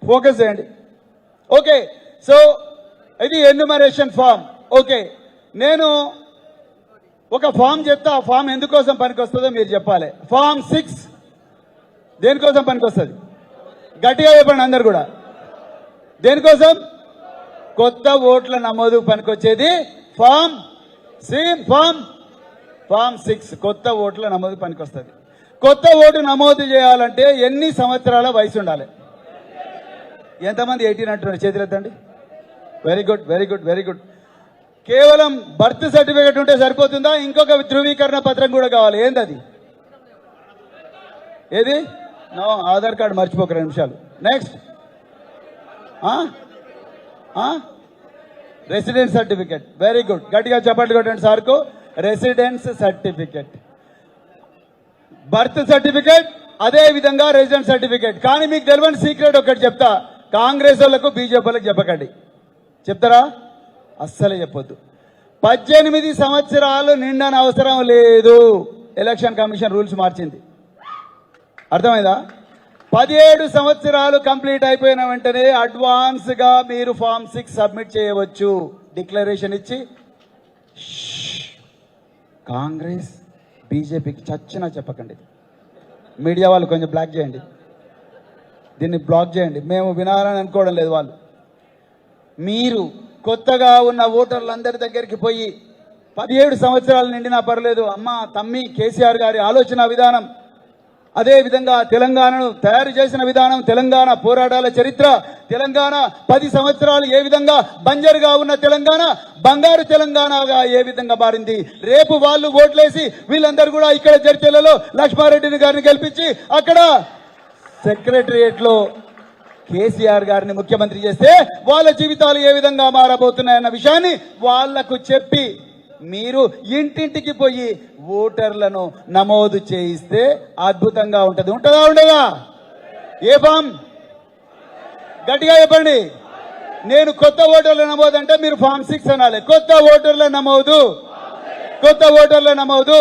Focus చేయండి. Okay, so ఇది enumeration form. Okay, నేను ఒక ఫామ్ చెప్తా, ఆ ఫామ్ ఎందుకోసం పనికొస్తుందో మీరు చెప్పాలి. ఫామ్ 6 దేనికోసం పనికొస్తుంది? గట్టిగా చెప్పండి అందరు కూడా. దేనికోసం? కొత్త ఓట్ల నమోదు పనికొచ్చేది ఫామ్ ఫామ్ 6 కొత్త ఓట్ల నమోదు పనికొస్తుంది. కొత్త ఓటు నమోదు చేయాలంటే ఎన్ని సంవత్సరాల వయసు ఉండాలి? ఎంతమంది 18 అంటున్నారు? చేతులు ఎత్తండి. Very good, very good, very good. కేవలం బర్త్ సర్టిఫికేట్ ఉంటే సరిపోతుందా? ఇంకొక ధృవీకరణ పత్రం కూడా కావాలి. ఏంది అది? ఏది? నో, ఆధార్ కార్డు మర్చిపోక 2 నిమిషాలు. Next residence certificate. Very good, గట్టిగా చప్పట్లు కొట్టండి సార్కు. రెసిడెన్స్ సర్టిఫికేట్, బర్త్ సర్టిఫికేట్, అదే విధంగా రెసిడెన్స్ సర్టిఫికేట్. కానీ మీకు తెలియని సీక్రెట్ ఒకటి చెప్తా, కాంగ్రెస్ వాళ్ళకు బీజేపీ వాళ్ళకి చెప్పకండి. చెప్తారా? అస్సలు చెప్పొద్దు. 18 సంవత్సరాలు నిండని అవసరం లేదు. ఎలక్షన్ కమిషన్ రూల్స్ మార్చింది, అర్థమైందా? 17 సంవత్సరాలు కంప్లీట్ అయిపోయిన వెంటనే అడ్వాన్స్ గా మీరు ఫామ్ 6 సబ్మిట్ చేయవచ్చు. డిక్లరేషన్ ఇచ్చి కాంగ్రెస్ బీజేపీకి చచ్చినా చెప్పకండి. మీడియా వాళ్ళు కొంచెం బ్లాక్ చేయండి, దీన్ని బ్లాక్ చేయండి. మేము వినాలని అనుకోవడం లేదు. వాళ్ళు మీరు కొత్తగా ఉన్న ఓటర్లందరి దగ్గరికి పోయి 17 సంవత్సరాలు నిండినా పర్లేదు, అమ్మ తమ్మి కేసీఆర్ గారి ఆలోచన విధానం, అదే విధంగా తెలంగాణను తయారు చేసిన విధానం, తెలంగాణ పోరాటాల చరిత్ర, తెలంగాణ 10 సంవత్సరాలు ఏ విధంగా బంజరుగా ఉన్న తెలంగాణ బంగారు తెలంగాణగా ఏ విధంగా మారింది. రేపు వాళ్ళు ఓట్లేసి వీళ్ళందరూ కూడా ఇక్కడ జడ్చర్లలో లక్ష్మారెడ్డిని గారిని గెలిపించి అక్కడ సెక్రటరియట్ లో కేసీఆర్ గారిని ముఖ్యమంత్రి చేస్తే వాళ్ళ జీవితాలు ఏ విధంగా మారబోతున్నాయన్న విషయాన్ని వాళ్లకు చెప్పి మీరు ఇంటింటికి పోయి ఓటర్లను నమోదు చేయిస్తే అద్భుతంగా ఉంటది. ఉంటుందా? ఉండదా? ఏ ఫామ్? గట్టిగా చెప్పండి. నేను కొత్త ఓటర్ల నమోదు అంటే మీరు ఫామ్ 6 అనాలి. కొత్త ఓటర్ల నమోదు, కొత్త ఓటర్ల నమోదు.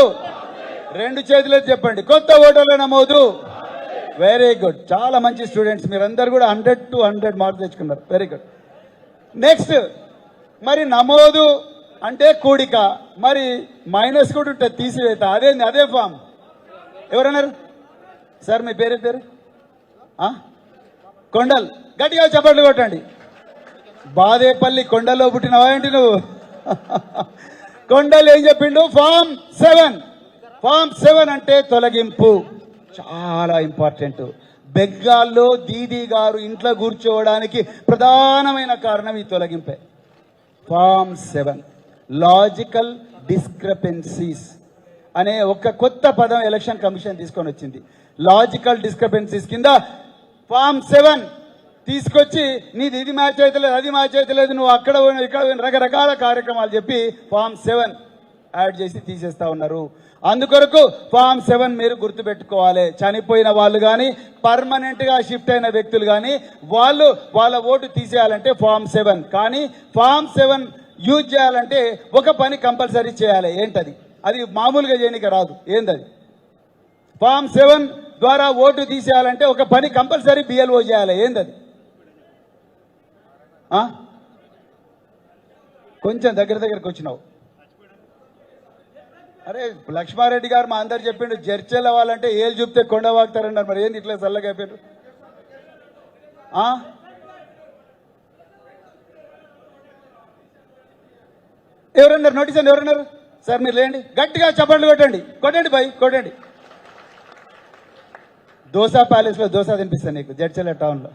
2 చేతులు చెప్పండి. కొత్త ఓటర్ల నమోదు. వెరీ గుడ్, చాలా మంచి స్టూడెంట్స్ మీరందరూ కూడా 100 to 100 మార్క్స్ తెచ్చుకున్నారు. Very good. నెక్స్ట్, మరి నమోదు అంటే కూడిక, మరి మైనస్ కూడా ఉంటుంది, తీసివేత. అదే ఫామ్. ఎవరన్నారు సార్? మీ పేరు పేరు కొండల్. గట్టిగా చప్పట్లు కొట్టండి. బాదేపల్లి కొండల్లో పుట్టినవా ఏంటి నువ్వు? కొండల్ ఏం చెప్పిండు? ఫామ్ 7. ఫామ్ 7 అంటే తొలగింపు, చాలా ఇంపార్టెంట్. బెంగాల్లో దీదీ గారు ఇంట్లో కూర్చోవడానికి ప్రధానమైన కారణం ఈ తొలగింపే. ఫామ్ 7 లాజికల్ డిస్క్రపెన్సీస్ అనే ఒక కొత్త పదం ఎలక్షన్ కమిషన్ తీసుకొని వచ్చింది. లాజికల్ డిస్క్రపెన్సీస్ కింద ఫామ్ 7 తీసుకొచ్చి నీది ఇది మ్యాచ్ అయితే లేదు, అది మ్యాచ్ అయితే లేదు, నువ్వు అక్కడ పోయిన ఇక్కడ పోయిన రకరకాల కార్యక్రమాలు చెప్పి ఫామ్ 7 యాడ్ చేసి తీసేస్తా ఉన్నారు. అందుకొరకు ఫామ్ 7 మీరు గుర్తుపెట్టుకోవాలి. చనిపోయిన వాళ్ళు కానీ పర్మనెంట్ గా షిఫ్ట్ అయిన వ్యక్తులు కానీ వాళ్ళ ఓటు తీసేయాలంటే ఫామ్ 7. కానీ ఫామ్ 7 యూజ్ చేయాలంటే ఒక పని కంపల్సరీ చేయాలి. ఏంటది? అది మామూలుగా చేయడానికి రాదు. ఏంటది? ఫామ్ 7 ద్వారా ఓటు తీసేయాలంటే ఒక పని కంపల్సరీ బిఎల్ఓ చేయాలి. ఏంటది? కొంచెం దగ్గరకు వచ్చినావు. అరే లక్ష్మారెడ్డి గారు మా అందరు చెప్పిండు, జడ్చర్ల వాళ్ళంటే ఏళ్ళు చూపితే కొండ వాగుతారన్నారు. మరి ఏంది ఇట్లా చల్లగా అయిపోయారు? ఎవరన్నారు? నోటీస్ అండి, ఎవరన్నారు సార్? మీరు లేండి, గట్టిగా చప్పట్లు కొట్టండి. కొట్టండి బాయ్, కొట్టండి. దోసా ప్యాలెస్ లో దోసా తినిపిస్తాను నీకు జడ్చర్ల టౌన్ లో.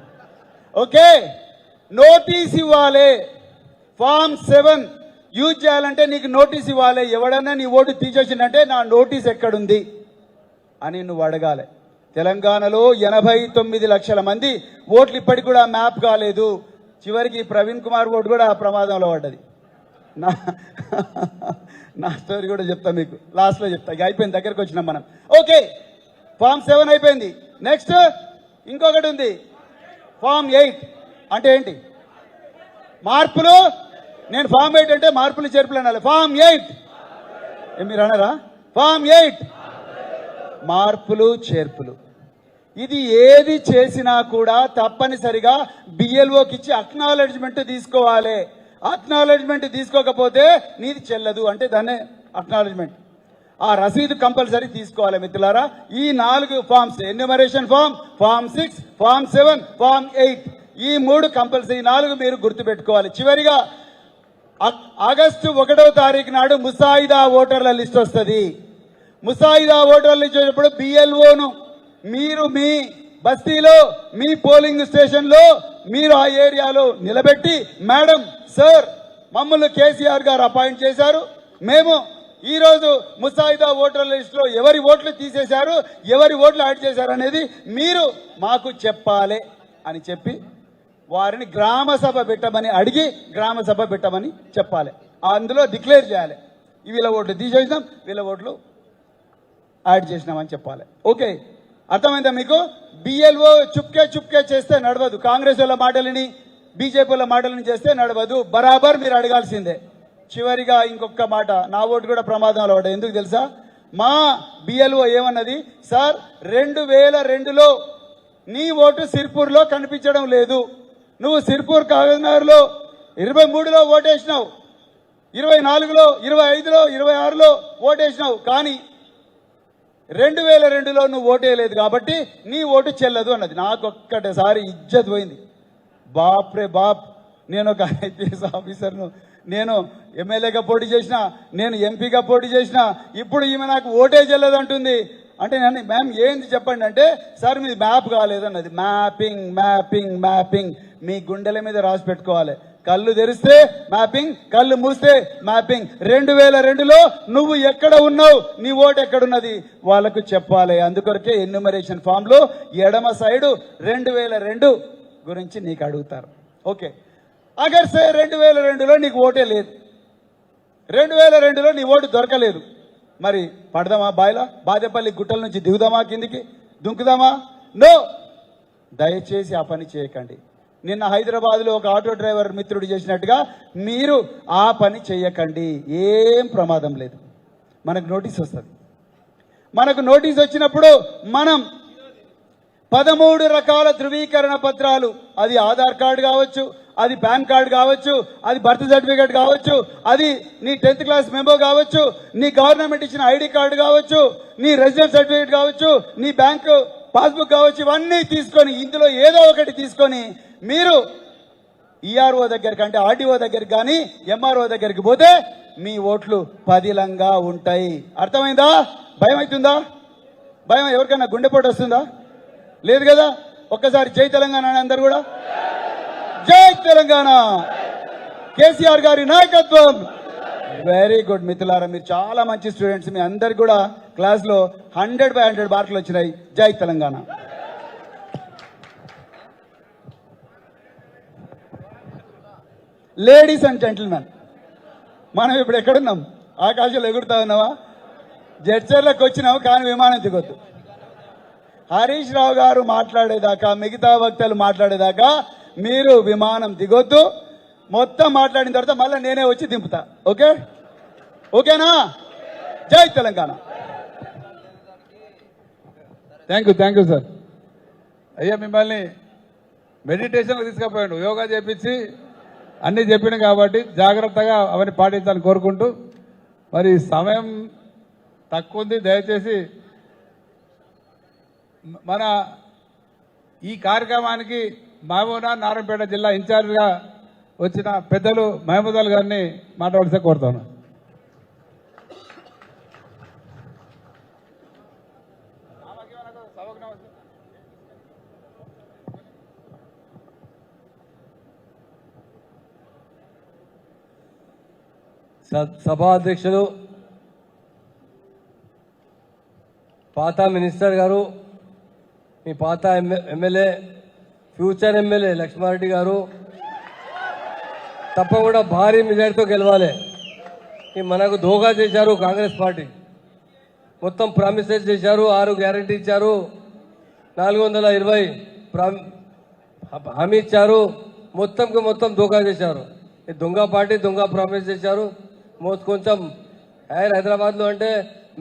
ఓకే, నోటీస్ ఇవ్వాలి. ఫామ్ 7 యూజ్ చేయాలంటే నీకు నోటీస్ ఇవ్వాలి. ఎవడన్నా నీ ఓటు తీసేసిందంటే నా నోటీస్ ఎక్కడుంది అని నువ్వు అడగాలి. తెలంగాణలో 89 లక్షల మంది ఓట్లు ఇప్పటికి కూడా మ్యాప్ కాలేదు. చివరికి ప్రవీణ్ కుమార్ ఓటు కూడా ప్రమాదంలో పడ్డది. నా స్టోరీ కూడా చెప్తా మీకు, లాస్ట్లో చెప్తా. ఇక అయిపోయింది, దగ్గరకు వచ్చినాం మనం. ఓకే, ఫామ్ 7 అయిపోయింది. నెక్స్ట్ ఇంకొకటి ఉంది, ఫామ్ 8. అంటే ఏంటి? మార్పులు. నేను ఫామ్ 8 అంటే మార్పులు చేర్పులు అనాలి. ఫామ్ 8 మీరు అన్నారా? ఫామ్ 8 మార్పులు చేర్పులు. ఇది ఏది చేసినా కూడా తప్పనిసరిగా బిఎల్ఓకి ఇచ్చి అక్నాలెడ్జ్మెంట్ తీసుకోవాలి. అక్నాలెడ్జ్మెంట్ తీసుకోకపోతే నీది చెల్లదు అంటే దాన్నే అక్నాలెడ్జ్మెంట్. ఆ రసీదు కంపల్సరీ తీసుకోవాలి మిత్రులారా. ఈ 4 forms, enumeration form, form 6, form 7, form 8, ఈ 3 కంపల్సరీ, 4 మీరు గుర్తుపెట్టుకోవాలి. చివరిగా ఆగస్టు 1వ తారీఖు నాడు ముసాయిదా ఓటర్ల లిస్ట్ వస్తుంది. ముసాయిదా ఓటర్ల లిస్ట్ వచ్చినప్పుడు బిఎల్ఓను మీరు మీ బస్తీలో, మీ పోలింగ్ స్టేషన్లో, మీరు ఆ ఏరియాలో నిలబెట్టి, మేడం, సార్, మమ్మల్ని కేసీఆర్ గారు అపాయింట్ చేశారు, మేము ఈరోజు ముసాయిదా ఓటర్ల లిస్టులో ఎవరి ఓట్లు తీసేశారు, ఎవరి ఓట్లు యాడ్ చేశారు అనేది మీరు మాకు చెప్పాలి అని చెప్పి వారిని గ్రామ సభ పెట్టమని అడిగి గ్రామ సభ పెట్టమని చెప్పాలి. అందులో డిక్లేర్ చేయాలి, వీళ్ళ ఓట్లు తీసేసినాం, వీళ్ళ ఓట్లు యాడ్ చేసినామని చెప్పాలి. ఓకే, అర్థమైందా మీకు? బిఎల్ఓ చుప్కే చేస్తే నడవదు. కాంగ్రెస్ వాళ్ళ మాటలని, బీజేపీ వాళ్ళ మాటలని చేస్తే నడవదు. బరాబర్ మీరు అడగాల్సిందే. చివరిగా ఇంకొక మాట, నా ఓటు కూడా ప్రమాదంలో పడ్డా. ఎందుకు తెలుసా? మా బిఎల్ఓ ఏమన్నది, సార్ 2002లో నీ ఓటు సిర్పూర్లో కనిపించడం లేదు, నువ్వు సిర్పూర్ కాగజ్నగర్లో 23లో ఓటేసినావు, 24లో, 25లో, 26లో ఓటేసినావు, కానీ 2002లో నువ్వు ఓటేయలేదు కాబట్టి నీ ఓటు చెల్లదు అన్నది. నాకు ఒక్కటేసారి ఇజ్జత్ పోయింది. బాప్ రే బాప్, నేను ఒక ఐపీఎస్ ఆఫీసర్ను, నేను ఎమ్మెల్యేగా పోటీ చేసిన, నేను ఎంపీగా పోటీ చేసిన, ఇప్పుడు ఈమె నాకు ఓటే చెల్లదు అంటుంది. అంటే నన్ను మ్యామ్ ఏంది చెప్పండి అంటే, సార్ మీది మ్యాప్ కాలేదన్నది. మ్యాపింగ్ మ్యాపింగ్ మ్యాపింగ్ మీ గుండెల మీద రాసి పెట్టుకోవాలి. కళ్ళు తెరిస్తే మ్యాపింగ్, కళ్ళు మూస్తే మ్యాపింగ్. 2002లో నువ్వు ఎక్కడ ఉన్నావు, నీ ఓటు ఎక్కడున్నది వాళ్ళకు చెప్పాలి. అందుకొరకే ఎన్యూమరేషన్ ఫామ్ లో ఎడమ సైడు 2002 గురించి నీకు అడుగుతారు. ఓకే, అగర్ సే 2002లో నీకు ఓటే లేదు, 2002లో నీ ఓటు దొరకలేదు, మరి పడదామా బాయిలా? బాదేపల్లి గుట్టల నుంచి దిగుదామా, కిందికి దుంకుదామా? నో, దయచేసి ఆ పని చేయకండి. నిన్న హైదరాబాద్లో ఒక ఆటో డ్రైవర్ మిత్రుడు చేసినట్టుగా మీరు ఆ పని చేయకండి. ఏం ప్రమాదం లేదు. మనకు నోటీస్ వస్తుంది. మనకు నోటీస్ వచ్చినప్పుడు మనం 13 రకాల ధృవీకరణ పత్రాలు, అది ఆధార్ కార్డు కావచ్చు, అది పాన్ కార్డు కావచ్చు, అది బర్త్ సర్టిఫికేట్ కావచ్చు, అది నీ 10th క్లాస్ మెమో కావచ్చు, నీ గవర్నమెంట్ ఇచ్చిన ఐడి కార్డు కావచ్చు, నీ రెసిడెన్స్ సర్టిఫికేట్ కావచ్చు, నీ బ్యాంకు పాస్బుక్ కావచ్చు, ఇవన్నీ తీసుకొని, ఇందులో ఏదో ఒకటి తీసుకొని మీరు ఈఆర్ఓ దగ్గరికి, అంటే ఆర్డీఓ దగ్గరికి కానీ ఎంఆర్ఓ దగ్గరికి పోతే మీ ఓట్లు పదిలంగా ఉంటాయి. అర్థమైందా? భయం అవుతుందా? భయం ఎవరికైనా గుండెపోటు వస్తుందా? లేదు కదా. ఒక్కసారి జై తెలంగాణ అని అందరు కూడా జై తెలంగాణ, కేసీఆర్ గారి నాయకత్వం. వెరీ గుడ్ మిత్రులారా, మీరు చాలా మంచి స్టూడెంట్స్. మీ అందరికి కూడా క్లాస్లో 100/100 మార్కులు వచ్చినాయి. జై తెలంగాణ. లేడీస్ అండ్ జెంటిల్మెన్, మనం ఇప్పుడు ఎక్కడున్నాం? ఆకాశంలో ఎగురుతా ఉన్నావా? జడ్చర్లకు వచ్చినావు, కానీ విమానం దిగొద్దు. హరీష్ రావు గారు మాట్లాడేదాకా, మిగతా వక్తలు మాట్లాడేదాకా మీరు విమానం దిగొద్దు. మొత్తం మాట్లాడిన తర్వాత మళ్ళీ నేనే వచ్చి దింపుతా. ఓకే, ఓకేనా? జై తెలంగాణ. Thank you sir. అయ్యా, మిమ్మల్ని మెడిటేషన్లో తీసుకుపోయాడు, యోగా చేపించి అన్నీ చెప్పిండు కాబట్టి జాగ్రత్తగా అవన్నీ పాటించాలని కోరుకుంటూ, మరి సమయం తక్కువ ఉంది, దయచేసి మన ఈ కార్యక్రమానికి మహబూబ్నగర్ నారాయణపేట జిల్లా ఇన్ఛార్జిగా వచ్చిన పెద్దలు మహమూద్ గారిని మాట్లాడాల్సి కోరుతాను. సభాధ్యక్షులు, పాత మినిస్టర్ గారు, మీ పాత ఎమ్మెల్యే, ఫ్యూచర్ ఎమ్మెల్యే లక్ష్మారెడ్డి గారు, తప్పకుండా భారీ మెజార్టీతో గెలవాలి. మనకు దోగా చేశారు కాంగ్రెస్ పార్టీ. మొత్తం ప్రామిసెస్ చేశారు, 6 గ్యారెంటీ ఇచ్చారు, 420 హామీ ఇచ్చారు. మొత్తం దోగా చేశారు. దొంగ పార్టీ, దొంగ ప్రామిస్ చేశారు. కొంచెం హైదరాబాద్లో అంటే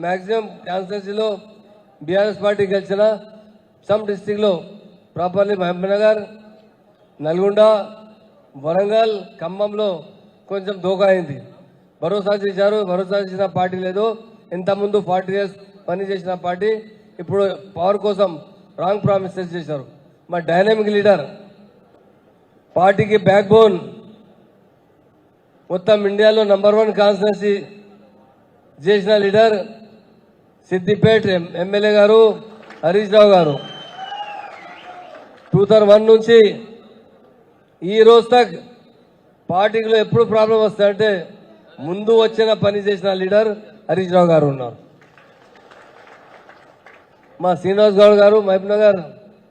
మ్యాక్సిమం కాన్స్టిట్యున్సీలో బీఆర్ఎస్ పార్టీ గెలిచిన సమ్ డిస్ట్రిక్ట్లో ప్రాపర్లీ మహబూబ్నగర్, నల్గొండ, వరంగల్, ఖమ్మంలో కొంచెం దోకా అయింది. భరోసా చేశారు, భరోసా చేసిన పార్టీ లేదు. ఇంతకుముందు 40 years పని చేసిన పార్టీ ఇప్పుడు పవర్ కోసం రాంగ్ ప్రామిసెస్ చేశారు. మా డైనామిక్ లీడర్, పార్టీకి బ్యాక్ బోన్, మొత్తం ఇండియాలో #1 కాన్స్టిట్యున్సీ చేసిన లీడర్ సిద్దిపేట ఎమ్మెల్యే గారు హరీష్ రావు గారు 2001 నుంచి ఈ రోజు తక్ పార్టీలో ఎప్పుడు ప్రాబ్లం వస్తాయంటే ముందు వచ్చిన పని చేసిన లీడర్ హరీష్ రావు గారు ఉన్నారు. మా శ్రీనివాస్ గౌడ్ గారు మహబూబ్నగర్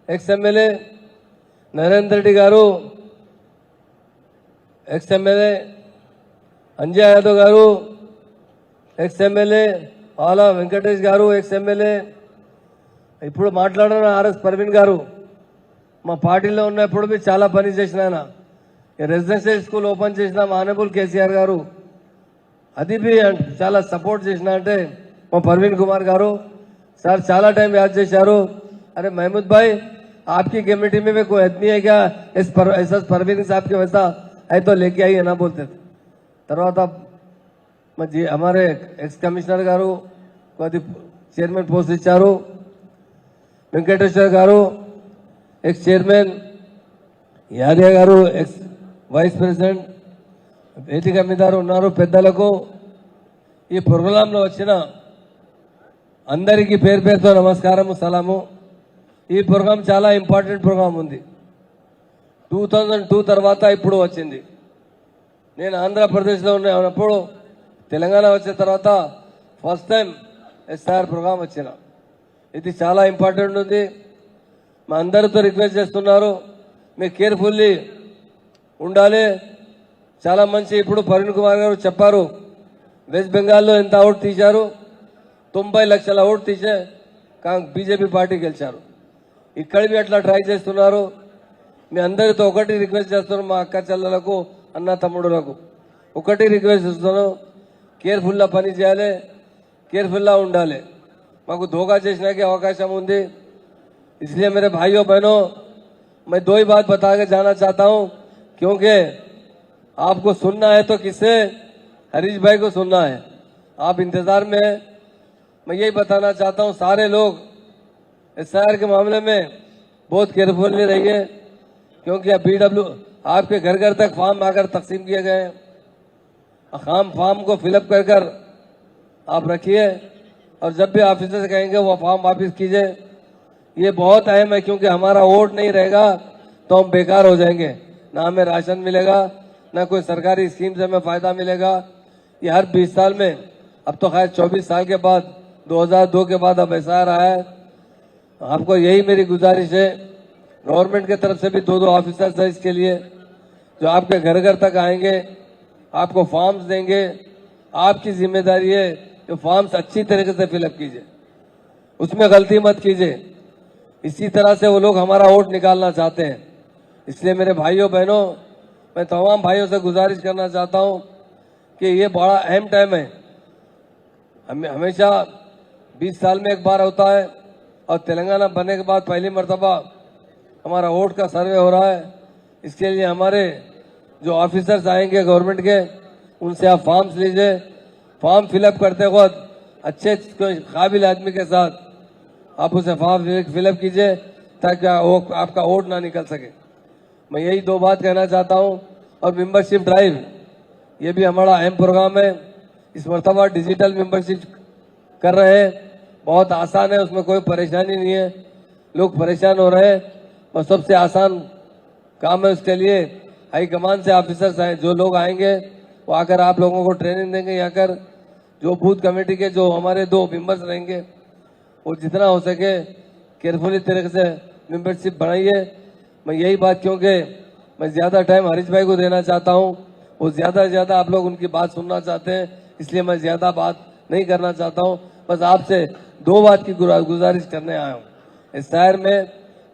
ఎక్స్ ఎమ్మెల్యే, నరేందర్ రెడ్డి గారు ఎక్స్ ఎమ్మెల్యే, అంజయ్ యాదవ్ గారు ఎక్స్ ఎమ్మెల్యే, ఆలా వెంకటేష్ గారు ఎక్స్ ఎమ్మెల్యే, ఇప్పుడు మాట్లాడిన ఆర్ఎస్ పర్వీన్ గారు మా పార్టీలో ఉన్నప్పుడు भी చాలా పని చేసిన ఆయన. రెసిడెన్షియల్ స్కూల్ ఓపెన్ చేసిన మా ఆనరబుల్ కేసీఆర్ గారు, అది भी చాలా సపోర్ట్ చేసిన అంటే మా పర్వీన్ కుమార్ గారు సార్ చాలా టైం యాद చేశారు. अरे महमूद भाई आपकी कमेटी में भी कोई आदमी है क्या ऐसा परवीन साहब के वैसा है तो लेके आइए ना बोलते थे. తర్వాత हमारे एक्स कमिश्नर గారు కొద్ది చైర్మన్ పోస్ట్ ఇచ్చారు. వెంకటేశ్వర గారు ఎక్స్ చైర్మన్, యాదయ్య గారు ఎక్స్ వైస్ ప్రెసిడెంట్, వేదిక మీద ఉన్నారు. పెద్దలకు ఈ ప్రోగ్రాంలో వచ్చిన అందరికీ పేరు పేరుతో నమస్కారము, సలాము. ఈ ప్రోగ్రాం చాలా ఇంపార్టెంట్ ప్రోగ్రాం ఉంది. 2002 తర్వాత ఇప్పుడు వచ్చింది. నేను ఆంధ్రప్రదేశ్లో ఉన్నప్పుడు తెలంగాణ వచ్చిన తర్వాత ఫస్ట్ టైం ఎస్ఆర్ ప్రోగ్రాం వచ్చిన. ఇది చాలా ఇంపార్టెంట్ ఉంది. మా అందరితో రిక్వెస్ట్ చేస్తున్నారు, మీరు కేర్ఫుల్లీ ఉండాలి. చాలా మంచి ఇప్పుడు పర్వీన్ కుమార్ గారు చెప్పారు, వెస్ట్ బెంగాల్లో ఎంత ఓటు తీశారు, 90 లక్షల ఓటు తీసే బీజేపీ పార్టీ గెలిచారు. ఇక్కడ भी అట్లా ట్రై చేస్తున్నారు. మీ అందరితో ఒకటి రిక్వెస్ట్ చేస్తున్నాను, మా అక్క చెల్లెలకు, అన్న తమ్ముడులకు ఒకటి రిక్వెస్ట్ చేస్తున్నాను, కేర్ఫుల్గా పని చేయాలి, కేర్ఫుల్గా ఉండాలి. మాకు धोखा చేసినాకే అవకాశం ఉంది. इसलिए मेरे भाइयों बहनों, मैं 2 ही बात बता के जाना चाहता हूं, क्योंकि आपको सुनना है तो किससे, हरीश भाई को सुनना है. आप इंतजार में हैं. मैं यही बताना चाहता हूं, सारे लोग एसआईआर के मामले में बहुत केयरफुली रहिए, क्योंकि अब बीडब्ल्यू आपके घर घर तक फॉर्म आकर तकसीम किए गए. फॉर्म को फिलअप कर कर आप रखिए, और जब भी ऑफिसर से कहेंगे वो फॉर्म वापिस कीजिए. ये बहुत अहम है, क्योंकि हमारा वोट नहीं रहेगा तो हम बेकार हो जाएंगे. ना हमें राशन मिलेगा, ना कोई सरकारी स्कीम से हमें फायदा मिलेगा. ये हर 20 साल में, अब तो खैर 24 साल के बाद 2002 के बाद अब ऐसा रहा है. आपको यही मेरी गुजारिश है, गवर्नमेंट की तरफ से भी 2 ऑफिसर्स है इसके लिए, जो आपके घर घर तक आएंगे, आपको फॉर्म्स देंगे. आपकी जिम्मेदारी है कि फॉर्म्स अच्छी तरीके से फिलअप कीजिए, उसमें गलती मत कीजिए. इसी तरह से वो लोग हमारा वोट निकालना चाहते हैं. इसलिए मेरे भाइयों बहनों, मैं तमाम भाइयों से गुजारिश करना चाहता हूं कि ये बड़ा अहम टाइम है. हमेशा 20 साल में एक बार होता है, और तेलंगाना बनने के बाद पहली मर्तबा हमारा वोट का सर्वे हो रहा है. इसके लिए हमारे जो ऑफिसर्स आएंगे गवर्नमेंट के, उनसे आप फॉर्म्स लीजिए. फॉर्म फिलअप करते वक्त अच्छे काबिल आदमी के साथ आप उसे फॉर्म फिलअप कीजिए, ताकि आपका वोट ना निकल सके. मैं यही 2 बात कहना चाहता हूं. और मेंबरशिप ड्राइव, ये भी हमारा अहम प्रोग्राम है. इस मरतबा डिजिटल मेंबरशिप कर रहे हैं, बहुत आसान है, उसमें कोई परेशानी नहीं है. लोग परेशान हो रहे हैं, बस सबसे आसान काम है. उसके लिए हाईकमान से ऑफिसर्स आए, जो लोग आएंगे वो आकर आप लोगों को ट्रेनिंग देंगे. यहाँ कर जो बूथ कमेटी के जो हमारे 2 मेंबर्स रहेंगे, वो जितना हो सके केयरफुली तरीके से मेंबरशिप बढ़ाइए. मैं यही बात, क्योंकि मैं ज़्यादा टाइम हरीश भाई को देना चाहता हूँ, वो ज़्यादा से ज़्यादा आप लोग उनकी बात सुनना चाहते हैं, इसलिए मैं ज़्यादा बात नहीं करना चाहता हूँ. बस आपसे 2 बात की गुजारिश करने आया हूँ. इस शहर में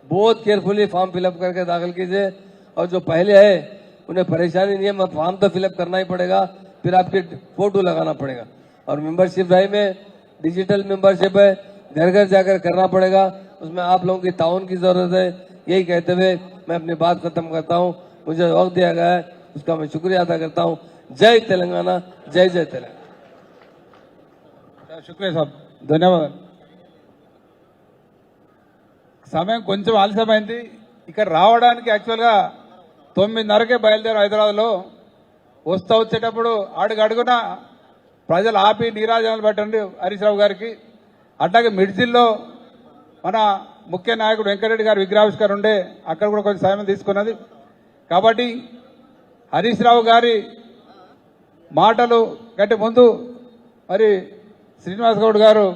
बहुत केयरफुली फॉर्म फिलअप करके दाखिल कीजिए, और जो पहले है उन्हें परेशानी नहीं है, मैं फॉर्म तो फिलअप करना ही पड़ेगा, फिर आपके फोटो लगाना पड़ेगा. और मेंबरशिप ड्राइव में डिजिटल मेंबरशिप है, घर घर जाकर करना पड़ेगा, उसमें आप लोगों की ताउन की जरूरत है। यही कहते हुए मैं अपनी बात खत्म करता हूँ। मुझे वक्त दिया गया है उसका मैं शुक्रिया अदा करता हूँ। जय तेलंगाना, जय जय तेलंगाना। శుక్రియా సార్, ధన్యవాదాలు. సమయం కొంచెం ఆలస్యమైంది. ఇక్కడ రావడానికి యాక్చువల్గా 9:30కే బయలుదేరాం హైదరాబాద్లో. వచ్చేటప్పుడు అడుగున ప్రజలు ఆపి నీరాజనాలు పెట్టండి హరీష్ రావు గారికి. అట్లాగే మిడ్జిల్లో మన ముఖ్య నాయకుడు వెంకటరెడ్డి గారి విగ్రహావిష్కరణ ఉండే, అక్కడ కూడా కొంచెం సమయం తీసుకున్నది. కాబట్టి హరీష్ రావు గారి మాటలు కంటే ముందు మరి శ్రీనివాస్ గౌడ్ గారు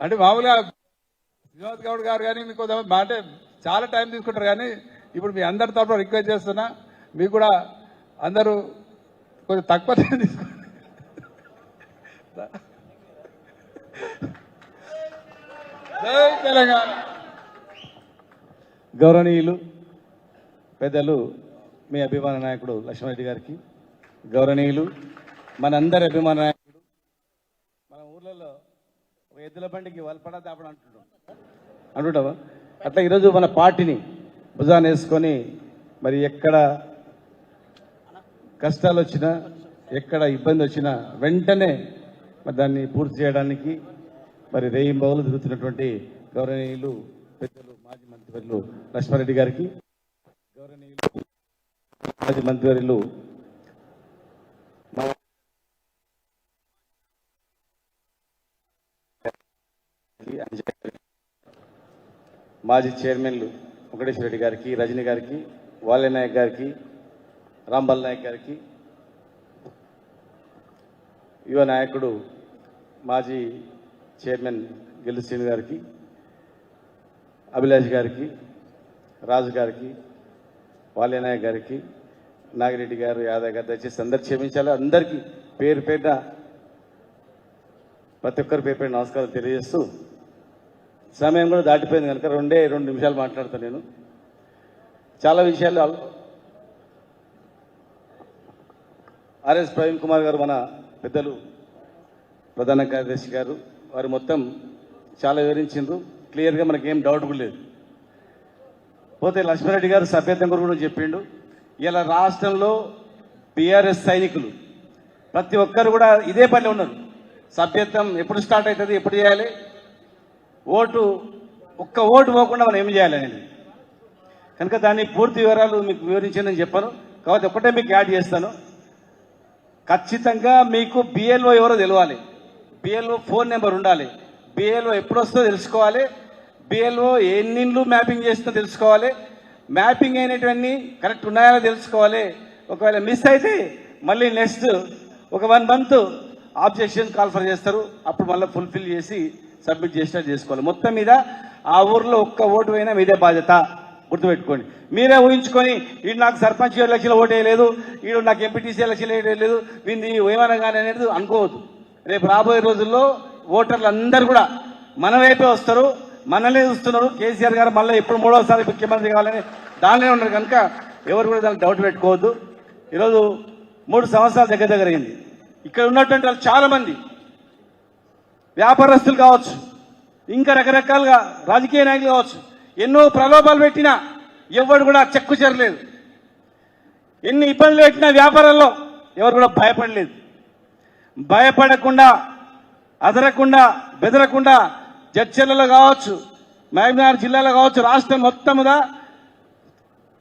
అంటే మామూలుగా శ్రీనివాస్ గౌడ్ గారు కానీ మీకు అంటే చాలా టైం తీసుకుంటారు, కానీ ఇప్పుడు మీ అందరి తరఫున రిక్వెస్ట్ చేస్తున్నా, మీకు కూడా అందరూ కొంచెం తక్కువ టైం తీసుకోండి. జై తెలంగాణ. గౌరవనీయులు పెద్దలు మీ అభిమాన నాయకుడు లక్ష్మణరెడ్డి గారికి, గౌరవనీయులు మనందరి అభిమాన నాయకుడు, మన ఊర్లలో ఒక ఎద్దుల బండికి వల్పడ దాపడం అంటుంటావా అట్లా ఈరోజు మన పార్టీని భుజాన్ని వేసుకొని మరి ఎక్కడ కష్టాలు వచ్చినా ఎక్కడ ఇబ్బంది వచ్చినా వెంటనే మరి దాన్ని పూర్తి చేయడానికి మరి రేయింబవలు తిరుగుతున్నటువంటి గౌరవనీయులు పెద్దలు మాజీ మంత్రివర్యులు లక్ష్మారెడ్డి గారికి, గౌరవనీయులు మాజీ మంత్రివర్యులు మాజీ చైర్మన్లు వెంకటేశ్వర రెడ్డి గారికి, రజనీ గారికి, వాలే నాయక్ గారికి, రాంబల్ నాయక్ గారికి, యువ నాయకుడు మాజీ చైర్మన్ గిల్లు శ్రీను గారికి, అభిలాష్ గారికి, రాజు గారికి, వాలే నాయక్ గారికి, నాగిరెడ్డి గారు, యాదవ్ గారు, దయచేసి అందరు క్షమించాలి. అందరికీ పేరు పేరున ప్రతి ఒక్కరి పేరు పేరు నమస్కారం తెలియజేస్తూ, సమయం కూడా దాటిపోయింది కనుక 2 నిమిషాలు మాట్లాడతాను. నేను చాలా విషయాలు ఆర్ఎస్ ప్రవీణ్ కుమార్ గారు మన పెద్దలు ప్రధాన కార్యదర్శి గారు వారు మొత్తం చాలా వివరించారు. క్లియర్గా మనకేం డౌట్ కూడా లేదు. పోతే లక్ష్మారెడ్డి గారు సభ్యత్వం కూడా చెప్పిండు. ఇలా రాష్ట్రంలో టీఆర్ఎస్ సైనికులు ప్రతి ఒక్కరు కూడా ఇదే పనిలో ఉన్నారు. సభ్యత్వం ఎప్పుడు స్టార్ట్ అవుతుంది, ఎప్పుడు చేయాలి, ఒక్క ఓటు పోకుండా మనం ఏం చేయాలనేది కనుక దాని పూర్తి వివరాలు మీకు వివరించానని చెప్పాను. కాబట్టి ఒకటే మీకు యాడ్ చేస్తాను. ఖచ్చితంగా మీకు బిఎల్ఓ ఎవరో తెలవాలి, బిఎల్ఓ ఫోన్ నెంబర్ ఉండాలి, బిఎల్ఓ ఎప్పుడు వస్తుందో తెలుసుకోవాలి, బిఎల్ఓ ఎన్నిళ్ళు మ్యాపింగ్ చేస్తుందో తెలుసుకోవాలి, మ్యాపింగ్ అయినటువన్నీ కరెక్ట్ ఉన్నాయో తెలుసుకోవాలి. ఒకవేళ మిస్ అయితే మళ్ళీ నెక్స్ట్ ఒక 1 మంత్ ఆబ్జెక్షన్ కాల్ఫర్ చేస్తారు, అప్పుడు మళ్ళీ ఫుల్ఫిల్ చేసి సబ్మిట్ చేసినట్టు చేసుకోవాలి. మొత్తం మీద ఆ ఊర్లో ఒక్క ఓటు అయినా మీదే బాధ్యత, గుర్తుపెట్టుకోండి. మీరే ఊహించుకొని వీడు నాకు సర్పంచ్ 7 లక్షల ఓటు వేయలేదు, వీడు నాకు ఎంపీటీసీ లక్షలు వేయలేదు, వీడిని ఏమన్నా కానీ అనేది అనుకోవద్దు. రేపు రాబోయే రోజుల్లో ఓటర్లు అందరూ కూడా మన వైపే వస్తారు, మనల్ని చూస్తున్నారు. కేసీఆర్ గారు మళ్ళీ ఎప్పుడు 3వసారి ముఖ్యమంత్రి కావాలని దానిలో ఉన్నారు కనుక ఎవరు కూడా దానికి డౌట్ పెట్టుకోవద్దు. ఈరోజు 3 సంవత్సరాల దగ్గర అయింది. ఇక్కడ ఉన్నటువంటి వాళ్ళు చాలా మంది వ్యాపారస్తులు కావచ్చు, ఇంకా రకరకాలుగా రాజకీయ నాయకులు కావచ్చు, ఎన్నో ప్రలోభాలు పెట్టినా ఎవరు కూడా చెక్కు చేరలేదు. ఎన్ని ఇబ్బందులు పెట్టినా వ్యాపారంలో ఎవరు కూడా భయపడలేదు. భయపడకుండా, అదరకుండా, బెదరకుండా జడ్చర్లలో కావచ్చు, మహబూబ్నగర్ జిల్లాలో కావచ్చు, రాష్ట్రం మొత్తముగా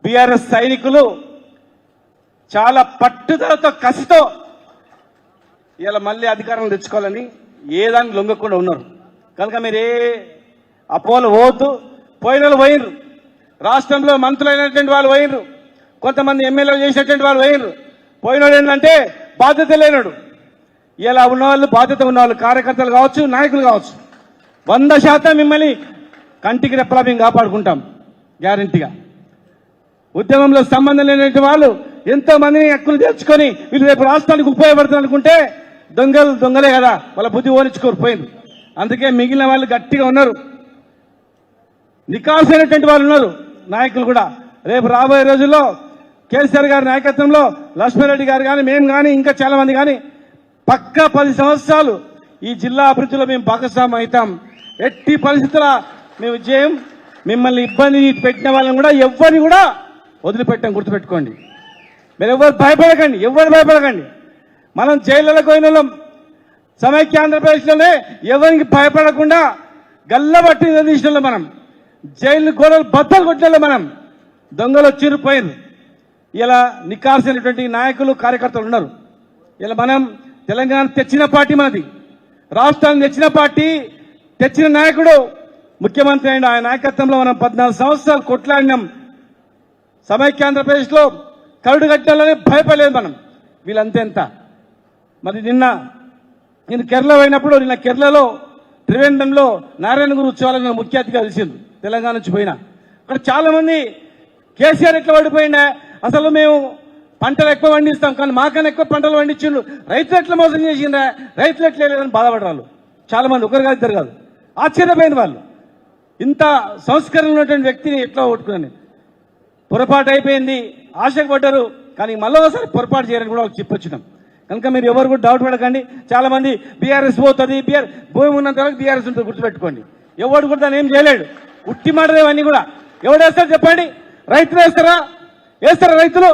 బీఆర్ఎస్ సైనికులు చాలా పట్టుదలతో, కసితో ఇలా మళ్ళీ అధికారం తెచ్చుకోవాలని ఏ దానికి లొంగకుండా ఉన్నారు. కనుక మీరు ఏ అపోలు పోవద్దు. పోయిన వాళ్ళు పోయినరు, రాష్ట్రంలో మంత్రులైనటువంటి వాళ్ళు పోయినరు, కొంతమంది ఎమ్మెల్యేలు చేసినటువంటి వాళ్ళు పోయినరు. పోయినోడు ఏంటంటే బాధ్యత లేనాడు. ఇలా ఉన్నవాళ్ళు, బాధ్యత ఉన్నవాళ్ళు, కార్యకర్తలు కావచ్చు, నాయకులు కావచ్చు, 100% మిమ్మల్ని కంటికి రెప్పలా మేము కాపాడుకుంటాం గ్యారంటీగా. ఉద్యమంలో సంబంధం లేనటువంటి వాళ్ళు ఎంతో మందిని హక్కులు తెచ్చుకొని వీళ్ళు రేపు రాష్ట్రానికి ఉపయోగపడుతుంది అనుకుంటే దొంగలే కదా, వాళ్ళ బుద్ధి ఓనించుకోరిపోయింది. అందుకే మిగిలిన వాళ్ళు గట్టిగా ఉన్నారు, నికాల్సైనటువంటి వాళ్ళు ఉన్నారు, నాయకులు కూడా. రేపు రాబోయే రోజుల్లో కేసీఆర్ గారి నాయకత్వంలో లక్ష్మారెడ్డి గారు కానీ, మేము కానీ, ఇంకా చాలా మంది కానీ పక్కా 10 సంవత్సరాలు ఈ జిల్లా అభివృద్ధిలో మేము భాగస్వామ్యం అవుతాం. ఎట్టి పరిస్థితుల మేము విజయం. మిమ్మల్ని ఇబ్బంది పెట్టిన వాళ్ళని కూడా ఎవరిని కూడా వదిలిపెట్టాం, గుర్తుపెట్టుకోండి. మీరు ఎవరు భయపడకండి. మనం జైళ్ళకు పోయిన వాళ్ళం. సమైక్య ఆంధ్రప్రదేశ్లోనే ఎవరికి భయపడకుండా గల్లబట్టి నిలదీసిన మనం, జైలు గోడలు బద్దలు కొట్టిన మనం, దొంగలు వచ్చిర్రు పోయిన. ఇలా నికాల్సినటువంటి నాయకులు కార్యకర్తలు ఉన్నారు. ఇలా మనం తెలంగాణ తెచ్చిన పార్టీ మనది, రాష్ట్రాన్ని తెచ్చిన పార్టీ, తెచ్చిన నాయకుడు ముఖ్యమంత్రి అయిన ఆయన నాయకత్వంలో మనం 14 సంవత్సరాలు కొట్లాడినాం. సమైక్య ఆంధ్రప్రదేశ్లో కరుడు కట్టాలని భయపడలేదు మనం. వీళ్ళంతెంత. మరి నేను కేరళ పోయినప్పుడు, నిన్న కేరళలో త్రివేంద్రంలో నారాయణ గురు ఉత్సవాలకు నేను ముఖ్య అతిథిగా కలిసింది. తెలంగాణ నుంచి పోయినా అక్కడ చాలా మంది కేసీఆర్ ఎట్లా పడిపోయినా, అసలు మేము పంటలు ఎక్కువ పండిస్తాం కానీ మాకన్నా ఎక్కువ పంటలు పండించిండు, రైతులు ఎట్లా మోసం చేసిండ్రా, రైతులు ఎట్లా లేదని బాధపడరాళ్ళు చాలా మంది. ఒకరు కాదు, ఇద్దరు కాదు. ఆశ్చర్యపోయిన వాళ్ళు, ఇంత సంస్కరణ ఉన్నటువంటి వ్యక్తిని ఎట్లా కొట్టుకున్నాను. పొరపాటు అయిపోయింది, ఆశకు పడ్డారు, కానీ మళ్ళీ ఒకసారి పొరపాటు చేయాలని కూడా వాళ్ళకి చెప్పొచ్చినాం. కనుక మీరు ఎవరు కూడా డౌట్ పడకండి. చాలా మంది బీఆర్ఎస్ పోతుంది, భూమి ఉన్నంత వరకు బీఆర్ఎస్ ఉంటుంది, గుర్తుపెట్టుకోండి. ఎవడు కూడా దాన్ని ఏం చేయలేడు. ఉట్టి మాటలేవన్నీ కూడా. ఎవడు వేస్తారు చెప్పండి? రైతులు వేస్తారా? రైతులు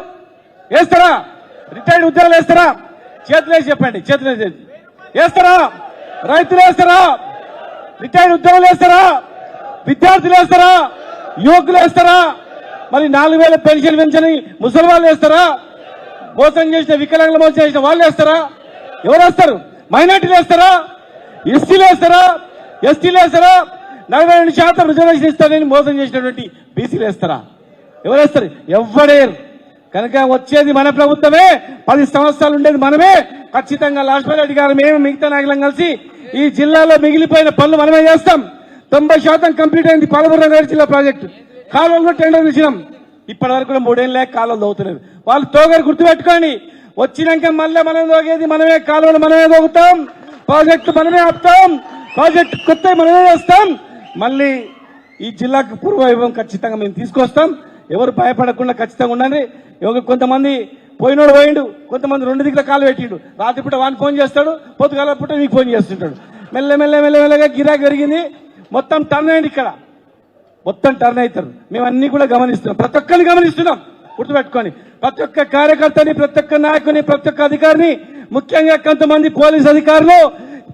వేస్తారా? రిటైర్డ్ ఉద్యోగులు వేస్తారా? చేతులు వేసి చెప్పండి. చేతులు వేస్తారా? రైతులు వేస్తారా? రిటైర్డ్ ఉద్యోగులు వేస్తారా? విద్యార్థులు వేస్తారా? యువకులు వేస్తారా? మరి 4000 పెన్షన్ పెంచని ముసలి వాళ్ళు వేస్తారా? మోసం చేసిన వికలాంగులు మోసం చేసిన వాళ్ళు వేస్తారా? ఎవరు వేస్తారు? మైనార్టీలు వేస్తారా? ఎస్సీలు వేస్తారా? ఎస్టీలు వేస్తారా? 42% రిజర్వేషన్ ఇస్తారని మోసం చేసినటువంటి బీసీలు వేస్తారా? ఎవరు వేస్తారు? ఎవ్వడేరు. కనుక వచ్చేది మన ప్రభుత్వమే, 10 సంవత్సరాలు ఉండేది మనమే. ఖచ్చితంగా లక్ష్మణ్ రెడ్డి గారు, మేము మిగతా నాయకులం కలిసి ఈ జిల్లాలో మిగిలిపోయిన పనులు మనమే చేస్తాం. 90% కంప్లీట్ అయింది పాలమూరు రంగారెడ్డి జిల్లా ప్రాజెక్టు. కాలువలు టెండర్ ఇచ్చినాం. ఇప్పటి వరకు కూడా 3 ఏళ్ళు లేక కాలువలు తవ్వుతున్నారు. వాళ్ళు తోగరు, గుర్తుపెట్టుకోండి. వచ్చినాక మళ్ళీ మనం తోగేది మనమే, కాలువలు మనమే తోగుతాం, ప్రాజెక్టు మనమే ఆపుతాం, ప్రాజెక్టు కొత్త మనమే చేస్తాం. మళ్ళీ ఈ జిల్లాకు పూర్వవైభవం ఖచ్చితంగా మేము తీసుకొస్తాం. ఎవరు భయపడకుండా ఖచ్చితంగా ఉండండి. కొంతమంది పోయినోడు పోయిండు, కొంతమంది 2 దిక్కుల కాలు పెట్టిండు. రాత్రిపూట వాడిని ఫోన్ చేస్తాడు, పొద్దుగాల పూట మీకు ఫోన్ చేస్తుంటాడు. మెల్లమెల్లగా గిరాకీ పెరిగింది. మొత్తం టర్న్ అయ్యింది. ఇక్కడ మొత్తం టర్న్ అవుతారు. మేము అన్ని కూడా గమనిస్తున్నాం, ప్రతి ఒక్కరిని గమనిస్తున్నాం. గుర్తుపెట్టుకోండి, ప్రతి ఒక్క కార్యకర్తని, ప్రతి ఒక్క నాయకుని, ప్రతి ఒక్క అధికారిని, ముఖ్యంగా కొంతమంది పోలీస్ అధికారులు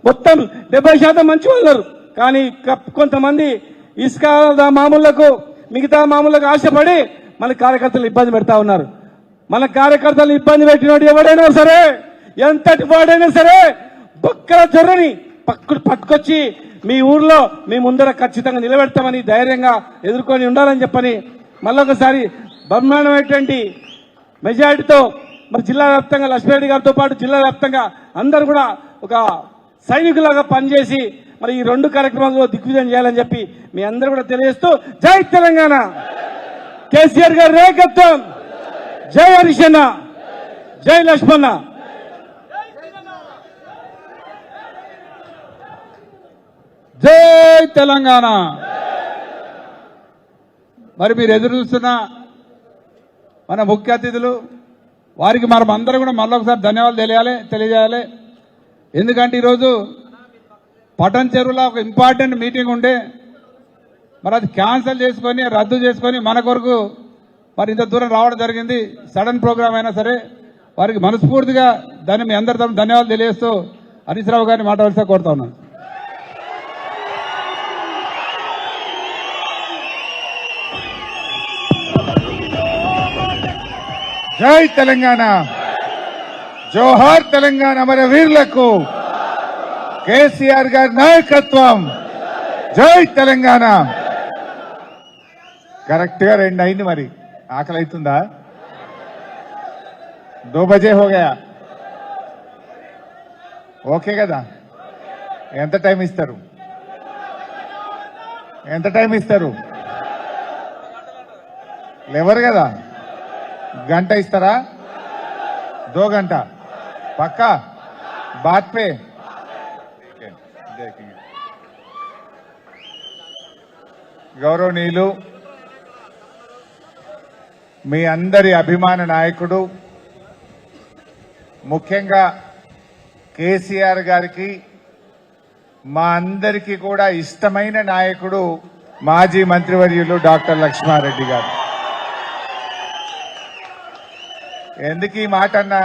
మొత్తం 70% మంచి వాళ్ళు. కానీ కొంతమంది ఇసుక మామూళ్లకు, మిగతా మామూలుగా ఆశపడి మన కార్యకర్తలు ఇబ్బంది పెడతా ఉన్నారు. మన కార్యకర్తలు ఇబ్బంది పెట్టినోడు ఎవడైనా సరే, ఎంతటి వాడైనా సరే, బొక్కల జొర్రని పట్టుకొచ్చి మీ ఊర్లో మీ ముందర ఖచ్చితంగా నిలబెడతామని ధైర్యంగా ఎదుర్కొని ఉండాలని చెప్పని మళ్ళొకసారి బ్రహ్మాండమైనటువంటి మెజారిటీతో మరి జిల్లా వ్యాప్తంగా లక్ష్మీరెడ్డి గారితో పాటు జిల్లా వ్యాప్తంగా అందరూ కూడా ఒక సైనికులాగా పనిచేసి మరి ఈ 2 కార్యక్రమాల్లో దిగ్విజయం చేయాలని చెప్పి మీ అందరూ కూడా తెలియజేస్తూ, జై తెలంగాణ, కేసీఆర్ గారి నాయకత్వం, జై హరిశన్న, జై లక్ష్మణ. జై తెలంగాణ. మరి మీరు ఎదురు చూస్తున్న మన ముఖ్య అతిథులు, వారికి మనం అందరూ కూడా మళ్ళొకసారి ధన్యవాదాలు తెలియజేయాలి. ఎందుకంటే ఈరోజు పటన్ చెరువులో ఒక ఇంపార్టెంట్ మీటింగ్ ఉండే, మరి అది క్యాన్సిల్ చేసుకొని రద్దు చేసుకొని మన కొరకు మరి ఇంత దూరం రావడం జరిగింది. సడన్ ప్రోగ్రామ్ అయినా సరే వారికి మనస్ఫూర్తిగా మీ అందరి తరఫున ధన్యవాదాలు తెలియజేస్తూ హరీష్ రావు గారిని మాట్లాడాల్సి కోరుతా ఉన్నాను. జై తెలంగాణ, జోహార్ తెలంగాణ అమరవీరులకు, కేసీఆర్ గారి నాయకత్వం, జై తెలంగాణ. కరెక్ట్ గా 2 అయింది. మరి ఆకలి అవుతుందా? 2 బజే హో గయా. ఓకే కదా? ఎంత టైం ఇస్తారు? లేవరు కదా? గంట ఇస్తారా? 2 घंटा పక్కా? Bath pay. గౌరవనీయులు, మీ అందరి అభిమాన నాయకుడు, ముఖ్యంగా కేసీఆర్ గారికి మా అందరికీ కూడా ఇష్టమైన నాయకుడు మాజీ మంత్రివర్యులు డాక్టర్ లక్ష్మారెడ్డి గారు. ఎందుకు ఈ మాట అన్నా?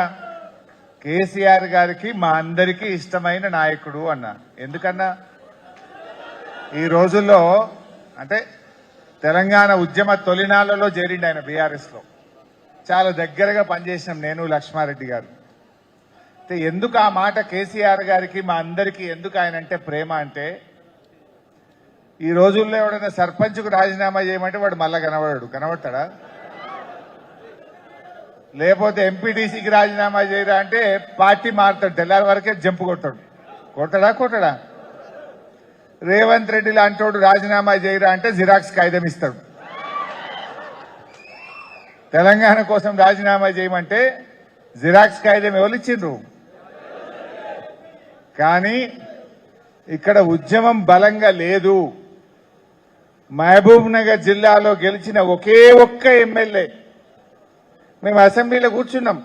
కేసీఆర్ గారికి మా అందరికీ ఇష్టమైన నాయకుడు అన్నా. ఎందుకన్నా? ఈ రోజుల్లో అంటే తెలంగాణ ఉద్యమ తొలినాళ్లలో చేరిండు ఆయన బీఆర్ఎస్ లో. చాలా దగ్గరగా పనిచేసినాం నేను లక్ష్మారెడ్డి గారు. అయితే ఎందుకు ఆ మాట కేసీఆర్ గారికి మా అందరికీ ఎందుకు ఆయన అంటే ప్రేమ అంటే, ఈ రోజుల్లో ఎవడైనా సర్పంచ్కు రాజీనామా చేయమంటే వాడు మళ్ళా కనబడతాడా? లేకపోతే ఎంపీటీసీకి రాజీనామా చేయరా అంటే పార్టీ మారుతాడు, తెల్లారి వరకే జంపు కొట్టడా? రేవంత్ రెడ్డి లాంటోడు రాజీనామా చేయరా అంటే జిరాక్స్ కాగితం ఇస్తాడు. తెలంగాణ కోసం రాజీనామా చేయమంటే జిరాక్స్ కాగితం ఎవరు ఇచ్చిండ్రు? కానీ ఇక్కడ ఉద్యమం బలంగా లేదు. మహబూబ్ నగర్ జిల్లాలో గెలిచిన ఒకే ఒక్క ఎమ్మెల్యే. మేము అసెంబ్లీలో కూర్చున్నాం.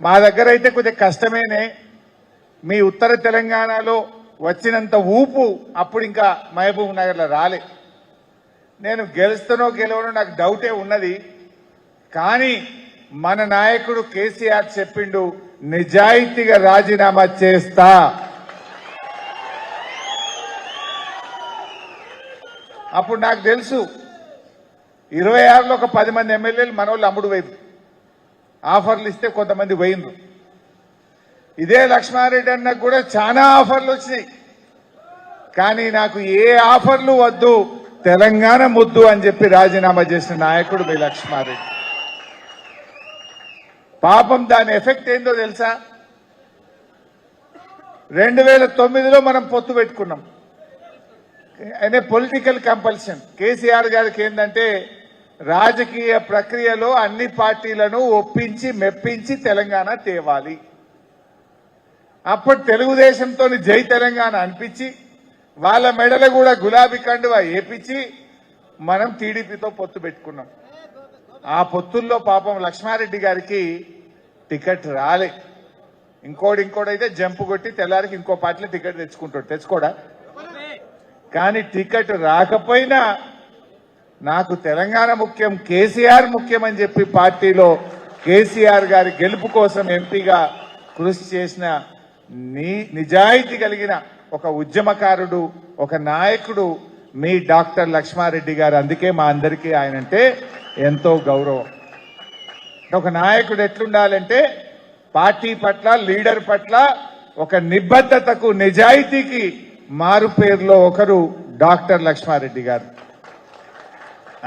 మా దగ్గర అయితే కొద్దిగా కష్టమేనే. మీ ఉత్తర తెలంగాణలో వచ్చినంత ఊపు అప్పుడు ఇంకా మహబూబ్ నగర్లో రాలే. నేను గెలుస్తానో గెలవనో నాకు డౌటే ఉన్నది. కానీ మన నాయకుడు కేసీఆర్ చెప్పిండు, నిజాయితీగా రాజీనామా చేస్తా. అప్పుడు నాకు తెలుసు 26లో ఒక 10 మంది ఎమ్మెల్యేలు మనోళ్ళు అమ్ముడు వైపు ఆఫర్లు ఇస్తే కొంతమంది పోయిండ్రు. ఇదే లక్ష్మారెడ్డి అన్నకు కూడా చాలా ఆఫర్లు వచ్చినాయి. కానీ నాకు ఏ ఆఫర్లు వద్దు, తెలంగాణ ముద్దు అని చెప్పి రాజీనామా చేసిన నాయకుడు మీ లక్ష్మారెడ్డి. పాపం దాని ఎఫెక్ట్ ఏందో తెలుసా? 2009లో మనం పొత్తు పెట్టుకున్నాం. అనే పొలిటికల్ కంపల్షన్. కేసీఆర్ గారికి ఏంటంటే రాజకీయ ప్రక్రియలో అన్ని పార్టీలను ఒప్పించి మెప్పించి తెలంగాణ తేవాలి. అప్పుడు తెలుగుదేశంతో జై తెలంగాణ అనిపించి వాళ్ళ మెడలు కూడా గులాబీ కండువా ఏపించి మనం టీడీపీతో పొత్తు పెట్టుకున్నాం. ఆ పొత్తుల్లో పాపం లక్ష్మారెడ్డి గారికి టికెట్ రాలే. ఇంకోడైతే జంపు కొట్టి తెల్లారికి ఇంకో పార్టీలో టికెట్ తెచ్చుకోడా? కానీ టికెట్ రాకపోయినా నాకు తెలంగాణ ముఖ్యం, కేసీఆర్ ముఖ్యం అని చెప్పి పార్టీలో కేసీఆర్ గారి గెలుపు కోసం ఎంపీగా కృషి చేసిన నిజాయితీ కలిగిన ఒక ఉద్యమకారుడు, ఒక నాయకుడు మీ డాక్టర్ లక్ష్మారెడ్డి గారు. అందుకే మా అందరికీ ఆయనంటే ఎంతో గౌరవం. ఒక నాయకుడు ఎట్లుండాలంటే పార్టీ పట్ల, లీడర్ పట్ల ఒక నిబద్ధతకు, నిజాయితీకి మారు పేరులో ఒకరు డాక్టర్ లక్ష్మారెడ్డి గారు.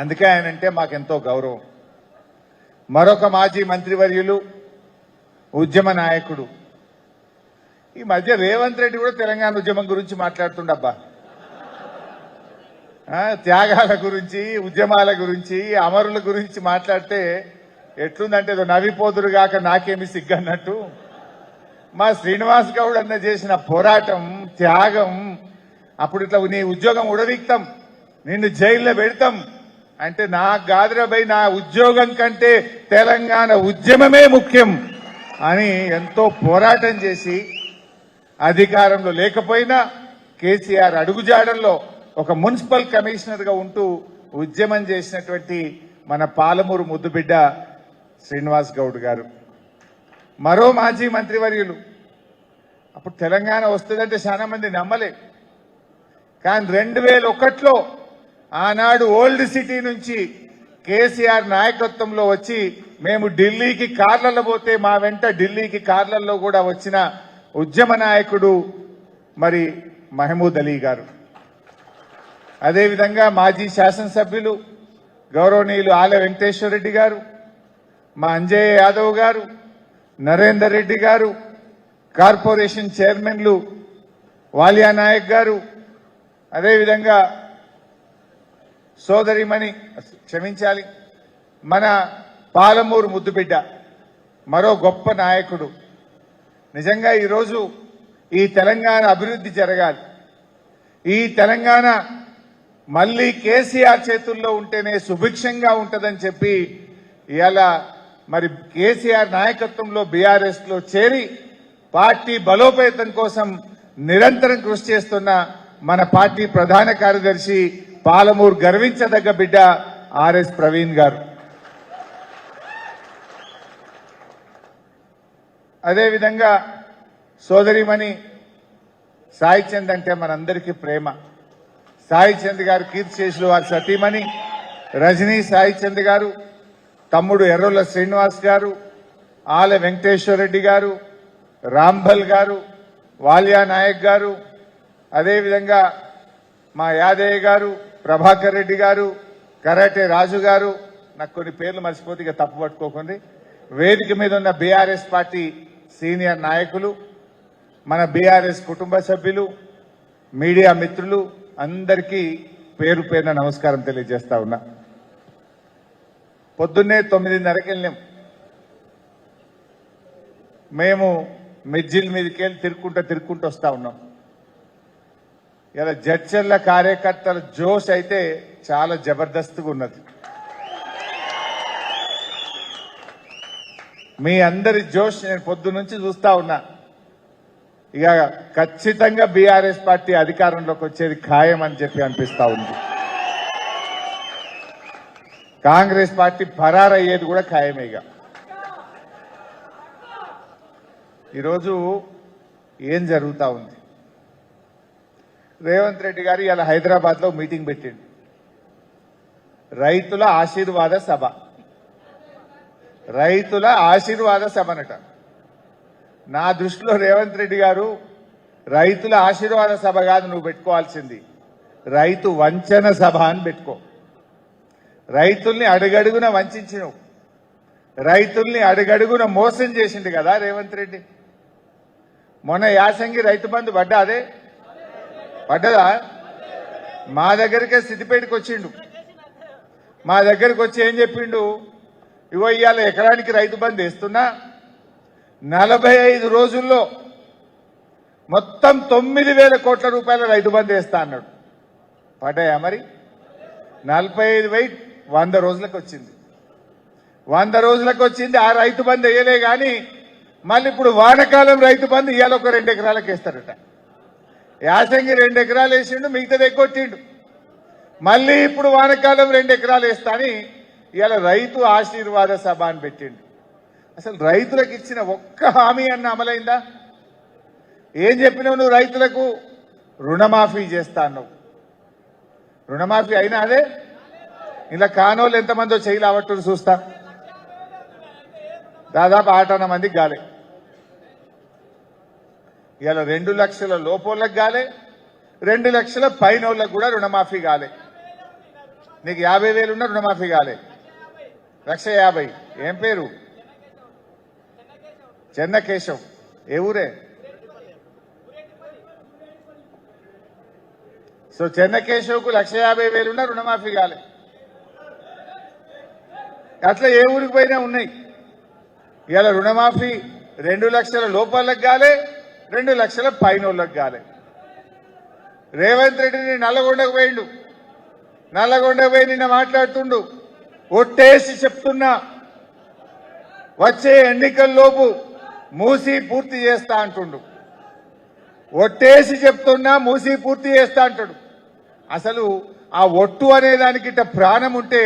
అందుకే ఆయనంటే మాకెంతో గౌరవం. మరొక మాజీ మంత్రివర్యులు, ఉద్యమ నాయకుడు. ఈ మధ్య రేవంత్ రెడ్డి కూడా తెలంగాణ ఉద్యమం గురించి మాట్లాడుతుండబ్బా. త్యాగాల గురించి, ఉద్యమాల గురించి, అమరుల గురించి మాట్లాడితే ఎట్లుందంటే ఏదో నవ్విపోదురు గాక నాకేమి సిగ్గన్నట్టు. మా శ్రీనివాస్ గౌడ్ అన్న చేసిన పోరాటం, త్యాగం, అప్పుడు ఇట్లా నీ ఉద్యోగం ఉడదీక్తాం, నిన్ను జైల్లో పెడతాం అంటే నాకు గాదిరబై నా ఉద్యోగం కంటే తెలంగాణ ఉద్యమమే ముఖ్యం అని ఎంతో పోరాటం చేసి అధికారంలో లేకపోయినా కేసీఆర్ అడుగుజాడల్లో ఒక మున్సిపల్ కమిషనర్ గా ఉంటూ ఉద్యమం చేసినటువంటి మన పాలమూరు ముద్దుబిడ్డ శ్రీనివాస్ గౌడ్ గారు. మరో మాజీ మంత్రివర్యులు. అప్పుడు తెలంగాణ వస్తుందంటే చాలా మంది నమ్మలే. కానీ 2001లో ఆనాడు ఓల్డ్ సిటీ నుంచి కేసీఆర్ నాయకత్వంలో వచ్చి మేము ఢిల్లీకి కార్లలో పోతే మా వెంట ఢిల్లీకి కార్లలో కూడా వచ్చిన ఉద్యమ నాయకుడు మరి మహమూద్ అలీ గారు. అదేవిధంగా మాజీ శాసనసభ్యులు గౌరవనీయులు ఆల వెంకటేశ్వర రెడ్డి గారు, మా అంజయ్య యాదవ్ గారు, నరేందర్ రెడ్డి గారు, కార్పొరేషన్ చైర్మన్లు వాలియా నాయక్ గారు, అదేవిధంగా సోదరిమణి క్షమించాలి మన పాలమూరు ముద్దుబిడ్డ, మరో గొప్ప నాయకుడు. నిజంగా ఈరోజు ఈ తెలంగాణ అభివృద్ధి జరగాలి. ఈ తెలంగాణ మళ్ళీ కేసీఆర్ చేతుల్లో ఉంటేనే సుభిక్షంగా ఉంటుందని చెప్పి ఇవాళ మరి కేసీఆర్ నాయకత్వంలో బీఆర్ఎస్ లో చేరి పార్టీ బలోపేతం కోసం నిరంతరం కృషి చేస్తున్న మన పార్టీ ప్రధాన కార్యదర్శి పాలమూరు గర్వించదగ్గ బిడ్డ ఆర్ఎస్ ప్రవీణ్ గారు. అదేవిధంగా సోదరిమణి సాయి చంద్ అంటే మనందరికీ ప్రేమ. సాయి చంద్ గారు కీర్తిశేషులు వారి సతీమణి రజనీ సాయి చంద్ గారు, తమ్ముడు ఎర్రోల శ్రీనివాస్ గారు, ఆల వెంకటేశ్వర రెడ్డి గారు, రాంభల్ గారు, వాల్యా నాయక్ గారు, అదేవిధంగా మా యాదయ్య గారు, ప్రభాకర్ రెడ్డి గారు, కరాటే రాజు గారు, నాకు కొన్ని పేర్లు మర్చిపోతే ఇక తప్పు పట్టుకోకండి. వేదిక మీద ఉన్న బీఆర్ఎస్ పార్టీ సీనియర్ నాయకులు, మన బీఆర్ఎస్ కుటుంబ సభ్యులు, మీడియా మిత్రులు అందరికీ పేరు పేరున నమస్కారం తెలియజేస్తా ఉన్నా. పొద్దున్నే 9:30కి వెళ్ళాం. మేము మిడ్జిల్ మీదకెళ్ళి తిరుక్కుంటూ వస్తా ఉన్నాం. ఇలా జడ్చర్ల కార్యకర్తల జోష్ అయితే చాలా జబర్దస్త్గా ఉన్నది. మీ అందరి జోష్ నేను పొద్దు నుంచి చూస్తా ఉన్నా. ఇక ఖచ్చితంగా బీఆర్ఎస్ పార్టీ అధికారంలోకి వచ్చేది ఖాయం అని చెప్పి అనిపిస్తా ఉంది. కాంగ్రెస్ పార్టీ పరారయ్యేది కూడా ఖాయమే. ఇక ఈరోజు ఏం జరుగుతా ఉంది? రేవంత్ రెడ్డి గారు ఇలా హైదరాబాద్ లో మీటింగ్ పెట్టిండు. రైతుల ఆశీర్వాద సభ, రైతుల ఆశీర్వాద సభనట. నా దృష్టిలో రేవంత్ రెడ్డి గారు రైతుల ఆశీర్వాద సభ కాదు నువ్వు పెట్టుకోవాల్సింది, రైతు వంచన సభ అని పెట్టుకో. రైతుల్ని అడుగడుగున వంచినవు, రైతుల్ని అడుగడుగున మోసం చేసిండు కదా రేవంత్ రెడ్డి. మొన్న యాసంగి రైతు బంధు పడ్డదా? మా దగ్గరికే సిద్దిపేటకి వచ్చిండు. మా దగ్గరికి వచ్చి ఏం చెప్పిండు? ఇగో ఇవాళ ఎకరానికి రైతు బంధు వేస్తున్నా, 45 రోజుల్లో మొత్తం 9,000 కోట్ల రూపాయల రైతు బంధు వేస్తా అన్నాడు. పడ్డాయా మరి? 45 100 రోజులకు వచ్చింది. 100 రోజులకు వచ్చింది. ఆ రైతు బంధు వేయలే గాని మళ్ళీ ఇప్పుడు వానకాలం రైతు బంధు ఇవాళ ఒక 2 ఎకరాలకు వేస్తారట. యాసంగి 2 ఎకరాలు వేసిండు, మిగతాది ఎగ్గొట్టిండు. మళ్ళీ ఇప్పుడు వానకాలం 2 ఎకరాలు వేస్తా అని ఇవాళ రైతు ఆశీర్వాద సభ అని పెట్టిండు. అసలు రైతులకు ఇచ్చిన ఒక్క హామీ అన్న అమలైందా? ఏం చెప్పినావు నువ్వు? రైతులకు రుణమాఫీ చేస్తా అన్నావు. రుణమాఫీ అయినా అదే? ఇలా కానోళ్ళు ఎంతమందో చేయి లావట్టు చూస్తా. దాదాపు 8 మందికి గాలే. ఇలా 2 లక్షల లోపోళ్ళకి గాలే, 2 లక్షల పైనోళ్ళకు కూడా రుణమాఫీ కాలే. నీకు 50,000 ఉన్న రుణమాఫీ కాలే. 1,50,000. ఏం పేరు? చెన్నకేశవ్. ఏ ఊరే? సో చెన్నకేశవ్కు 1,50,000 ఉన్న రుణమాఫీ కాలే. అట్లా ఏ ఊరికి పోయినా ఉన్నాయి. ఇవాళ రుణమాఫీ 2 లక్షల లోపాలకు గాలే, 2 లక్షల పైనోళ్ళకు గాలే. రేవంత్ రెడ్డిని నల్లగొండకు పోయిండు. నల్లగొండకు పోయి నిన్న మాట్లాడుతుండు. ఒట్టేసి చెప్తున్నా, వచ్చే ఎన్నికల్లోపు మూసి పూర్తి చేస్తా అంటుండు. ఒట్టేసి చెప్తున్నా మూసి పూర్తి చేస్తా అంటాడు. అసలు ఆ ఒట్టు అనే దానికి ఇట్ట ప్రాణం ఉంటే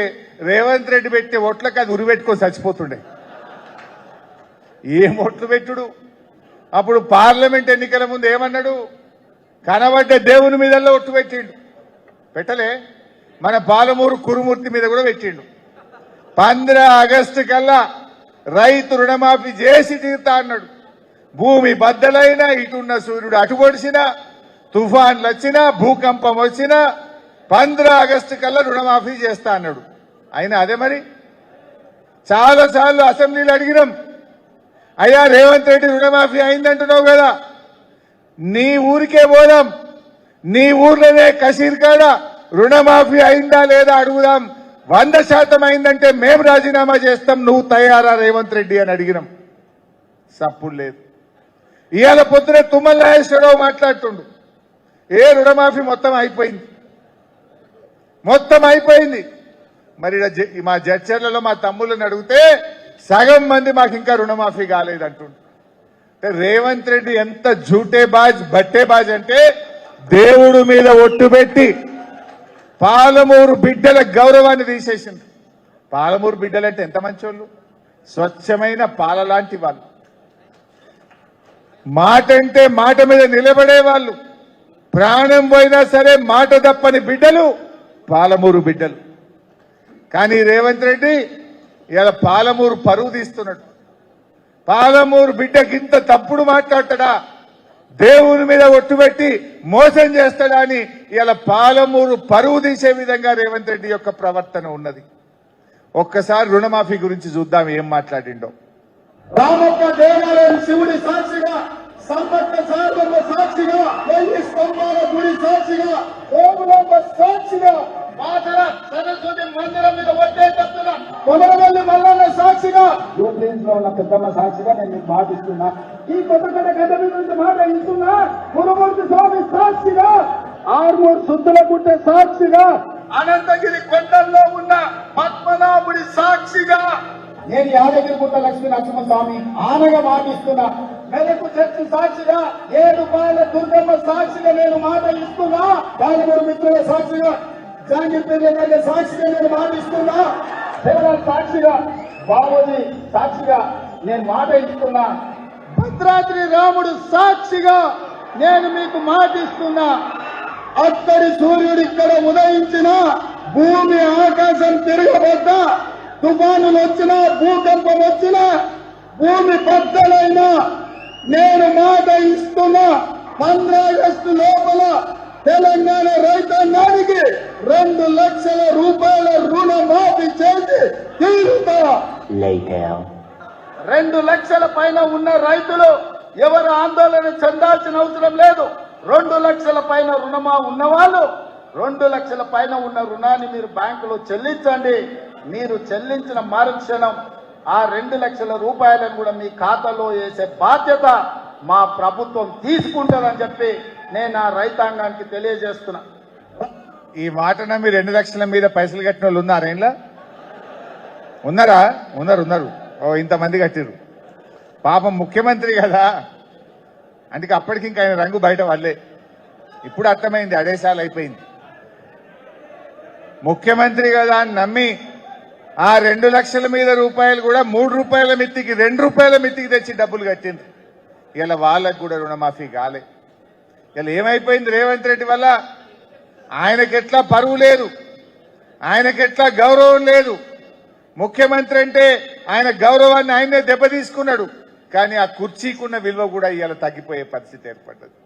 రేవంత్ రెడ్డి పెట్టే ఒట్లకు అది ఉరిపెట్టుకొని చచ్చిపోతుండే. ఏం ఒట్లు పెట్టుడు? అప్పుడు పార్లమెంట్ ఎన్నికల ముందు ఏమన్నాడు? కనబడ్డ దేవుని మీదల్లో ఒట్టు పెట్టిండు. పెట్టలే? మన పాలమూరు కురుమూర్తి మీద కూడా పెట్టిండు. 15 ఆగస్టు కల్లా రైతు రుణమాఫీ చేసి తీరుతా అన్నాడు. భూమి బద్దలైనా, ఇటున్న సూర్యుడు అటు పొడిచినా, తుఫాన్లు వచ్చినా, భూకంపం వచ్చినా 15 ఆగస్టు కల్లా రుణమాఫీ చేస్తా అన్నాడు. అయినా అదే మరి? చాలా సార్లు అసెంబ్లీలో అడిగినాం, అయ్యా రేవంత్ రెడ్డి రుణమాఫీ అయిందంటున్నావు కదా, నీ ఊరికే పోదాం, నీ ఊర్లోనే కసీర్ కాడ రుణమాఫీ అయిందా లేదా అడుగుదాం. 100% అయిందంటే మేము రాజీనామా చేస్తాం, నువ్వు తయారా రేవంత్ రెడ్డి అని అడిగినాం. సప్పుడు లేదు. ఇవాళ పొద్దునే తుమ్మల నాగేశ్వరరావు మాట్లాడుతుండు, ఏ రుణమాఫీ మొత్తం అయిపోయింది, మొత్తం అయిపోయింది. మరి మా జడ్చర్లలో మా తమ్ముళ్ళని అడిగితే సగం మంది మాకు ఇంకా రుణమాఫీ కాలేదంటుండు. అంటే రేవంత్ రెడ్డి ఎంత జూటేబాజ్ బట్టేబాజ్ అంటే దేవుడు మీద ఒట్టు పెట్టి పాలమూరు బిడ్డల గౌరవాన్ని తీసేసింది. పాలమూరు బిడ్డలంటే ఎంత మంచోళ్ళు, స్వచ్ఛమైన పాల లాంటి వాళ్ళు, మాట అంటే మాట మీద నిలబడే వాళ్ళు, ప్రాణం పోయినా సరే మాట తప్పని బిడ్డలు పాలమూరు బిడ్డలు. కానీ రేవంత్ రెడ్డి ఇలా పాలమూరు పరువు తీస్తున్నాడు. పాలమూరు బిడ్డకి ఇంత తప్పుడు మాట్లాడతాడా, దేవుని మీద ఒట్టుబెట్టి మోసం చేస్తాడా అని ఇలా పాలమూరు పరువు తీసే విధంగా రేవంత్ రెడ్డి యొక్క ప్రవర్తన ఉన్నది. ఒక్కసారి రుణమాఫీ గురించి చూద్దాం ఏం మాట్లాడిండో. రామప్ప దేవాలయం శివుడి సాక్షిగా, సంపత్త సాగర్ల సాక్షిగా, 1000 స్తంభాల గుడి సాక్షిగా, ఓములమ్మ సాక్షిగా, మాతర సరస్వతి మందిరం మీద వచ్చే తప్పున కొమరవెల్లి మల్లన్న సాక్షిగా, యూప్లీన్స్ లో ఉన్న పెద్దమ్మ సాక్షిగా నేను మీకు మాటిస్తున్నా. ఈ కొత్తగడ్డ గడ్డ మీద నుంచి మాట ఇస్తున్నా. గురుమూర్తి స్వామి సాక్షిగా, ఆర్మూర్ శుద్ధుల గుట్ట సాక్షిగా, అనంతగిరి కొండల్లో ఉన్న పద్మనాభుడి సాక్షిగా, నేను యాదగిరిగుట్ట లక్ష్మీ నరసింహస్వామి ఆనగా మాటిస్తున్నా. మెదకు చర్చి సాక్షిగా, 7 పాయల దుర్గమ్మ సాక్షిగా నేను మాట ఇస్తున్నా. పాలమూరు మిత్రుల సాక్షిగా, జాంగీర్పేట సాక్షిగా నేను మాటిస్తున్నా. దేవరాజ్ సాక్షిగా, బాబోజీ సాక్షిగా నేను మాట ఇస్తున్నా. భద్రాద్రి రాముడు సాక్షిగా నేను మీకు మాటిస్తున్నా. అక్కడి సూర్యుడు ఇక్కడ ఉదయించిన, భూమి ఆకాశం తిరగబడ్డా, తుఫానులు వచ్చినా, భూకంపం వచ్చినా, భూమి బద్దలైనా నేను మాట ఇస్తున్నా. 15 ఆగస్టు లోపల తెలంగాణ రైతాంగానికి 2 లక్షల రూపాయల రుణమాఫీ చేసి తీరుతా. 2 లక్షల పైన ఉన్న రైతులు ఎవరు ఆందోళన చెందాల్సిన అవసరం లేదు. 2 లక్షల పైన రుణమా ఉన్నవాళ్ళు 2 లక్షల పైన ఉన్న రుణాన్ని మీరు బ్యాంకులో చెల్లించండి. మీరు చెల్లించిన మరుక్షణం ఆ 2 లక్షల రూపాయలను కూడా మీ ఖాతాలో వేసే బాధ్యత మా ప్రభుత్వం తీసుకుంటుందని చెప్పి నేను ఆ రైతాంగానికి తెలియజేస్తున్నా. ఈ మాట నమ్మి 2 లక్షల మీద పైసలు కట్టిన వాళ్ళు ఉన్నారా? ఇంట్లో ఉన్నారా? ఉన్నారు. ఓ ఇంతమంది కట్టిరు. పాపం ముఖ్యమంత్రి కదా, అందుకే అప్పటికి ఇంకా ఆయన రంగు బయట వాళ్ళే. ఇప్పుడు అర్థమైంది, అడేసాలు అయిపోయింది. ముఖ్యమంత్రి కదా అని నమ్మి ఆ 2 లక్షల మీద రూపాయలు కూడా 3 రూపాయల మిత్తికి 2 రూపాయల మిత్తికి తెచ్చి డబ్బులు కట్టింది. ఇలా వాళ్ళకు కూడా రుణమాఫీ కాలే. ఇలా ఏమైపోయింది రేవంత్ రెడ్డి వల్ల? ఆయనకెట్లా పరువు లేదు, ఆయనకెట్లా గౌరవం లేదు. ముఖ్యమంత్రి అంటే ఆయన గౌరవాన్ని ఆయనే దెబ్బతీసుకున్నాడు. కానీ ఆ కుర్చీకున్న విలువ కూడా ఇవాళ తగ్గిపోయే పరిస్థితి ఏర్పడ్డది.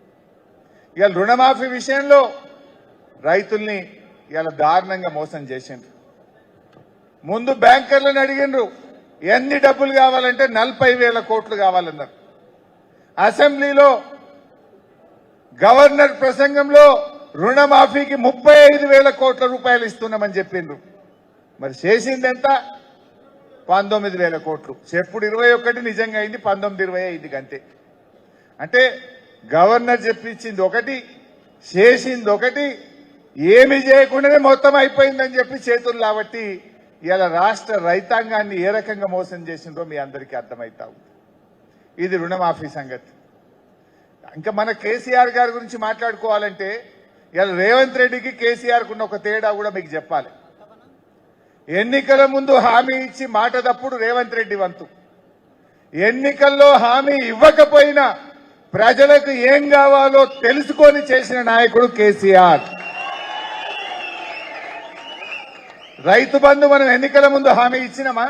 ఇవాళ రుణమాఫీ విషయంలో రైతుల్ని ఇవాళ దారుణంగా మోసం చేసిండ్రు. ముందు బ్యాంకర్లను అడిగిండ్రు ఎన్ని డబ్బులు కావాలంటే 40,000 కోట్లు కావాలన్నారు. అసెంబ్లీలో గవర్నర్ ప్రసంగంలో రుణమాఫీకి 35,000 కోట్ల రూపాయలు ఇస్తున్నామని చెప్పిండ్రు. మరి చేసింది ఎంత? 19,000 కోట్లు. చెప్పుడు 21 నిజంగా అయింది, 19-20 అయింది అంతే. అంటే గవర్నర్ చెప్పించింది ఒకటి, చేసింది ఒకటి, ఏమి చేయకుండానే మొత్తం అయిపోయిందని చెప్పి చేతులు కాబట్టి ఇలా రాష్ట్ర రైతాంగాన్ని ఏ రకంగా మోసం చేసిందో మీ అందరికీ అర్థమవుతా ఉంది. ఇది రుణమాఫీ సంగతి. ఇంకా మన కేసీఆర్ గారి గురించి మాట్లాడుకోవాలంటే ఇలా రేవంత్ రెడ్డికి కేసీఆర్ కున్న ఒక తేడా కూడా మీకు చెప్పాలి. ఎన్నికల ముందు హామీ ఇచ్చి మాట తప్పుడు రేవంత్ రెడ్డి వంతు. ఎన్నికల్లో హామీ ఇవ్వకపోయినా ప్రజలకు ఏం కావాలో తెలుసుకొని చేసిన నాయకుడు కేసీఆర్. రైతు బంధు మనం ఎన్నికల ముందు హామీ ఇచ్చినామా?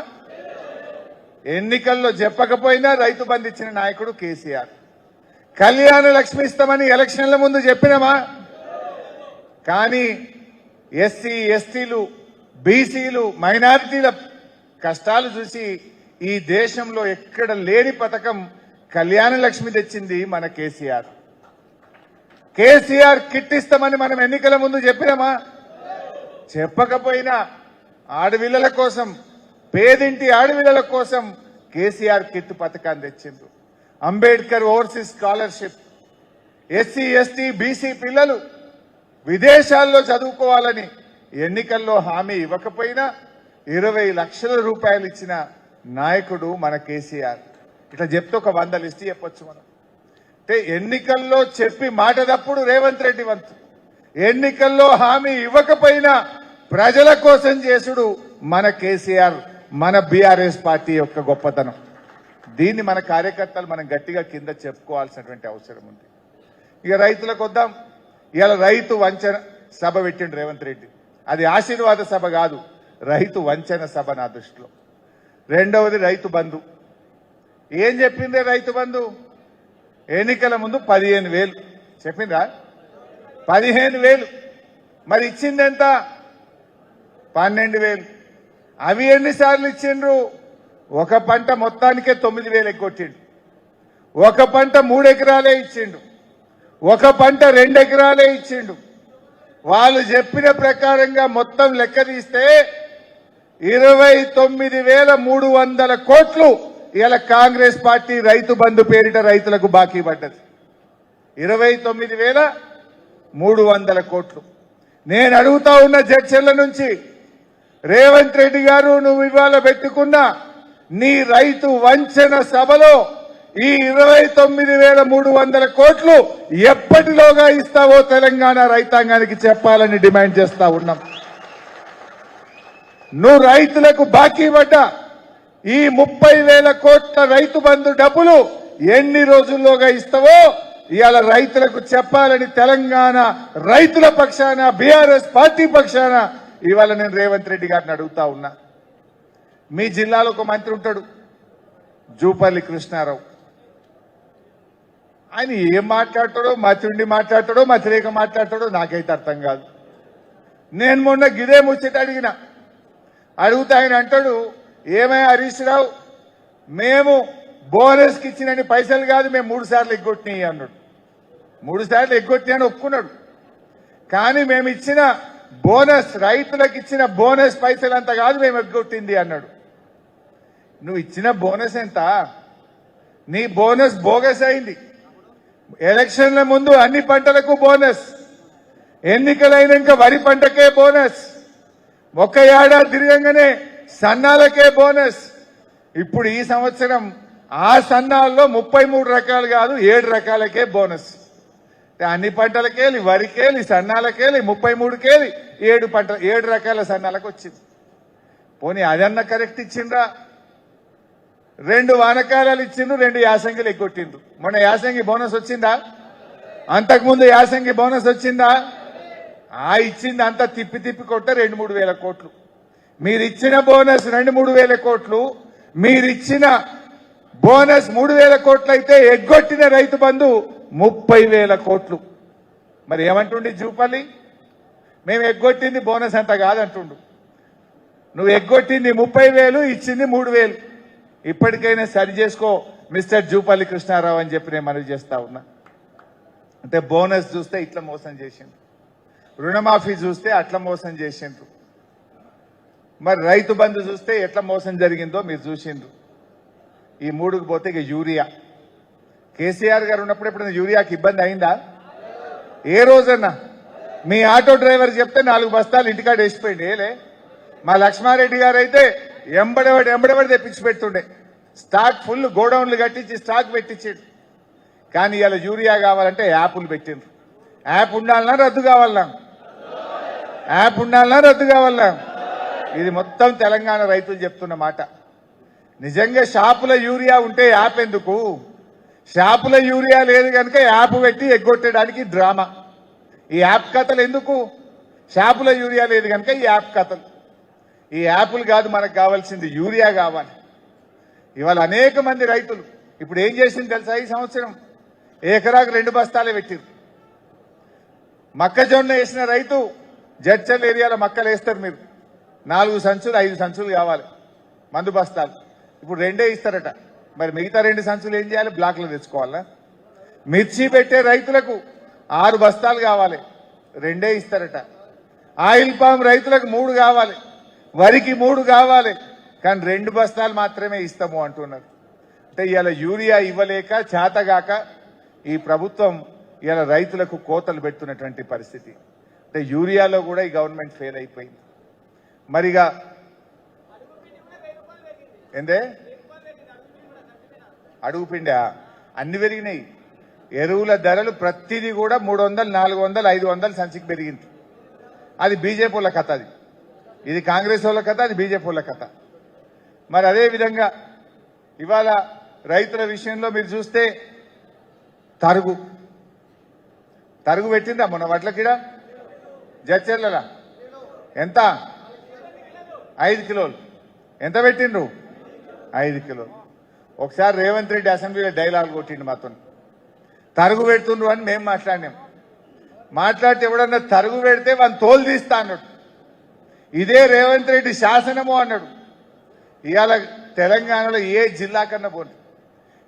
ఎన్నికల్లో చెప్పకపోయినా రైతు బంధు ఇచ్చిన నాయకుడు కేసీఆర్. కళ్యాణ లక్ష్మి ఇస్తామని ఎలక్షన్ల ముందు చెప్పినామా? కానీ ఎస్సీ, ఎస్టీలు, బీసీలు, మైనారిటీల కష్టాలు చూసి ఈ దేశంలో ఎక్కడ లేని పథకం కళ్యాణ లక్ష్మి తెచ్చింది మన కేసీఆర్. కేసీఆర్ కిట్ ఇస్తామని మనం ఎన్నికల ముందు చెప్పినామా? చెప్పకపోయినా ఆడపిల్లల కోసం, పేదింటి ఆడపిల్లల కోసం కేసీఆర్ కిట్ పథకాన్ని తెచ్చిండ్రు. Ambedkar overseas scholarship, SC, ST, BC పిల్లలు విదేశాల్లో చదువుకోవాలని ఎన్నికల్లో హామీ ఇవ్వకపోయినా 20 లక్షల రూపాయలు ఇచ్చిన నాయకుడు మన కేసీఆర్. ఇట్లా చెప్తే ఒక 100 లిస్ట్ చెప్పొచ్చు మనం. అంటే ఎన్నికల్లో చెప్పి మాట తప్పుడు రేవంత్ రెడ్డి వంతు, ఎన్నికల్లో హామీ ఇవ్వకపోయినా ప్రజల కోసం చేసుడు మన కేసీఆర్, మన బీఆర్ఎస్ పార్టీ యొక్క గొప్పతనం. దీన్ని మన కార్యకర్తలు మనం గట్టిగా కింద చెప్పుకోవాల్సినటువంటి అవసరం ఉంది. ఇక రైతులకు వద్దాం. ఇవాళ రైతు వంచన సభ పెట్టిండు రేవంత్ రెడ్డి. అది ఆశీర్వాద సభ కాదు, రైతు వంచన సభ నా దృష్టిలో. రెండవది రైతు బంధు. ఏం చెప్పిందే రైతు బంధు? ఎన్నికల ముందు 15,000 చెప్పిందా? 15,000. మరి ఇచ్చింది ఎంత? 12,000. అవి ఎన్నిసార్లు ఇచ్చిండ్రు? ఒక పంట మొత్తానికే 9,000 ఎగ్గొట్టిండు. ఒక పంట 3 ఎకరాలే ఇచ్చిండు. ఒక పంట 2 ఎకరాలే ఇచ్చిండు. వాళ్ళు చెప్పిన ప్రకారంగా మొత్తం లెక్క తీస్తే 29,300 కోట్లు ఇలా కాంగ్రెస్ పార్టీ రైతు బంధు పేరిట రైతులకు బాకీ పడ్డది. 29,300 కోట్లు. నేను అడుగుతా ఉన్న జడ్చర్ల నుంచి, రేవంత్ రెడ్డి గారు, నువ్వు ఇవాళ పెట్టుకున్న నీ రైతు వంచన సభలో ఈ 29,300 కోట్లు ఎప్పటిలోగా ఇస్తావో తెలంగాణ రైతాంగానికి చెప్పాలని డిమాండ్ చేస్తా ఉన్నాం. నువ్వు రైతులకు బాకీ పడ్డ ఈ 30,000 కోట్ల రైతు బంధు డబ్బులు ఎన్ని రోజుల్లోగా ఇస్తావో ఇవాళ రైతులకు చెప్పాలని తెలంగాణ రైతుల పక్షాన, బీఆర్ఎస్ పార్టీ పక్షాన ఇవాళ నేను రేవంత్ రెడ్డి గారిని అడుగుతా ఉన్నా. మీ జిల్లాలో ఒక మంత్రి ఉంటాడు, జూపల్లి కృష్ణారావు. ఆయన ఏం మాట్లాడతాడో, మతిండి మాట్లాడతాడో, మతిరేక మాట్లాడతాడో నాకైతే అర్థం కాదు. నేను మొన్న గిదే ముచ్చట అడిగితే ఆయన అంటాడు, ఏమయ్యా హరీష్ రావు, మేము బోనస్కి ఇచ్చినన్ని పైసలు కాదు, మేము 3 సార్లు ఎగ్గొట్టినాయి అన్నాడు. 3 సార్లు ఎగ్గొట్టినా అని ఒప్పుకున్నాడు. కానీ మేము ఇచ్చిన బోనస్, రైతులకు ఇచ్చిన బోనస్ పైసలు అంత కాదు మేము ఎగ్గొట్టింది అన్నాడు. నువ్వు ఇచ్చిన బోనస్ ఎంత? నీ బోనస్ బోగస్ అయింది. ఎలక్షన్ల ముందు అన్ని పంటలకు బోనస్, ఎన్నికలైనాక వరి పంటకే బోనస్, ఒక ఏడాది తిరగంగానే సన్నాలకే బోనస్. ఇప్పుడు ఈ సంవత్సరం ఆ సన్నాల్లో 33 రకాలు కాదు 7 రకాలకే బోనస్. అన్ని పంటలకేలి, వరికేలి, సన్నాలకేలి, 33కేలి 7 రకాల సన్నాలకు వచ్చింది. పోనీ అదన్న కరెక్ట్ ఇచ్చిండ్రా? 2 వానకాలాలు ఇచ్చిండ్రు, 2 యాసంగిలు ఎగ్గొట్టిండ్రు. మొన్న యాసంగి బోనస్ వచ్చిందా? అంతకుముందు యాసంగి బోనస్ వచ్చిందా? ఇచ్చింది అంతా తిప్పి తిప్పి కొట్ట 2-3 వేల కోట్లు. మీరిచ్చిన బోనస్ 2-3 వేల కోట్లు, మీరిచ్చిన బోనస్ 3,000 కోట్లు అయితే ఎగ్గొట్టిన రైతు బంధు 30,000 కోట్లు. మరి ఏమంటుండి జూపల్లి? మేము ఎగ్గొట్టింది బోనస్ అంత కాదంటుండు. నువ్వు ఎగ్గొట్టింది 30,000, ఇచ్చింది 3,000. ఇప్పటికైనా సరి చేసుకో మిస్టర్ జూపల్లి కృష్ణారావు అని చెప్పి నేను మనవి చేస్తా ఉన్నా. అంటే బోనస్ చూస్తే ఇట్లా మోసం చేసిండ్రు, రుణమాఫీ చూస్తే అట్లా మోసం చేసిండ్రు, మరి రైతు బంధు చూస్తే ఎట్లా మోసం జరిగిందో మీరు చూసిండ్రు. ఈ 3కు పోతే ఇక యూరియా. కేసీఆర్ గారు ఉన్నప్పుడు ఎప్పుడైనా యూరియాకి ఇబ్బంది అయిందా? ఏ రోజన్నా మీ ఆటో డ్రైవర్ చెప్తే 4 బస్తాలు ఇంటికాడ వేసిపోయింది. ఏలే మా లక్ష్మారెడ్డి గారు అయితే ఎంబడబడి తెప్పించి పెడుతుండే. స్టాక్ ఫుల్ గోడౌన్లు కట్టించి స్టాక్ పెట్టించాడు. కానీ ఇలా యూరియా కావాలంటే యాప్లు పెట్టిండ్రు. యాప్ ఉండాలన్నా రద్దు కావాలన్నా? యాప్ ఉండాలన్నా రద్దు కావాలన్నా? ఇది మొత్తం తెలంగాణ రైతులు చెప్తున్న మాట. నిజంగా షాపుల యూరియా ఉంటే యాప్ ఎందుకు? షాపుల యూరియా లేదు కనుక యాప్ పెట్టి ఎగ్గొట్టడానికి డ్రామా. ఈ యాప్ కథలు ఎందుకు? షాపుల యూరియా లేదు కనుక ఈ యాప్ కథలు. ఈ యాప్లు కాదు మనకు కావాల్సింది, యూరియా కావాలి. ఇవాళ అనేక మంది రైతులు ఇప్పుడు ఏం చేసింది తెలుసా? ఈ సంవత్సరం ఎకరాకు 2 బస్తాలే పెట్టిరు. మొక్కజొన్న వేసిన రైతు జడ్చర్ల ఏరియాలో మక్కలు వేస్తారు మీరు, 4 సంచులు 5 సంచులు కావాలి మందు బస్తాలు. ఇప్పుడు 2 ఇస్తారట. మరి మిగతా 2 సంచులు ఏం చేయాలి? బ్లాక్లో తెచ్చుకోవాలా? మిర్చి పెట్టే రైతులకు 6 బస్తాలు కావాలి, 2 ఇస్తారట. ఆయిల్ పామ్ రైతులకు 3 కావాలి, వరికి 3 కావాలి, కానీ 2 బస్తాలు మాత్రమే ఇస్తాము అంటున్నారు. అంటే ఇవాళ యూరియా ఇవ్వలేక చేతగాక ఈ ప్రభుత్వం ఇవాళ రైతులకు కోతలు పెడుతున్నటువంటి పరిస్థితి. అంటే యూరియాలో కూడా ఈ గవర్నమెంట్ ఫెయిల్ అయిపోయింది. మరిగా ఏందే అడుగు పిండా అన్ని పెరిగినాయి. ఎరువుల ధరలు ప్రతిదీ కూడా 300, 400, 500 సంచికి పెరిగింది. అది బీజేపీ వాళ్ళ కథ, ఇది కాంగ్రెస్ వాళ్ళ కథ, అది బీజేపీ వాళ్ళ కథ. మరి అదే విధంగా ఇవాళ రైతుల విషయంలో మీరు చూస్తే తరుగు పెట్టిందా మొన్న వడ్లకిడ జడ్చర్ల ఎంత 5 కిలోలు ఎంత పెట్టిండ్రు 5 కిలోలు. ఒకసారి రేవంత్ రెడ్డి అసెంబ్లీలో డైలాగ్ కొట్టిండు మాతో, తరుగు పెడుతుండ్రు అని మేము మాట్లాడితే ఎవడన్నా తరుగు పెడితే వాళ్ళని తోలు తీస్తా అన్నాడు. ఇదే రేవంత్ రెడ్డి శాసనము అన్నాడు. ఇవాళ తెలంగాణలో ఏ జిల్లా కన్నా పోండి,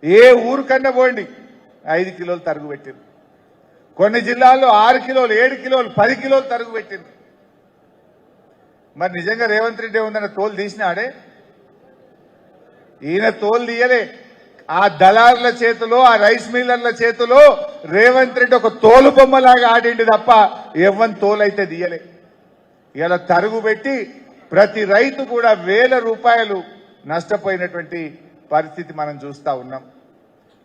ఏ ఊరు కన్నా పోండి 5 కిలోలు తరుగు పెట్టింది. కొన్ని జిల్లాల్లో 6 కిలోలు, 7 కిలోలు, 10 కిలోలు తరుగు పెట్టింది. మరి నిజంగా రేవంత్ రెడ్డి ఏముందన్న తోలు తీసినాడే? ఈయన తోలు తీయలే. ఆ దళారుల చేతిలో, ఆ రైస్ మిల్లర్ల చేతిలో రేవంత్ రెడ్డి ఒక తోలు బొమ్మలాగా ఆడిండి తప్ప ఎవ్వని తోలైతే తీయలే. ఇలా తరుగు పెట్టి ప్రతి రైతు కూడా వేల రూపాయలు నష్టపోయినటువంటి పరిస్థితి మనం చూస్తా ఉన్నాం.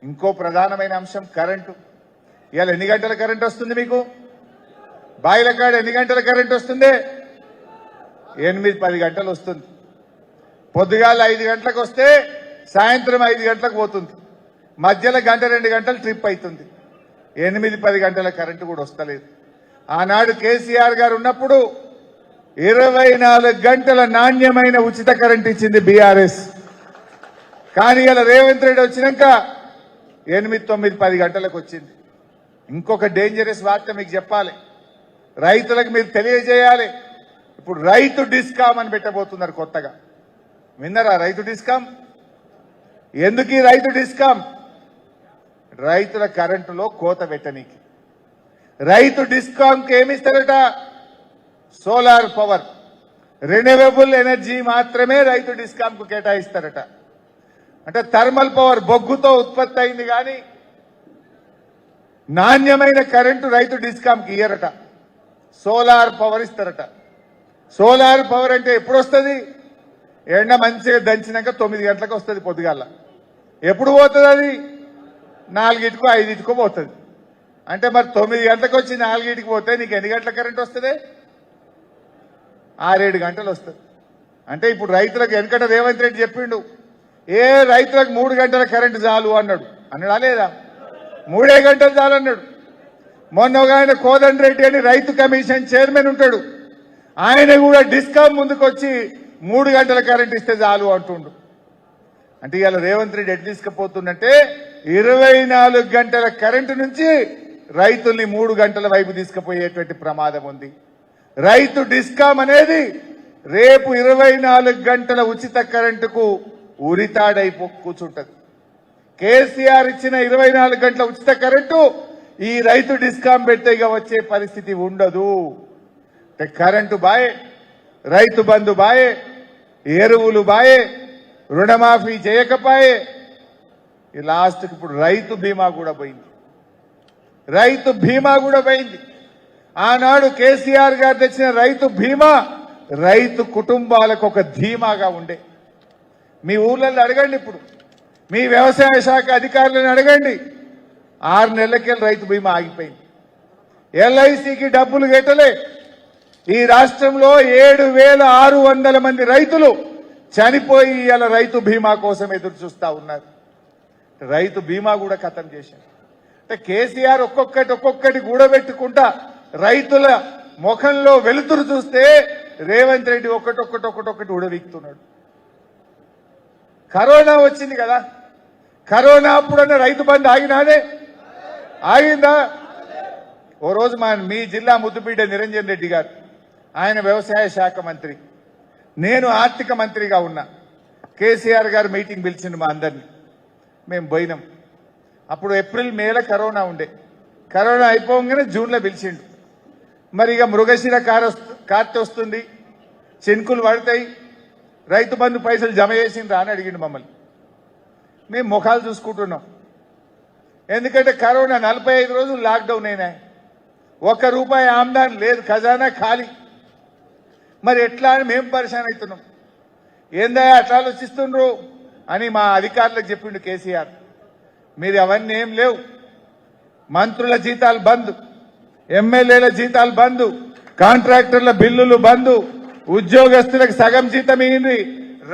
ఇంకో ప్రధానమైన అంశం కరెంటు. ఇవాళ ఎన్ని గంటల కరెంట్ వస్తుంది మీకు? బాయిల కాడ ఎన్ని గంటల కరెంట్ వస్తుంది? 8-10 గంటలు వస్తుంది. పొద్దుగాల 5 గంటలకు వస్తే సాయంత్రం 5 గంటలకు పోతుంది. మధ్యలో 1-2 గంటలు ట్రిప్ అవుతుంది. 8-10 గంటల కరెంటు కూడా వస్తలేదు. ఆనాడు కేసీఆర్ గారు ఉన్నప్పుడు 24 గంటల నాణ్యమైన ఉచిత కరెంట్ ఇచ్చింది బీఆర్ఎస్. కానీ ఇలా రేవంత్ రెడ్డి వచ్చినాక 8-9-10 గంటలకు వచ్చింది. ఇంకొక డేంజరస్ వార్త మీకు చెప్పాలి, రైతులకు మీరు తెలియజేయాలి. ఇప్పుడు రైతు డిస్కామ్ అని పెట్టబోతున్నారు కొత్తగా. విన్నారా రైతు డిస్కామ్? ఎందుకు ఈ రైతు డిస్కామ్? రైతుల కరెంటులో కోత పెట్టనీకి. రైతు డిస్కామ్కి ఏమిస్తారట? సోలార్ పవర్, రెన్యూవబుల్ ఎనర్జీ మాత్రమే రైతు డిస్కామ్కు కేటాయిస్తారట. అంటే థర్మల్ పవర్ బొగ్గుతో ఉత్పత్తి అయింది కానీ నాణ్యమైన కరెంటు రైతు డిస్కామ్కి ఇయ్యరట. సోలార్ పవర్ ఇస్తారట. సోలార్ పవర్ అంటే ఎప్పుడు వస్తుంది? ఎండ మంచిగా దంచినాక 9 గంటలకు వస్తుంది పొద్దుగాల. ఎప్పుడు పోతుంది అది? 4గిటికో 5గిటికో పోతుంది. అంటే మరి 9 గంటలకు వచ్చి 4గిటికి పోతే నీకు ఎన్ని గంటల కరెంట్ వస్తుంది? 6-7 గంటలు వస్తుంది. అంటే ఇప్పుడు రైతులకు వెనకట రేవంత్ రెడ్డి చెప్పిండు, ఏ రైతులకు 3 గంటల కరెంటు చాలు అన్నాడా లేదా? 3 గంటలు చాలు అన్నాడు. మొన్న ఒక ఆయన కోదండ రెడ్డి అని రైతు కమిషన్ చైర్మన్ ఉంటాడు, ఆయన కూడా డిస్కామ్ ముందుకు వచ్చి 3 గంటల కరెంట్ ఇస్తే చాలు అంటుండు. అంటే ఇవాళ రేవంత్ రెడ్డి ఎటు తీసుకుపోతుందంటే 24 గంటల కరెంటు నుంచి రైతుల్ని 3 గంటల వైపు తీసుకుపోయేటువంటి ప్రమాదం ఉంది. రైతు డిస్కామ్ అనేది రేపు 24 గంటల ఉచిత కరెంటుకు ఉరితాడైపో కూర్చుంటది. కేసీఆర్ ఇచ్చిన 24 గంటల ఉచిత కరెంటు ఈ రైతు డిస్కామ్ పెడితే ఇక వచ్చే పరిస్థితి ఉండదు. కరెంటు బాయే, రైతు బంధు బాయే, ఎరువులు బాయే, రుణమాఫీ చేయకపాయే, ఈ లాస్ట్కి ఇప్పుడు రైతు బీమా కూడా పోయింది. రైతు బీమా కూడా పోయింది. ఆనాడు కేసీఆర్ గారు తెచ్చిన రైతు బీమా రైతు కుటుంబాలకు ఒక ధీమాగా ఉండే. మీ ఊర్లలో అడగండి, ఇప్పుడు మీ వ్యవసాయ శాఖ అధికారులను అడగండి, 6 నెలలకెళ్ళి రైతు బీమా ఆగిపోయింది. ఎల్ఐసికి డబ్బులు కట్టలే. ఈ రాష్ట్రంలో 7,600 మంది రైతులు చనిపోయి ఇలా రైతు బీమా కోసం ఎదురు చూస్తా ఉన్నారు. రైతు బీమా కూడా ఖతం చేశారు. అంటే కేసీఆర్ ఒక్కొక్కటి కూడబెట్టుకుంటా రైతుల ముఖంలో వెలుతురు చూస్తే రేవంత్ రెడ్డి ఒక్కటొక్కటి ఉడవీక్తున్నాడు. కరోనా వచ్చింది కదా, కరోనా అప్పుడన్నా రైతు బంధు ఆగిందా? ఓ రోజు మీ జిల్లా ముద్దుబిడ్డ నిరంజన్ రెడ్డి గారు, ఆయన వ్యవసాయ శాఖ మంత్రి, నేను ఆర్థిక మంత్రిగా ఉన్నా. కేసీఆర్ గారు మీటింగ్ పిలిచిండు మా అందరినీ, మేము పోయినాం. అప్పుడు ఏప్రిల్ మేలో కరోనా ఉండే. కరోనా అయిపోగానే జూన్లో పిలిచిండు. మరి ఇక మృగశిర కార్తె వస్తుంది, చెనుకులు పడతాయి, రైతు బంధు పైసలు జమ చేసిండ్రా అని అడిగిండు మమ్మల్ని. మేము ముఖాలు చూసుకుంటున్నాం. ఎందుకంటే కరోనా 45 రోజులు లాక్డౌన్ అయినాయి, ₹1 ఆమ్దాన్ లేదు, ఖజానా ఖాళీ. మరి ఎట్లా అని మేము పరిశాన్ అవుతున్నాం. ఏందా అట్లా ఆలోచిస్తుండ్రు అని మా అధికారులకు చెప్పిండు కేసీఆర్. మీరు అవన్నీ ఏం లేవు. మంత్రుల జీతాలు బంద్, ఎమ్మెల్యేల జీతాలు బంద్, కాంట్రాక్టర్ల బిల్లులు బంద్, ఉద్యోగస్తులకు సగం జీతం ఇయ్యింది,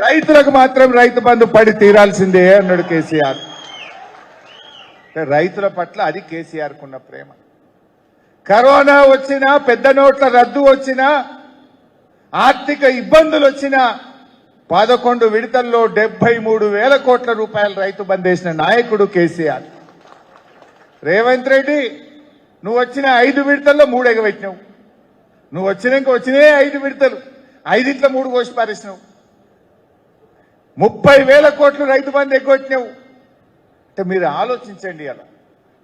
రైతులకు మాత్రం రైతు బంధు పడి తీరాల్సిందే అన్నాడు కేసీఆర్. రైతుల పట్ల అది కేసీఆర్ కున్న ప్రేమ. కరోనా వచ్చినా, పెద్ద నోట్ల రద్దు వచ్చినా, ఆర్థిక ఇబ్బందులు వచ్చినా 11 విడతల్లో 73,000 కోట్ల రూపాయలు రైతు బంద్ వేసిన నాయకుడు కేసీఆర్. రేవంత్ రెడ్డి నువ్వు వచ్చిన 5 విడతల్లో 3 ఎగబెట్టినావు. నువ్వు వచ్చినాక వచ్చినాయి 5 విడతలు, 5 3 కోసి పారేసినావు. 30,000 కోట్లు రైతు బంధు ఎగ్గొట్టినావు. అంటే మీరు ఆలోచించండి, అలా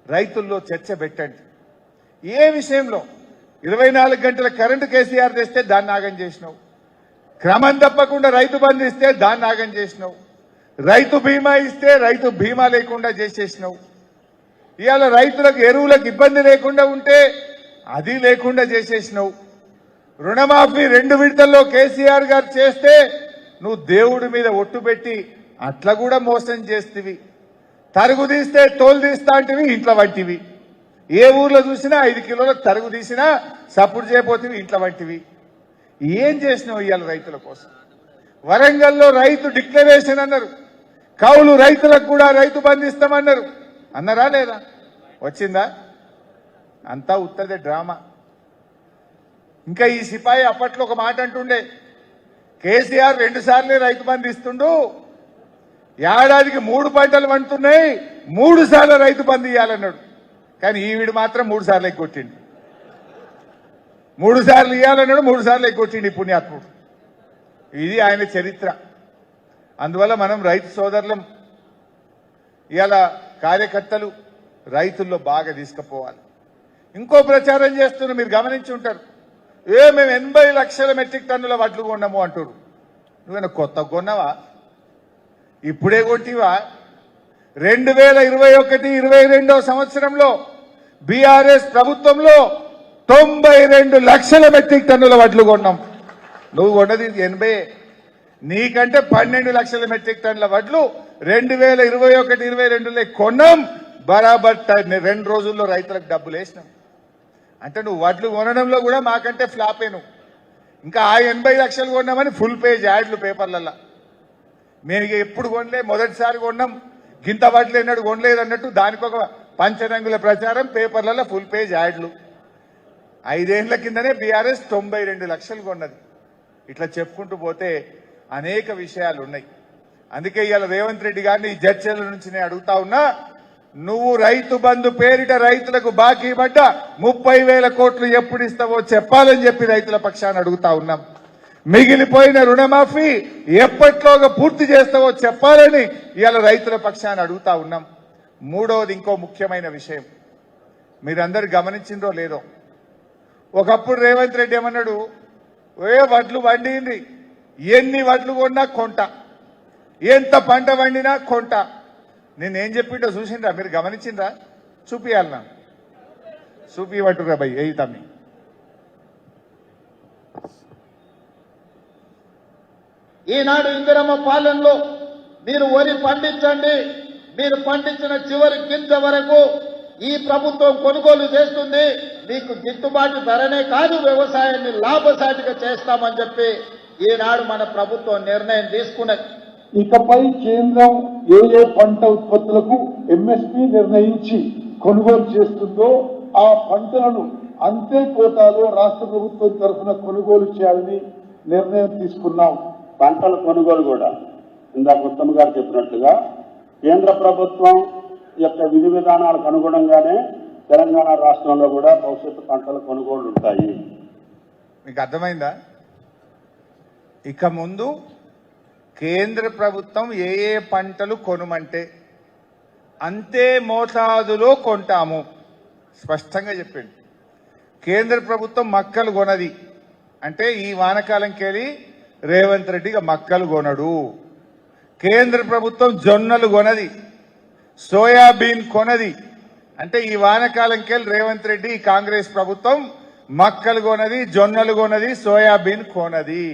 రైతుల్లో చర్చ పెట్టండి. ఏ విషయంలో 24 గంటల కరెంటు కేసీఆర్ తెస్తే దాన్ని నాగం చేసినావు, క్రమం తప్పకుండా రైతు బంధు ఇస్తే దాన్ని నాగం చేసినావు, రైతు బీమా ఇస్తే రైతు బీమా లేకుండా చేసేసినావు, ఇవాళ రైతులకు ఎరువులకు ఇబ్బంది లేకుండా ఉంటే అది లేకుండా చేసేసినావు, రుణమాఫీ 2 విడతల్లో కేసీఆర్ గారు చేస్తే నువ్వు దేవుడి మీద ఒట్టు పెట్టి అట్లా కూడా మోసం చేస్తేవి, తరుగు తీస్తే తోలు తీస్తా అంటివి, ఇంట్లో వంటివి, ఏ ఊర్లో చూసినా 5 కిలోల తరుగు తీసినా సపోర్ట్ చేయబోతివి, ఇంట్లో వంటివి. ఏం చేసినావు ఇవాళ రైతుల కోసం? వరంగల్లో రైతు డిక్లరేషన్ అన్నారు, కౌలు రైతులకు కూడా రైతు బంధు ఇస్తామన్నారు, అన్నారా లేదా? వచ్చిందా? అంతా ఉత్తదే డ్రామా. ఇంకా ఈ సిపాయి అప్పట్లో ఒక మాట అంటుండే, కేసీఆర్ 2 సార్లే రైతు బంధు ఇస్తుండు, ఏడాదికి 3 పంటలు పండుతున్నాయి, 3 సార్లు రైతు బంధు ఇవ్వాలన్నాడు. కానీ ఈవిడు మాత్రం 3 సార్లు ఎగ్గొట్టిండు. 3 సార్లు ఇవ్వాలన్నాడు, 3 సార్లు ఎగ్గొట్టిండు ఈ పుణ్యాత్ముడు. ఇది ఆయన చరిత్ర. అందువల్ల మనం రైతు సోదరులం, ఇవాళ కార్యకర్తలు రైతుల్లో బాగా తీసుకుపోవాలి. ఇంకో ప్రచారం చేస్తున్నారు, మీరు గమనించి ఉంటారు, మేము 80 లక్షల మెట్రిక్ టన్నుల వడ్లు కొన్నాము అంటారు. నువ్వేనా కొత్త కొన్నావా? ఇప్పుడే కొట్టివా? 2021-22 సంవత్సరంలో బీఆర్ఎస్ ప్రభుత్వంలో 92 లక్షల మెట్రిక్ టన్నుల వడ్లు కొన్నాం. నువ్వు కొన్నది 80. నీకంటే 12 లక్షల మెట్రిక్ టన్నుల వడ్లు 2021-22లో కొన్నాం. బరాబర్ 2 రోజుల్లో రైతులకు డబ్బులు వేసినాం. అంటే నువ్వు వడ్లు కొనడంలో కూడా మాకంటే ఫ్లాపే. నువ్వు ఇంకా ఆ 80 లక్షలు కొన్నామని ఫుల్ పేజ్ యాడ్లు పేపర్లల్లో. మేము ఎప్పుడు కొనలే, మొదటిసారి కొన్నాం, గింత వడ్లు ఎన్నడు కొనలేదు అన్నట్టు దానికి ఒక పంచరంగుల ప్రచారం, పేపర్లలో ఫుల్ పేజ్ యాడ్లు. 5 ఏళ్ల కిందనే బీఆర్ఎస్ 92 లక్షలు కొన్నది. ఇట్లా చెప్పుకుంటూ పోతే అనేక విషయాలు ఉన్నాయి. అందుకే ఇవాళ రేవంత్ రెడ్డి గారిని ఈ చర్చల నుంచి నేను అడుగుతా ఉన్నా, నువ్వు రైతు బంధు పేరిట రైతులకు బాకీ పడ్డ 30,000 కోట్లు ఎప్పుడు ఇస్తావో చెప్పాలని చెప్పి రైతుల పక్షాన్ని అడుగుతా ఉన్నాం. మిగిలిపోయిన రుణమాఫీ ఎప్పట్లోగా పూర్తి చేస్తావో చెప్పాలని ఇవాళ రైతుల పక్షాన్ని అడుగుతా ఉన్నాం. మూడవది, ఇంకో ముఖ్యమైన విషయం మీరందరూ గమనించిందో లేదో, ఒకప్పుడు రేవంత్ రెడ్డి ఏమన్నాడు, వడ్లు వండింది, ఎన్ని వడ్లు కొన్నా కొంట, ఎంత పంట వండినా కొంట. నేనేం చెప్పిండో చూసిండ్రా? మీరు గమనించిండ్రా? చూపియాలన్నా, చూపివట్టురా భయ్, ఏ తమ్మి. ఈనాడు ఇందిరమ్మ పాలనలో మీరు వరి పండించండి, మీరు పండించిన చివరి గింజ వరకు ఈ ప్రభుత్వం కొనుగోలు చేస్తుంది, మీకు గిట్టుబాటు ధరనే కాదు వ్యవసాయాన్ని లాభసాటిగా చేస్తామని చెప్పి ఈనాడు మన ప్రభుత్వం నిర్ణయం తీసుకున్నది. ఇకపై కేంద్రం ఏ ఏ పంట ఉత్పత్తులకు ఎంఎస్పీ నిర్ణయించి కొనుగోలు చేస్తుందో ఆ పంటలను అంతే కోటాలో రాష్ట్ర ప్రభుత్వం తరఫున కొనుగోలు చేయాలని నిర్ణయం తీసుకున్నాం. పంటల కొనుగోలు కూడా ఇందాక ఉత్తమ్ గారు చెప్పినట్లుగా కేంద్ర ప్రభుత్వం యొక్క విధి విధానాలకు అనుగుణంగానే తెలంగాణ రాష్ట్రంలో కూడా భవిష్యత్తు పంటల కొనుగోళ్లు ఉంటాయి. మీకు అర్థమైందా? ఇక ముందు కేంద్ర ప్రభుత్వం ఏ ఏ పంటలు కొనుమంటే అంతే మోతాదులో కొంటాము స్పష్టంగా చెప్పింది. కేంద్ర ప్రభుత్వం మక్కలు కొనది అంటే ఈ వానకాలంకెళ్ళి రేవంత్ రెడ్డిగా మక్కలు కొనడు. కేంద్ర ప్రభుత్వం జొన్నలు కొనది, సోయాబీన్ కొనది అంటే ఈ వానకాలంకెళ్ళి రేవంత్ రెడ్డి కాంగ్రెస్ ప్రభుత్వం మక్కలు కొనది, జొన్నలు కొనది, సోయాబీన్ కొనది,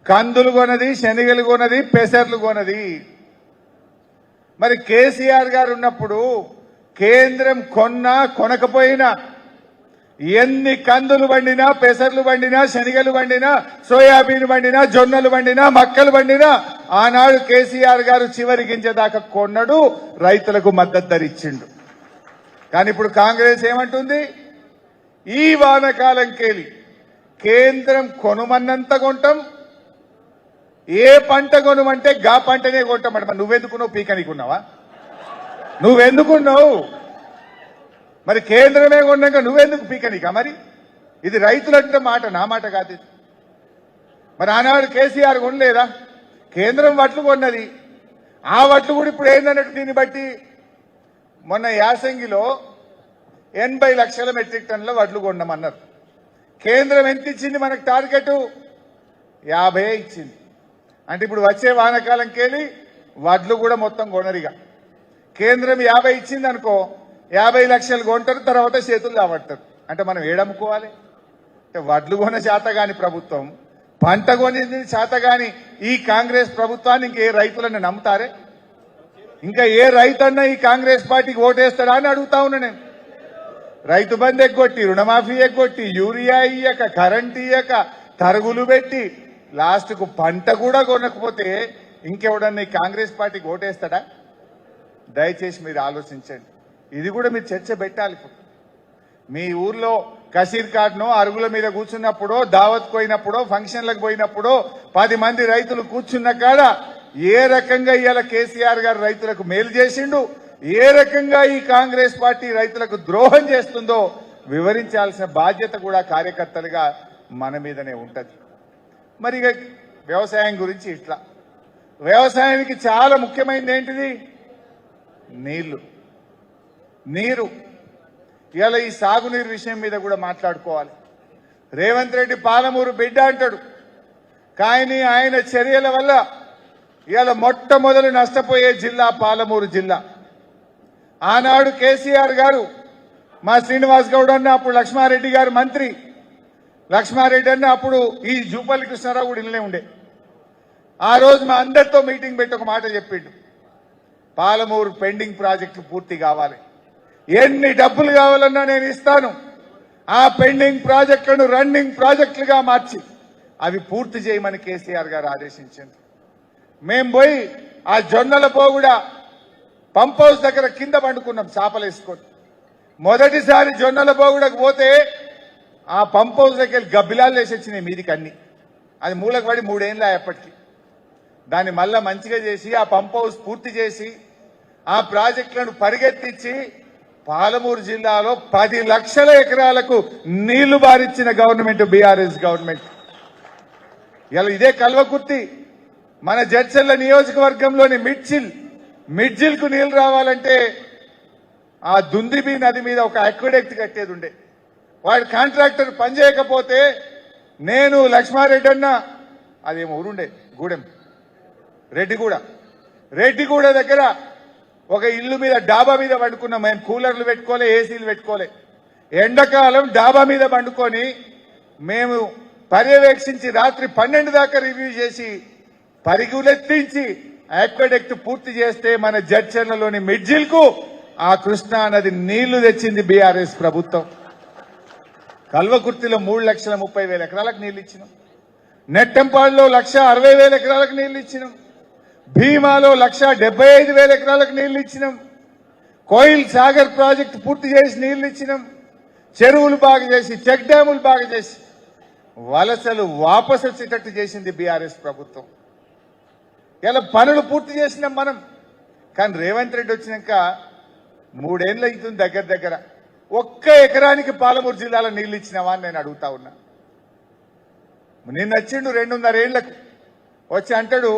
కందులు కొనది, శనగలు కొనది, పెసర్లు కొనది. మరి కేసీఆర్ గారు ఉన్నప్పుడు కేంద్రం కొన్నా కొనకపోయినా, ఎన్ని కందులు వండినా, పెసర్లు వండినా, శనగలు వండినా, సోయాబీన్ వండినా, జొన్నలు వండినా, మక్కలు వండినా, ఆనాడు కేసీఆర్ గారు చివరి గింజ దాకా కొన్నడు, రైతులకు మద్దతు ధర ఇచ్చిండు. కానీ ఇప్పుడు కాంగ్రెస్ ఏమంటుంది? ఈ వానకాలంకెళ్ళి కేంద్రం కొనుమన్నంత కొంటాం, ఏ పంట కొనుమంటే గా పంటనే కొంటామంట. మరి నువ్వెందుకున్నావు? పీకనికున్నావా? నువ్వెందుకున్నావు? మరి కేంద్రమే కొన్నాక నువ్వెందుకు పీకనికా? మరి ఇది రైతులంటే మాట, నా మాట కాదు ఇది. మరి ఆనాడు కేసీఆర్ కొనలేదా? కేంద్రం వడ్లు కొన్నది. ఆ వడ్లు కూడా ఇప్పుడు ఏందన్నట్టు దీన్ని బట్టి మొన్న యాసంగిలో 80 లక్షల మెట్రిక్ టన్నుల వడ్లు కొన్నామన్నారు. కేంద్రం ఎంత ఇచ్చింది మనకు? టార్గెట్ 50 ఇచ్చింది. అంటే ఇప్పుడు వచ్చే వానకాలంకెళ్ళి వడ్లు కూడా మొత్తం కొనరిగా. కేంద్రం 50 ఇచ్చింది అనుకో, 50 లక్షలు కొంటారు, తర్వాత చేతులు లావడతారు. అంటే మనం ఏడమ్ముకోవాలి? అంటే వడ్లు కొన చేతగాని ప్రభుత్వం, పంట కొనేది చేతగాని ఈ కాంగ్రెస్ ప్రభుత్వాన్ని ఇంకే రైతులను నమ్ముతారే? ఇంకా ఏ రైతన్నా ఈ కాంగ్రెస్ పార్టీకి ఓటేస్తాడా అని అడుగుతా ఉన్నా నేను. రైతు బంధు ఎగ్గొట్టి, రుణమాఫీ ఎగ్గొట్టి, యూరియా ఇయ్యక, కరెంట్ ఇయ్యక, తరుగులు పెట్టి, లాస్ట్కు పంట కూడా కొనకపోతే ఇంకెవడన్నా ఈ కాంగ్రెస్ పార్టీకి ఓటేస్తాడా? దయచేసి మీరు ఆలోచించండి. ఇది కూడా మీరు చర్చ పెట్టాలి. ఇప్పుడు మీ ఊర్లో కసీర్ కార్డునో, అరుగుల మీద కూర్చున్నప్పుడో, దావత్ పోయినప్పుడో, ఫంక్షన్లకు పోయినప్పుడో 10 మంది రైతులు కూర్చున్న కాడ ఏ రకంగా ఇవాళ కేసీఆర్ గారు రైతులకు మేలు చేసిండు, ఏ రకంగా ఈ కాంగ్రెస్ పార్టీ రైతులకు ద్రోహం చేస్తుందో వివరించాల్సిన బాధ్యత కూడా కార్యకర్తలుగా మన మీదనే ఉంటది. మరి ఇక వ్యవసాయం గురించి ఇట్లా, వ్యవసాయానికి చాలా ముఖ్యమైనది ఏంటిది? నీరు. ఇవాళ ఈ సాగునీరు విషయం మీద కూడా మాట్లాడుకోవాలి. రేవంత్ రెడ్డి పాలమూరు బిడ్డ అంటాడు, కానీ ఆయన చర్యల వల్ల ఇవాళ మొట్టమొదలు నష్టపోయే జిల్లా పాలమూరు జిల్లా. ఆనాడు కేసీఆర్ గారు, మా శ్రీనివాస్ గౌడ్ అన్న అప్పుడు లక్ష్మారెడ్డి గారు మంత్రి, లక్ష్మారెడ్డి అన్న అప్పుడు ఈ జూపల్లి కృష్ణారావు కూడా ఇల్లే ఉండే. ఆ రోజు మా అందరితో మీటింగ్ పెట్టి ఒక మాట చెప్పిండు, పాలమూరు పెండింగ్ ప్రాజెక్టులు పూర్తి కావాలి, ఎన్ని డబ్బులు కావాలన్నా నేను ఇస్తాను, ఆ పెండింగ్ ప్రాజెక్టులను రన్నింగ్ ప్రాజెక్టులుగా మార్చి అవి పూర్తి చేయమని కేసీఆర్ గారు ఆదేశించారు. మేం పోయి ఆ జొన్నల పోగుడ పంప్ హౌస్ దగ్గర కింద పండుకున్నాం చాపలేసుకొని. మొదటిసారి జొన్నల పోగుడకు పోతే ఆ పంప్ హౌస్ దగ్గర గబ్బిలాలు వేసి వచ్చినాయి మీదికి అన్ని. అది మూలకు పడి 3 ఏళ్ళు ఎప్పటికీ. దాన్ని మళ్ళా మంచిగా చేసి ఆ పంప్ హౌస్ పూర్తి చేసి ఆ ప్రాజెక్టులను పరిగెత్తించి పాలమూరు జిల్లాలో 10 లక్షల ఎకరాలకు నీళ్లు బారిచ్చిన గవర్నమెంట్ బీఆర్ఎస్ గవర్నమెంట్. ఇలా ఇదే కల్వకుర్తి మన జడ్చర్ల నియోజకవర్గంలోని మిడ్జిల్ కు నీళ్లు రావాలంటే ఆ దుందిబి నది మీద ఒక అక్విడక్ట్ కట్టేది ఉండే. వాడు కాంట్రాక్టర్ పనిచేయకపోతే నేను లక్ష్మారెడ్డి అన్న, అదేమో ఊరుండే గూడెం రెడ్డిగూడ దగ్గర ఒక ఇల్లు మీద డాబా మీద పండుకున్నాం. మేము కూలర్లు పెట్టుకోలే, ఏసీలు పెట్టుకోలే. ఎండాకాలం డాబా మీద పండుకొని మేము పర్యవేక్షించి రాత్రి 12 దాకా రివ్యూ చేసి పరిగులెత్తించి అక్విడక్ట్ పూర్తి చేస్తే మన జడ్చర్లలోని మిడ్జిల్ కు ఆ కృష్ణా నది నీళ్లు తెచ్చింది బీఆర్ఎస్ ప్రభుత్వం. కల్వకుర్తిలో 3,30,000 ఎకరాలకు నీళ్లు ఇచ్చినాం. నెట్టెంపాడులో 1,60,000 ఎకరాలకు నీళ్లు ఇచ్చినాం. భీమాలో 1,75,000 ఎకరాలకు నీళ్లు ఇచ్చినాం. కోయిల్ సాగర్ ప్రాజెక్టు పూర్తి చేసి నీళ్లు ఇచ్చినాం. చెరువులు బాగా చేసి, చెక్ డ్యాములు బాగా చేసి వలసలు వాపసు వచ్చేటట్టు చేసింది బీఆర్ఎస్ ప్రభుత్వం. ఇలా పనులు పూర్తి చేసినాం మనం. కానీ రేవంత్ రెడ్డి వచ్చినాక 3 ఏళ్ళు అవుతుంది దగ్గర. ఒక్క ఎకరానికి పాలమూరు జిల్లాలో నీళ్లు ఇచ్చినావా అని నేను అడుగుతా ఉన్నా. నిన్న వచ్చిండు 2.5 ఏళ్లకు వచ్చి అంటాడు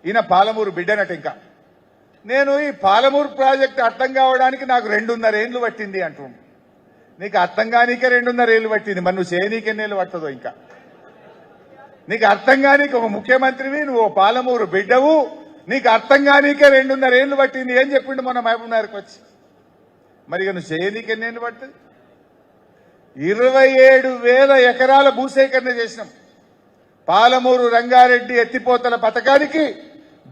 ఈయన పాలమూరు బిడ్డనట. ఇంకా నేను ఈ పాలమూరు ప్రాజెక్టు అర్థం కావడానికి నాకు 2.5 ఏళ్లు పట్టింది అంటుండు. నీకు అర్థం కానీకే 2.5 ఏళ్లు పట్టింది, మరి నువ్వు చేయనీకెన్నేళ్ళు పట్టదో? ఇంకా నీకు అర్థం కానీకి ఒక ముఖ్యమంత్రివి, నువ్వు పాలమూరు బిడ్డవు, నీకు అర్థం కానీకే 2.5 ఏళ్లు పట్టింది. ఏం చెప్పిండు మన మహబూబ్ నగర్కి వచ్చి? మరి ఇక నువ్వు చేయనీకెన్నేళ్ళు పడుతుంది? 27,000 ఎకరాల భూసేకరణ చేసినాం. పాలమూరు రంగారెడ్డి ఎత్తిపోతల పథకానికి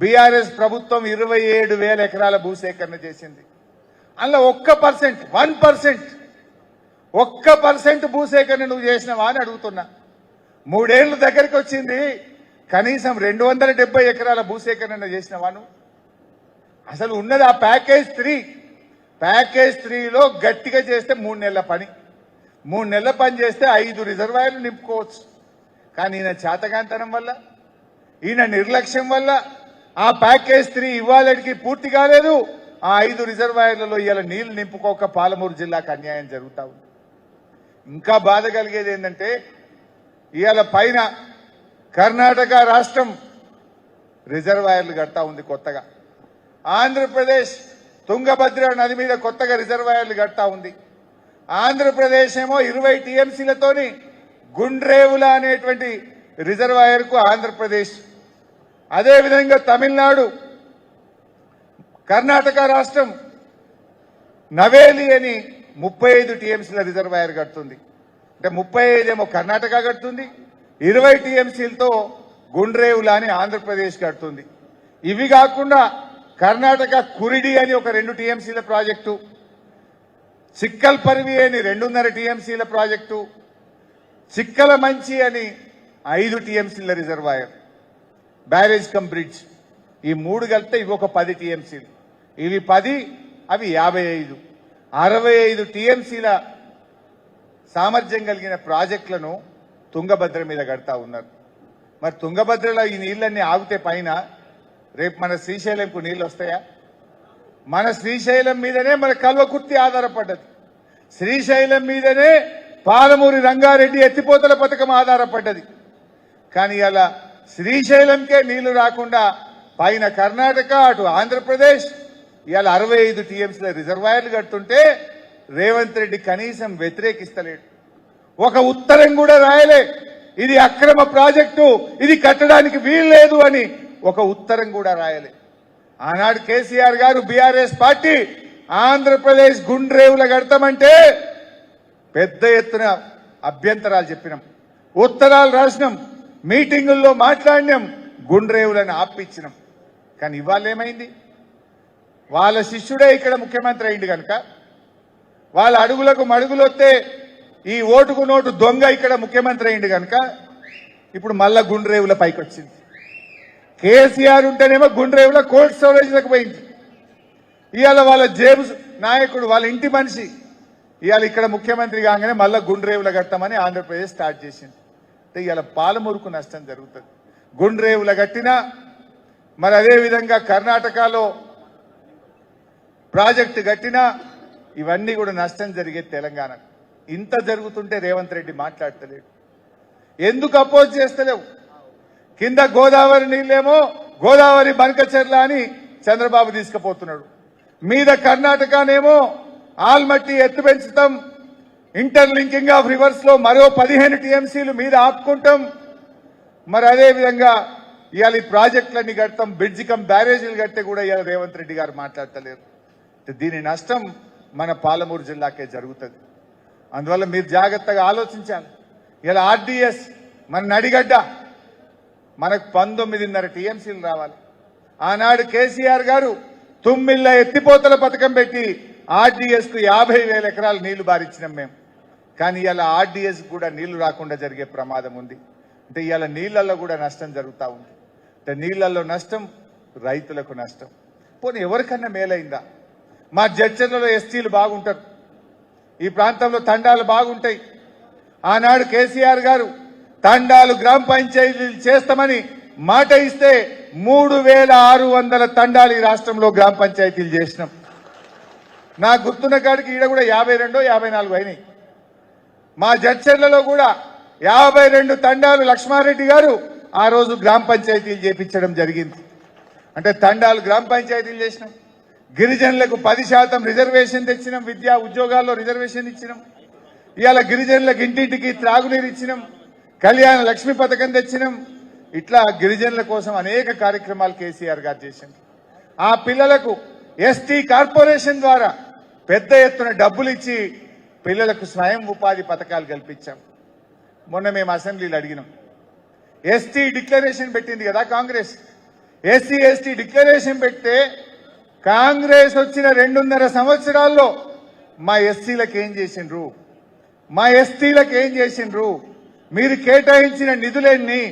బీఆర్ఎస్ ప్రభుత్వం 27,000 ఎకరాల భూసేకరణ చేసింది. అందులో 1% భూసేకరణ నువ్వు చేసినావా అని అడుగుతున్నా. 3 ఏళ్ళు దగ్గరికి వచ్చింది, కనీసం 270 ఎకరాల భూసేకరణ చేసినావా నువ్వు? అసలు ఉన్నది ఆ ప్యాకేజ్ 3లో గట్టిగా చేస్తే 3 నెలల పని. 3 నెలల పని చేస్తే 5 రిజర్వాయర్లు నింపుకోవచ్చు. కానీ ఈయన చేతగాంతనం వల్ల, ఈయన నిర్లక్ష్యం వల్ల ఆ ప్యాకేజ్ 3 ఇవాళకి పూర్తి కాలేదు. ఆ 5 రిజర్వాయర్లలో ఇవాళ నీళ్లు నింపుకోక పాలమూరు జిల్లాకు అన్యాయం జరుగుతా ఉంది. ఇంకా బాధ కలిగేది ఏంటంటే ఇవాళ పైన కర్ణాటక రాష్ట్రం రిజర్వాయర్లు కడతా ఉంది కొత్తగా. ఆంధ్రప్రదేశ్ తుంగభద్ర నది మీద కొత్తగా రిజర్వాయర్లు కడతా ఉంది. ఆంధ్రప్రదేశ్ ఏమో 20 టీఎంసీలతోని గుండ్రేవుల అనేటువంటి రిజర్వాయర్కు ఆంధ్రప్రదేశ్, అదేవిధంగా తమిళనాడు, కర్ణాటక రాష్ట్రం నవేలి అని 35 టీఎంసీల రిజర్వాయర్ కడుతుంది. అంటే 35 ఏమో కర్ణాటక కడుతుంది, 20 టీఎంసీలతో గుండ్రేవుల అని ఆంధ్రప్రదేశ్ కడుతుంది. ఇవి కాకుండా కర్ణాటక కురిడి అని ఒక 2 టీఎంసీల ప్రాజెక్టు, చిక్కల్ పరివి అని 2.5 టీఎంసీల ప్రాజెక్టు, చిక్కల మంచి అని 5 టీఎంసీల రిజర్వాయర్, బ్యారేజ్ కమ్ బ్రిడ్జ్, ఈ 3 కలిపితే ఇవి ఒక 10 టీఎంసీలు. ఇవి 10, అవి 55, 65 టీఎంసీల సామర్థ్యం కలిగిన ప్రాజెక్టులను తుంగభద్ర మీద కడతా ఉన్నారు. మరి తుంగభద్రలో ఈ నీళ్ళన్నీ ఆగితే పైన రేపు మన శ్రీశైలంకు నీళ్ళు వస్తాయా? మన శ్రీశైలం మీదనే మన కల్వకుర్తి ఆధారపడ్డది, శ్రీశైలం మీదనే పాలమూరి రంగారెడ్డి ఎత్తిపోతల పథకం ఆధారపడ్డది. కానీ అలా శ్రీశైలంకే నీళ్లు రాకుండా పైన కర్ణాటక, అటు ఆంధ్రప్రదేశ్ ఇవాళ 65 టీఎంసీల రిజర్వాయర్లు కడుతుంటే రేవంత్ రెడ్డి కనీసం వ్యతిరేకిస్తలేడు. ఒక ఉత్తరం కూడా రాయలే, ఇది అక్రమ ప్రాజెక్టు, ఇది కట్టడానికి వీల్లేదు అని ఒక ఉత్తరం కూడా రాయలే. ఆనాడు కేసీఆర్ గారు బీఆర్ఎస్ పార్టీ ఆంధ్రప్రదేశ్ గుండ్రేవుల కడతామంటే పెద్ద ఎత్తున అభ్యంతరాలు చెప్పినాం, ఉత్తరాలు రాసినాం, మీటింగుల్లో మాట్లాడినాం, గుండ్రేవులను ఆపిచ్చినాం. కానీ ఇవాళ ఏమైంది? వాళ్ళ శిష్యుడే ఇక్కడ ముఖ్యమంత్రి అయింది కనుక, వాళ్ళ అడుగులకు మడుగులు వస్తే ఈ ఓటుకు నోటు దొంగ ఇక్కడ ముఖ్యమంత్రి అయింది కనుక ఇప్పుడు మళ్ళా గుండ్రేవుల పైకి వచ్చింది. కేసీఆర్ ఉంటేనేమో గుండ్రేవుల కోల్డ్ స్టోరేజ్లకు పోయింది. ఇవాళ వాళ్ళ జేబు నాయకుడు, వాళ్ళ ఇంటి మనిషి ఇవాళ ఇక్కడ ముఖ్యమంత్రి కాగానే మళ్ళా గుండ్రేవుల కట్టమని ఆంధ్రప్రదేశ్ స్టార్ట్ చేసింది. అంటే ఇవాళ పాలమూరుకు నష్టం జరుగుతుంది. గుండ్రేవుల కట్టినా, మరి అదేవిధంగా కర్ణాటకలో ప్రాజెక్టు కట్టినా ఇవన్నీ కూడా నష్టం జరిగే తెలంగాణ. ఇంత జరుగుతుంటే రేవంత్ రెడ్డి మాట్లాడతలేడు. ఎందుకు అపోజ్ చేస్తలేవు? కింద గోదావరి నీళ్ళేమో గోదావరి బనకచెర్ల అని చంద్రబాబు తీసుకుపోతున్నాడు, మీద కర్ణాటకనేమో ఆల్మట్టి ఎత్తు పెంచుతాం, ఇంటర్లింకింగ్ ఆఫ్ రివర్స్ లో మరో 15 టీఎంసీలు మీద ఆపుకుంటాం. మరి అదేవిధంగా ఇవాళ ఈ ప్రాజెక్టులన్నీ కడతాం, బ్రిడ్జి కమ్ బ్యారేజీలు కడితే కూడా ఇవాళ రేవంత్ రెడ్డి గారు మాట్లాడతలేరు. దీని నష్టం మన పాలమూరు జిల్లాకే జరుగుతుంది. అందువల్ల మీరు జాగ్రత్తగా ఆలోచించాలి. ఇలా ఆర్డీఎస్ మన నడిగడ్డ, మనకు 19.5 టీఎంసీలు రావాలి. ఆనాడు కేసీఆర్ గారు తుమ్మిళ్ళ ఎత్తిపోతల పథకం పెట్టి ఆర్డీఎస్ కు 50,000 ఎకరాలు నీళ్లు బారిచ్చినాం మేము. కానీ ఇలా ఆర్డీఎస్ కూడా నీళ్లు రాకుండా జరిగే ప్రమాదం ఉంది. అంటే ఇవాళ నీళ్లలో కూడా నష్టం జరుగుతూ ఉంది. అంటే నీళ్లలో నష్టం, రైతులకు నష్టం. పోనీ ఎవరికన్నా మేలైందా? మా జడ్చర్లలో ఎస్టీలు బాగుంటారు, ఈ ప్రాంతంలో తండాలు బాగుంటాయి. ఆనాడు కేసీఆర్ గారు తండాలు గ్రామ పంచాయతీలు చేస్తామని మాట ఇస్తే 3,600 తండాలు ఈ రాష్ట్రంలో గ్రామ పంచాయతీలు చేసినాం. నా గుర్తున్న కాడికి ఈడ కూడా 52, 54 అయినాయి. మా జడ్చర్లలో కూడా 52 తండాలు లక్ష్మారెడ్డి గారు ఆ రోజు గ్రామ పంచాయతీలు చేపించడం జరిగింది. అంటే తండాలు గ్రామ పంచాయతీలు చేసినాం. గిరిజనులకు 10% రిజర్వేషన్ తెచ్చినాం, విద్యా ఉద్యోగాల్లో రిజర్వేషన్ ఇచ్చినాం. ఇవాళ గిరిజనులకు ఇంటింటికి త్రాగునీరు ఇచ్చినాం, కళ్యాణ లక్ష్మి పథకం తెచ్చినాం. ఇట్లా గిరిజనుల కోసం అనేక కార్యక్రమాలు కేసీఆర్ గారు చేసింది. ఆ పిల్లలకు ఎస్టీ కార్పొరేషన్ ద్వారా పెద్ద ఎత్తున డబ్బులు ఇచ్చి పిల్లలకు స్వయం ఉపాధి పథకాలు కల్పించాం. మొన్న మేము అసెంబ్లీలో అడిగినాం, ఎస్టీ డిక్లరేషన్ పెట్టింది కదా కాంగ్రెస్, ఎస్సీ ఎస్టీ డిక్లరేషన్ పెడితే కాంగ్రెస్ వచ్చిన 2.5 సంవత్సరాల్లో మా ఎస్సీలకు ఏం చేసిండ్రు, మా ఎస్టీలకు ఏం చేసిండ్రు, మీరు కేటాయించిన నిధులెన్ని,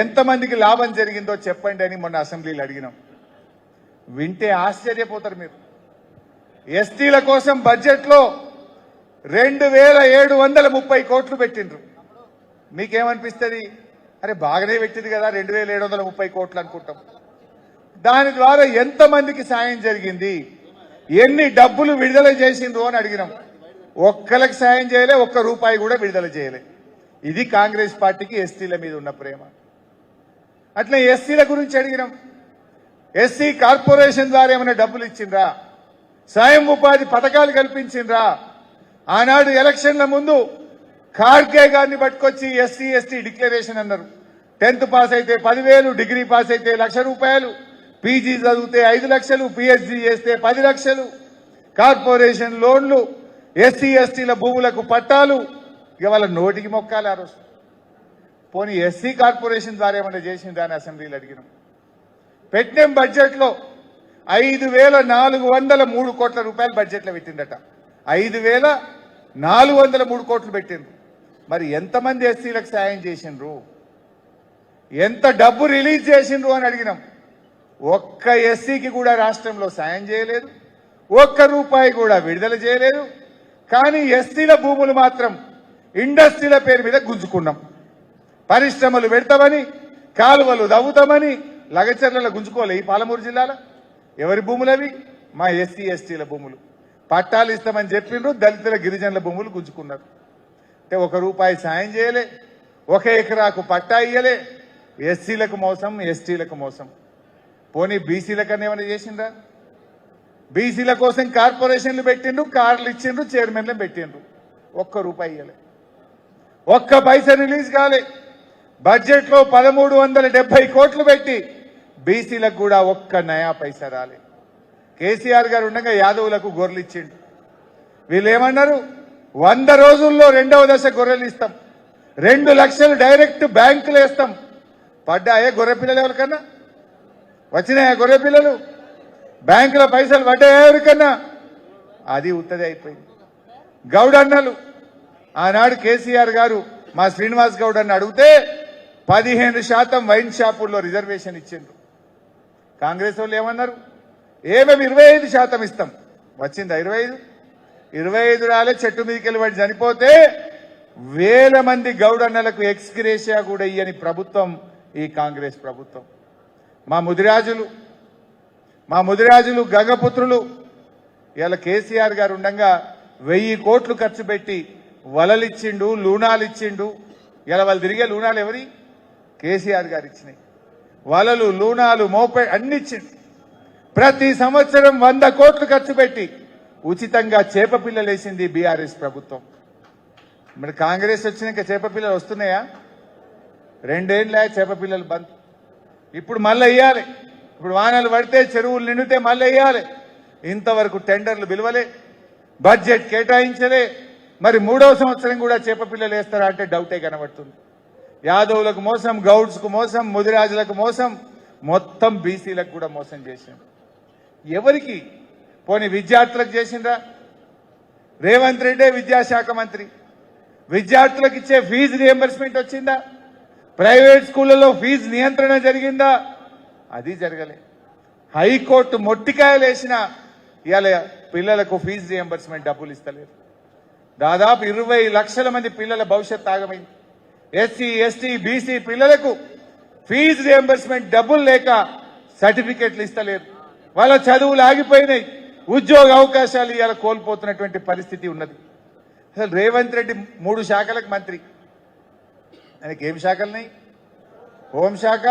ఎంతమందికి లాభం జరిగిందో చెప్పండి అని మొన్న అసెంబ్లీలో అడిగినాం. వింటే ఆశ్చర్యపోతారు మీరు. ఎస్టీల కోసం బడ్జెట్లో 2730 కోట్లు పెట్టిండ్రు. మీకేమనిపిస్తుంది? అరే బాగానే పెట్టింది కదా 2730 కోట్లు అనుకుంటాం. దాని ద్వారా ఎంతమందికి సాయం జరిగింది, ఎన్ని డబ్బులు విడుదల చేసిండ్రు అని అడిగినాం. ఒక్కరికి సాయం చేయలే, ఒక్క రూపాయి కూడా విడుదల చేయలే. ఇది కాంగ్రెస్ పార్టీకి ఎస్టీల మీద ఉన్న ప్రేమ. అట్లా ఎస్సీల గురించి అడిగినాం. ఎస్సీ కార్పొరేషన్ ద్వారా ఏమైనా డబ్బులు ఇచ్చిండ్రా, స్వయం ఉపాధి పథకాలు కల్పించిండ్రా? ఆనాడు ఎలక్షన్ల ముందు ఖార్గే గారిని పట్టుకొచ్చి ఎస్సీ ఎస్టీ డిక్లరేషన్ అన్నారు. 10th పాస్ అయితే 10,000, డిగ్రీ పాస్ అయితే ₹1,00,000, పీజీ చదివితే 5 లక్షలు, పిహెచ్డీ చేస్తే 10 లక్షలు, కార్పొరేషన్ లోన్లు, ఎస్సీ ఎస్టీల భూములకు పట్టాలు. ఇక వాళ్ళ నోటికి మొక్కాలి ఆ రోజు. పోనీ ఎస్సీ కార్పొరేషన్ ద్వారా ఏమైనా చేసిందా అని అసెంబ్లీలో అడిగినాం. పెట్టిన బడ్జెట్లో 5,403 కోట్ల రూపాయలు బడ్జెట్లో పెట్టిండట. 5,403 కోట్లు పెట్టిండ్రు. మరి ఎంతమంది ఎస్సీలకు సాయం చేసిండ్రు, ఎంత డబ్బు రిలీజ్ చేసిండ్రు అని అడిగినాం. ఒక్క ఎస్సీకి కూడా రాష్ట్రంలో సాయం చేయలేదు, ఒక్క రూపాయి కూడా విడుదల చేయలేదు. కానీ ఎస్టీల భూములు మాత్రం ఇండస్ట్రీల పేరు మీద గుంజుకున్నాం. పరిశ్రమలు పెడతామని, కాలువలు దవ్వుతామని లగచర్లలో గుంజుకోలే. ఈ పాలమూరు జిల్లాలో ఎవరి భూములు అవి? మా ఎస్సీ ఎస్టీల భూములు. పట్టాలు ఇస్తామని చెప్పిండ్రు, దళితుల గిరిజనుల భూములు గుంజుకున్నారు. అంటే 1 రూపాయి సాయం చేయలే, 1 ఎకరాకు పట్టా ఇయ్యలే. ఎస్సీలకు మోసం, ఎస్టీలకు మోసం. పోనీ బీసీలకన్నా ఏమైనా చేసిండ్రా? బీసీల కోసం కార్పొరేషన్లు పెట్టిండ్రు, కార్లు ఇచ్చిండ్రు, చైర్మన్లు పెట్టిండ్రు. 1 రూపాయి ఇయ్యలే, 1 పైసా రిలీజ్ కాలే. బడ్జెట్లో 1370 కోట్లు పెట్టి బీసీలకు కూడా 1 నయా పైసా రాలే. కేసీఆర్ గారు ఉండగా యాదవులకు గొర్రెలు ఇచ్చిండు. వీళ్ళు ఏమన్నారు? 100 రోజుల్లో 2వ దశ గొర్రెలు ఇస్తాం, 2 లక్షలు డైరెక్ట్ బ్యాంకులు వేస్తాం. పడ్డాయే గొర్రె పిల్లలు? ఎవరికన్నా వచ్చినాయా గొర్రె పిల్లలు? బ్యాంకుల పైసలు పడ్డాయా ఎవరికన్నా? అది ఉత్తది అయిపోయింది. గౌడన్నలు ఆనాడు కేసీఆర్ గారు మా శ్రీనివాస్ గౌడ్ అన్న అడిగితే 15% వైన్ షాపుల్లో రిజర్వేషన్ ఇచ్చిండ్రు. కాంగ్రెస్ వాళ్ళు ఏమన్నారు? మేము 25% ఇస్తాం. వచ్చిందా 25 రాలే. చెట్టు మీదకి వెళ్ళి వాడు చనిపోతే 1000 మంది గౌడన్నలకు ఎక్స్గ్రేషియా కూడా ఇయ్యని ప్రభుత్వం ఈ కాంగ్రెస్ ప్రభుత్వం. మా ముదిరాజులు గంగపుత్రులు ఇలా కేసీఆర్ గారు ఉండగా 1000 కోట్లు ఖర్చు పెట్టి వలలు ఇచ్చిండు, లూనాలు ఇచ్చిండు. ఇలా వాళ్ళు తిరిగే లూనాలు ఎవరి? కేసీఆర్ గారు ఇచ్చినాయి. వలలు, లూనాలు, మోపే అన్ని ఇచ్చిండు. ప్రతి సంవత్సరం 100 కోట్లు ఖర్చు పెట్టి ఉచితంగా చేప పిల్లలు వేసింది బీఆర్ఎస్ ప్రభుత్వం. మరి కాంగ్రెస్ వచ్చినాక చేప పిల్లలు వస్తున్నాయా? 2 ఏళ్ళ చేప పిల్లలు బంద్. ఇప్పుడు మళ్ళీ వేయాలి. ఇప్పుడు వానలు పడితే చెరువులు నిండితే మళ్ళీ వేయాలి. ఇంతవరకు టెండర్లు పిలవలే, బడ్జెట్ కేటాయించలే. మరి 3వ సంవత్సరం కూడా చేప పిల్లలు వేస్తారా అంటే డౌటే కనబడుతుంది. యాదవులకు మోసం, గౌడ్స్కు మోసం, ముదిరాజులకు మోసం, మొత్తం బీసీలకు కూడా మోసం చేసిండ్రు. ఎవరికి? పోనీ విద్యార్థులకు చేసిండ్రా? రేవంత్ రెడ్డే విద్యాశాఖ మంత్రి. విద్యార్థులకు ఇచ్చే ఫీజు రియంబర్స్మెంట్ వచ్చిందా? ప్రైవేట్ స్కూళ్లలో ఫీజు నియంత్రణ జరిగిందా? అది జరగలే. హైకోర్టు మొట్టికాయలు వేసిన ఇవాళ పిల్లలకు ఫీజు రియంబర్స్మెంట్ డబ్బులు ఇస్తలేరు. దాదాపు 20 లక్షల మంది పిల్లల భవిష్యత్ ఆగమైంది. ఎస్సీ ఎస్టీ బీసీ పిల్లలకు ఫీజు రియంబర్స్మెంట్ డబ్బులు లేక సర్టిఫికెట్లు ఇస్తలేరు. వాళ్ళ చదువులు ఆగిపోయినాయి. ఉద్యోగ అవకాశాలు ఇవాళ కోల్పోతున్నటువంటి పరిస్థితి ఉన్నది. అసలు రేవంత్ రెడ్డి 3 శాఖలకు మంత్రి. ఆయనకి ఏం శాఖలున్నాయి? హోంశాఖ,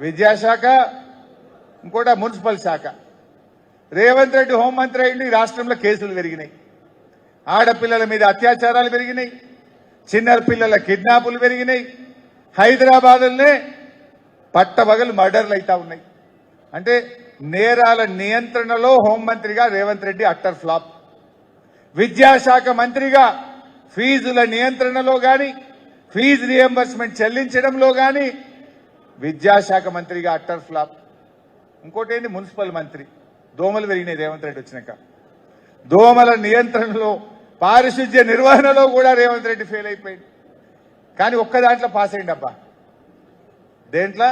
విద్యాశాఖ, ఇంకోట మున్సిపల్ శాఖ. రేవంత్ రెడ్డి హోంమంత్రి అయింది. రాష్ట్రంలో కేసులు పెరిగినాయి, ఆడపిల్లల మీద అత్యాచారాలు పెరిగినాయి, చిన్న పిల్లల కిడ్నాపులు పెరిగినాయి. హైదరాబాద్లోనే పట్టబగలు మర్డర్లు అవుతా ఉన్నాయి. అంటే నేరాల నియంత్రణలో హోంమంత్రిగా రేవంత్ రెడ్డి అట్టర్ ఫ్లాప్. విద్యాశాఖ మంత్రిగా ఫీజుల నియంత్రణలో గాని, ఫీజు రియంబర్స్మెంట్ చెల్లించడంలో గాని విద్యాశాఖ మంత్రిగా అట్టర్ ఫ్లాప్. ఇంకోటి ఏంటి, మున్సిపల్ మంత్రి. దోమలు పెరిగినాయి రేవంత్ రెడ్డి వచ్చినాక. దోమల నియంత్రణలో, పారిశుద్ధ్య నిర్వహణలో కూడా రేవంత్ రెడ్డి ఫెయిల్ అయిపోయింది. కానీ ఒక్క దాంట్లో పాస్ అయ్యింది అబ్బా. దేంట్లో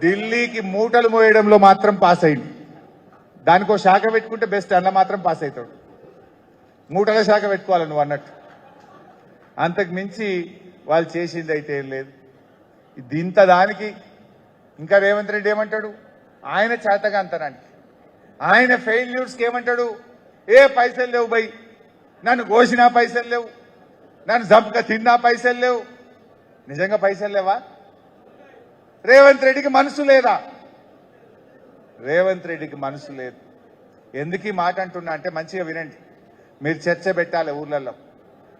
ఢిల్లీకి మూటలు మోయడంలో మాత్రం పాస్ అయింది. దానికో శాఖ పెట్టుకుంటే బెస్ట్, అన్న మాత్రం పాస్ అవుతాడు. మూటల శాఖ పెట్టుకోవాలి నువ్వు అన్నట్టు. అంతకు మించి వాళ్ళు చేసింది అయితే ఏం లేదు. దీంత దానికి ఇంకా రేవంత్ రెడ్డి ఏమంటాడు, ఆయన చేతగా అంతనానికి, ఆయన ఫెయిల్యూర్స్కి ఏమంటాడు, ఏ పైసలు లేవు బై, నన్ను కోసినా పైసలు లేవు, నన్ను జంపక తిన్నా పైసలు లేవు. నిజంగా పైసలు లేవా? రేవంత్ రెడ్డికి మనసు లేదా? రేవంత్ రెడ్డికి మనసు లేదు. ఎందుకు ఈ మాట అంటున్నా అంటే మంచిగా వినండి. మీరు చర్చ పెట్టాలి ఊర్లలో,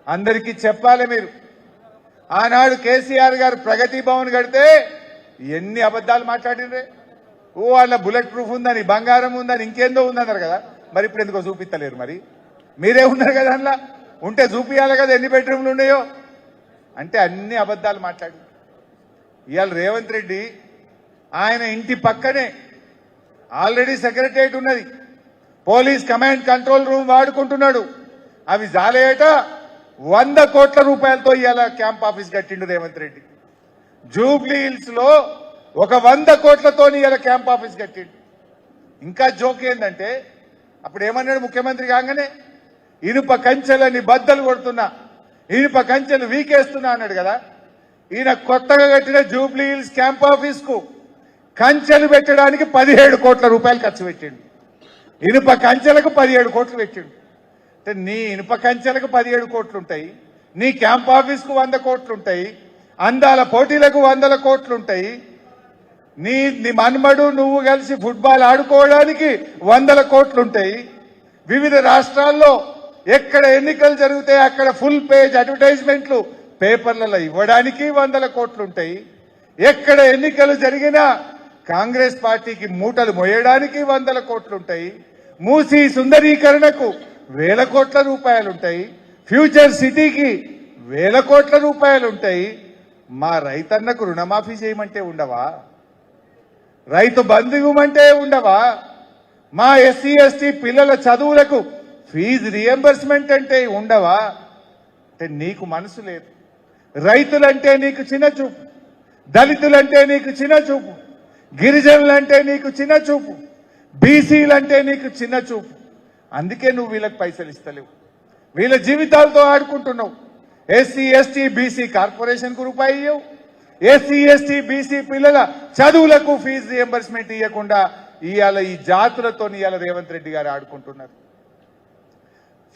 అందరికీ చెప్పాలి. మీరు ఆనాడు కేసీఆర్ గారు ప్రగతి భవన్ కడితే ఎన్ని అబద్ధాలు మాట్లాడినరే. వాళ్ళ బుల్లెట్ ప్రూఫ్ ఉందని, బంగారం ఉందని, ఇంకేందో ఉందన్నారు కదా. మరి ఇప్పుడు ఎందుకో చూపిస్తలేరు? మరి మీరే ఉన్నారు కదా అందులో, ఉంటే చూపియాలి కదా ఎన్ని బెడ్రూమ్లు ఉన్నాయో. అంటే అన్ని అబద్ధాలు మాట్లాడి ఇవాళ రేవంత్ రెడ్డి ఆయన ఇంటి పక్కనే ఆల్రెడీ సెక్రటరియట్ ఉన్నది, పోలీస్ కమాండ్ కంట్రోల్ రూమ్ వాడుకుంటున్నాడు. అవి జాలేట 100 కోట్ల రూపాయలతో ఇవాళ క్యాంప్ ఆఫీస్ కట్టిండు రేవంత్ రెడ్డి. జూబ్లీ హిల్స్ లో ఒక 100 కోట్లతో ఇవాళ క్యాంప్ ఆఫీస్ కట్టిండు. ఇంకా జోక్ ఏంటంటే, అప్పుడు ఏమన్నాడు ముఖ్యమంత్రి కాగానే, ఇనుప కంచెలని బద్దలు కొడుతున్నా, ఇనుప కంచెలు వీకేస్తున్నా అన్నాడు కదా. ఈయన కొత్తగా కట్టిన జూబ్లీ హిల్స్ క్యాంప్ ఆఫీస్ కు కంచెలు పెట్టడానికి 17 కోట్ల రూపాయలు ఖర్చు పెట్టిండు. ఇనుప కంచెలకు 17 కోట్లు పెట్టిండు. అంటే నీ ఇనుప కంచెలకు 17 కోట్లు ఉంటాయి, నీ క్యాంప్ ఆఫీస్ కు 100 కోట్లు ఉంటాయి, అందాల పోటీలకు 100 కోట్లు ఉంటాయి, నీ మన్మడు నువ్వు కలిసి ఫుట్బాల్ ఆడుకోవడానికి 100 కోట్లు ఉంటాయి. వివిధ రాష్ట్రాల్లో ఎక్కడ ఎన్నికలు జరిగితే అక్కడ ఫుల్ పేజ్ అడ్వర్టైజ్మెంట్లు పేపర్లలో ఇవ్వడానికి 100 కోట్లు ఉంటాయి. ఎక్కడ ఎన్నికలు జరిగినా కాంగ్రెస్ పార్టీకి మూటలు మోయడానికి 100 కోట్లు ఉంటాయి. మూసీ సుందరీకరణకు 1000 కోట్ల రూపాయలు ఉంటాయి. ఫ్యూచర్ సిటీకి 1000 కోట్ల రూపాయలు ఉంటాయి. మా రైతన్నకు రుణమాఫీ చేయమంటే ఉండవా? రైతు బంధు ఇవ్వమంటే ఉండవా? మా ఎస్సీ ఎస్టీ పిల్లల చదువులకు ఫీజు రియంబర్స్మెంట్ అంటే ఉండవా? అంటే నీకు మనసు లేదు. రైతులంటే నీకు చిన్న చూపు, దళితులంటే నీకు చిన్న చూపు, గిరిజనులంటే నీకు చిన్న చూపు, బీసీలంటే నీకు చిన్న చూపు. అందుకే నువ్వు వీళ్ళకి పైసలు ఇస్తలేవు, వీళ్ళ జీవితాలతో ఆడుకుంటున్నావు. ఎస్సీ ఎస్టీ బీసీ కార్పొరేషన్ కు రూపాయి ఇవ్వవు. ఎస్సీ ఎస్టీ బీసీ పిల్లల చదువులకు ఫీజు రియంబర్స్మెంట్ ఇవ్వకుండా ఇవాళ ఈ జాతులతో ఇవాళ రేవంత్ రెడ్డి గారు ఆడుకుంటున్నారు.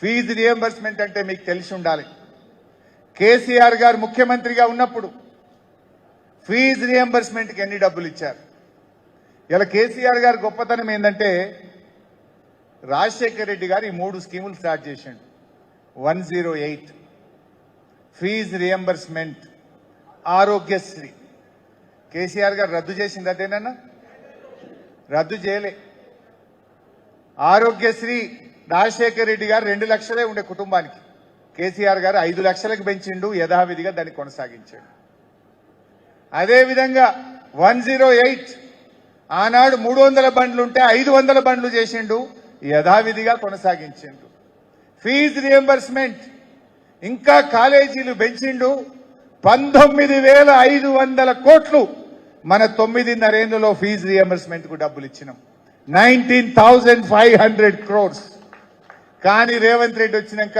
ఫీజు రియంబర్స్మెంట్ అంటే మీకు తెలిసి ఉండాలి. కేసీఆర్ గారు ముఖ్యమంత్రిగా ఉన్నప్పుడు ఫీజు రియంబర్స్మెంట్కి ఎన్ని డబ్బులు ఇచ్చారు? ఇలా కేసీఆర్ గారు గొప్పతనం ఏంటంటే, రాజశేఖర్ రెడ్డి గారు ఈ 3 స్కీములు స్టార్ట్ చేసిండు. 108 ఫీజు రియంబర్స్మెంట్, ఆరోగ్యశ్రీ. కేసీఆర్ గారు రద్దు చేసింది అదేనన్నా? రద్దు చేయలే. ఆరోగ్యశ్రీ రాజశేఖర్ రెడ్డి గారు 2 లక్షలే ఉండే కుటుంబానికి, కేసీఆర్ గారు 5 లక్షలకు పెంచిండు, యథావిధిగా దాన్ని కొనసాగించాడు. అదేవిధంగా 108 ఆనాడు 300 బండ్లు ఉంటే 500 బండ్లు చేసిండు, యథావిధిగా కొనసాగించిండు. ఫీజు రియంబర్స్మెంట్ ఇంకా కాలేజీలు పెంచిండు. 19,500 కోట్లు మన 9.5 ఏళ్లలో ఫీజు రియంబర్స్మెంట్ కు డబ్బులు ఇచ్చినాం. 19,500 crores. కానీ రేవంత్ రెడ్డి వచ్చినాక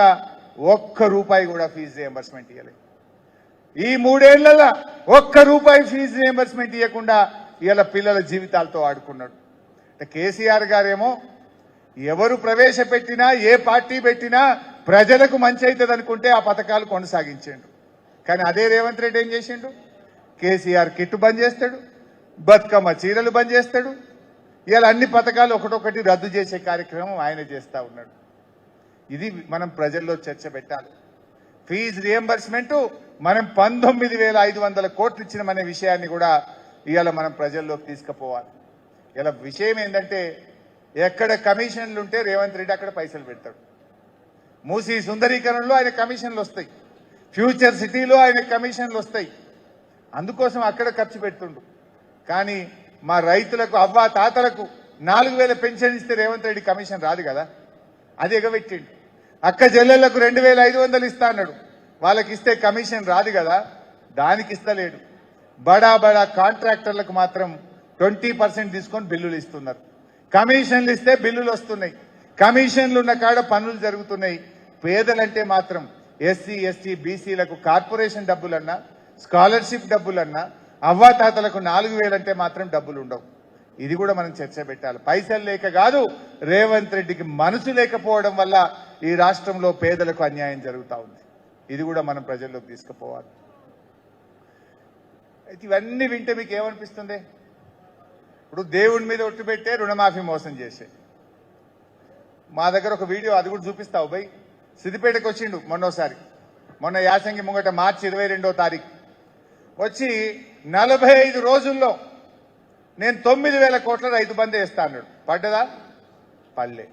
₹1 కూడా ఫీజు రియంబర్స్మెంట్ ఇవ్వలేదు. ఈ 3 ఏళ్లలో ₹1 ఫీజు రియంబర్స్మెంట్ ఇవ్వకుండా ఇవాళ పిల్లల జీవితాలతో ఆడుకున్నాడు. కేసీఆర్ గారేమో ఎవరు ప్రవేశపెట్టినా, ఏ పార్టీ పెట్టినా ప్రజలకు మంచి అవుతుంది అనుకుంటే ఆ పథకాలు కొనసాగించాడు. కానీ అదే రేవంత్ రెడ్డి ఏం చేసిండు? కేసీఆర్ కిట్టు బంద్ చేస్తాడు, బతుకమ్మ చీరలు బంద్ చేస్తాడు. ఇవాళ అన్ని పథకాలు ఒకటొకటి రద్దు చేసే కార్యక్రమం ఆయన చేస్తా ఉన్నాడు. ఇది మనం ప్రజల్లో చర్చ పెట్టాలి. ఫీజు రియంబర్స్మెంట్ మనం 19,500 కోట్లు ఇచ్చినామనే విషయాన్ని కూడా ఇవాళ మనం ప్రజల్లోకి తీసుకుపోవాలి. ఇలా విషయం ఏంటంటే, ఎక్కడ కమిషన్లు ఉంటే రేవంత్ రెడ్డి అక్కడ పైసలు పెడతాడు. మూసీ సుందరీకరణలో ఆయన కమిషన్లు వస్తాయి. ఫ్యూచర్ సిటీలో ఆయన కమిషన్లు వస్తాయి, అందుకోసం అక్కడ ఖర్చు పెడుతుండు. కానీ మా రైతులకు అవ్వా తాతలకు 4,000 పెన్షన్ ఇస్తే రేవంత్ రెడ్డి కమిషన్ రాదు కదా, అది ఎగబెట్టిండు. అక్క చెల్లెళ్లకు 2,500 ఇస్తా అన్నాడు, వాళ్ళకి ఇస్తే కమిషన్ రాదు కదా, దానికి ఇస్తలేడు. బడా బడా కాంట్రాక్టర్లకు మాత్రం 20% తీసుకొని బిల్లులు ఇస్తున్నారు. కమిషన్లు ఇస్తే బిల్లులు వస్తున్నాయి, కమిషన్లు ఉన్న కాడ పనులు జరుగుతున్నాయి. పేదలంటే మాత్రం ఎస్సీ ఎస్టీ బీసీలకు కార్పొరేషన్ డబ్బులన్నా స్కాలర్షిప్ డబ్బులన్నా అవ్వాతాతలకు 4,000 అంటే మాత్రం డబ్బులు ఉండవు. ఇది కూడా మనం చర్చ పెట్టాలి. పైసలు లేక కాదు, రేవంత్ రెడ్డికి మనసు లేకపోవడం వల్ల ఈ రాష్ట్రంలో పేదలకు అన్యాయం జరుగుతూ ఉంది. ఇది కూడా మనం ప్రజల్లోకి తీసుకుపోవాలి. అయితే ఇవన్నీ వింటే మీకు ఏమనిపిస్తుంది? ఇప్పుడు దేవుడి మీద ఒట్టు పెట్టే రుణమాఫీ మోసం చేసే. మా దగ్గర ఒక వీడియో, అది కూడా చూపిస్తావు బై. సిద్దిపేటకు వచ్చిండు మొన్న యాసంగి ముంగట మార్చి 22వ తారీఖు వచ్చి 45 రోజుల్లో నేను 9,000 కోట్ల రైతు బంధు వేస్తా అన్నాడు. పడ్డదా? పల్లె.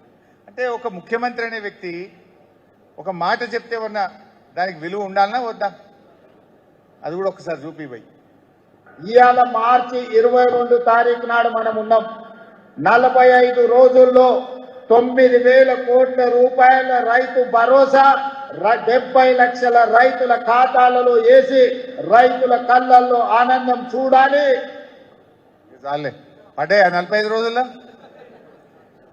అంటే ఒక ముఖ్యమంత్రి అనే వ్యక్తి ఒక మాట చెప్తే ఉన్న దానికి విలువ ఉండాలనా వద్దా? అది కూడా ఒకసారి చూపిపోయి. ఇవాళ మార్చి 22 తారీఖు నాడు మనం ఉన్నాం. 45 రోజుల్లో 9,000 కోట్ల రూపాయల రైతు భరోసా 70 లక్షల రైతుల ఖాతాలలో వేసి రైతుల కళ్ళల్లో ఆనందం చూడాలి. చాలే పడ్డాయా 45 రోజుల్లో?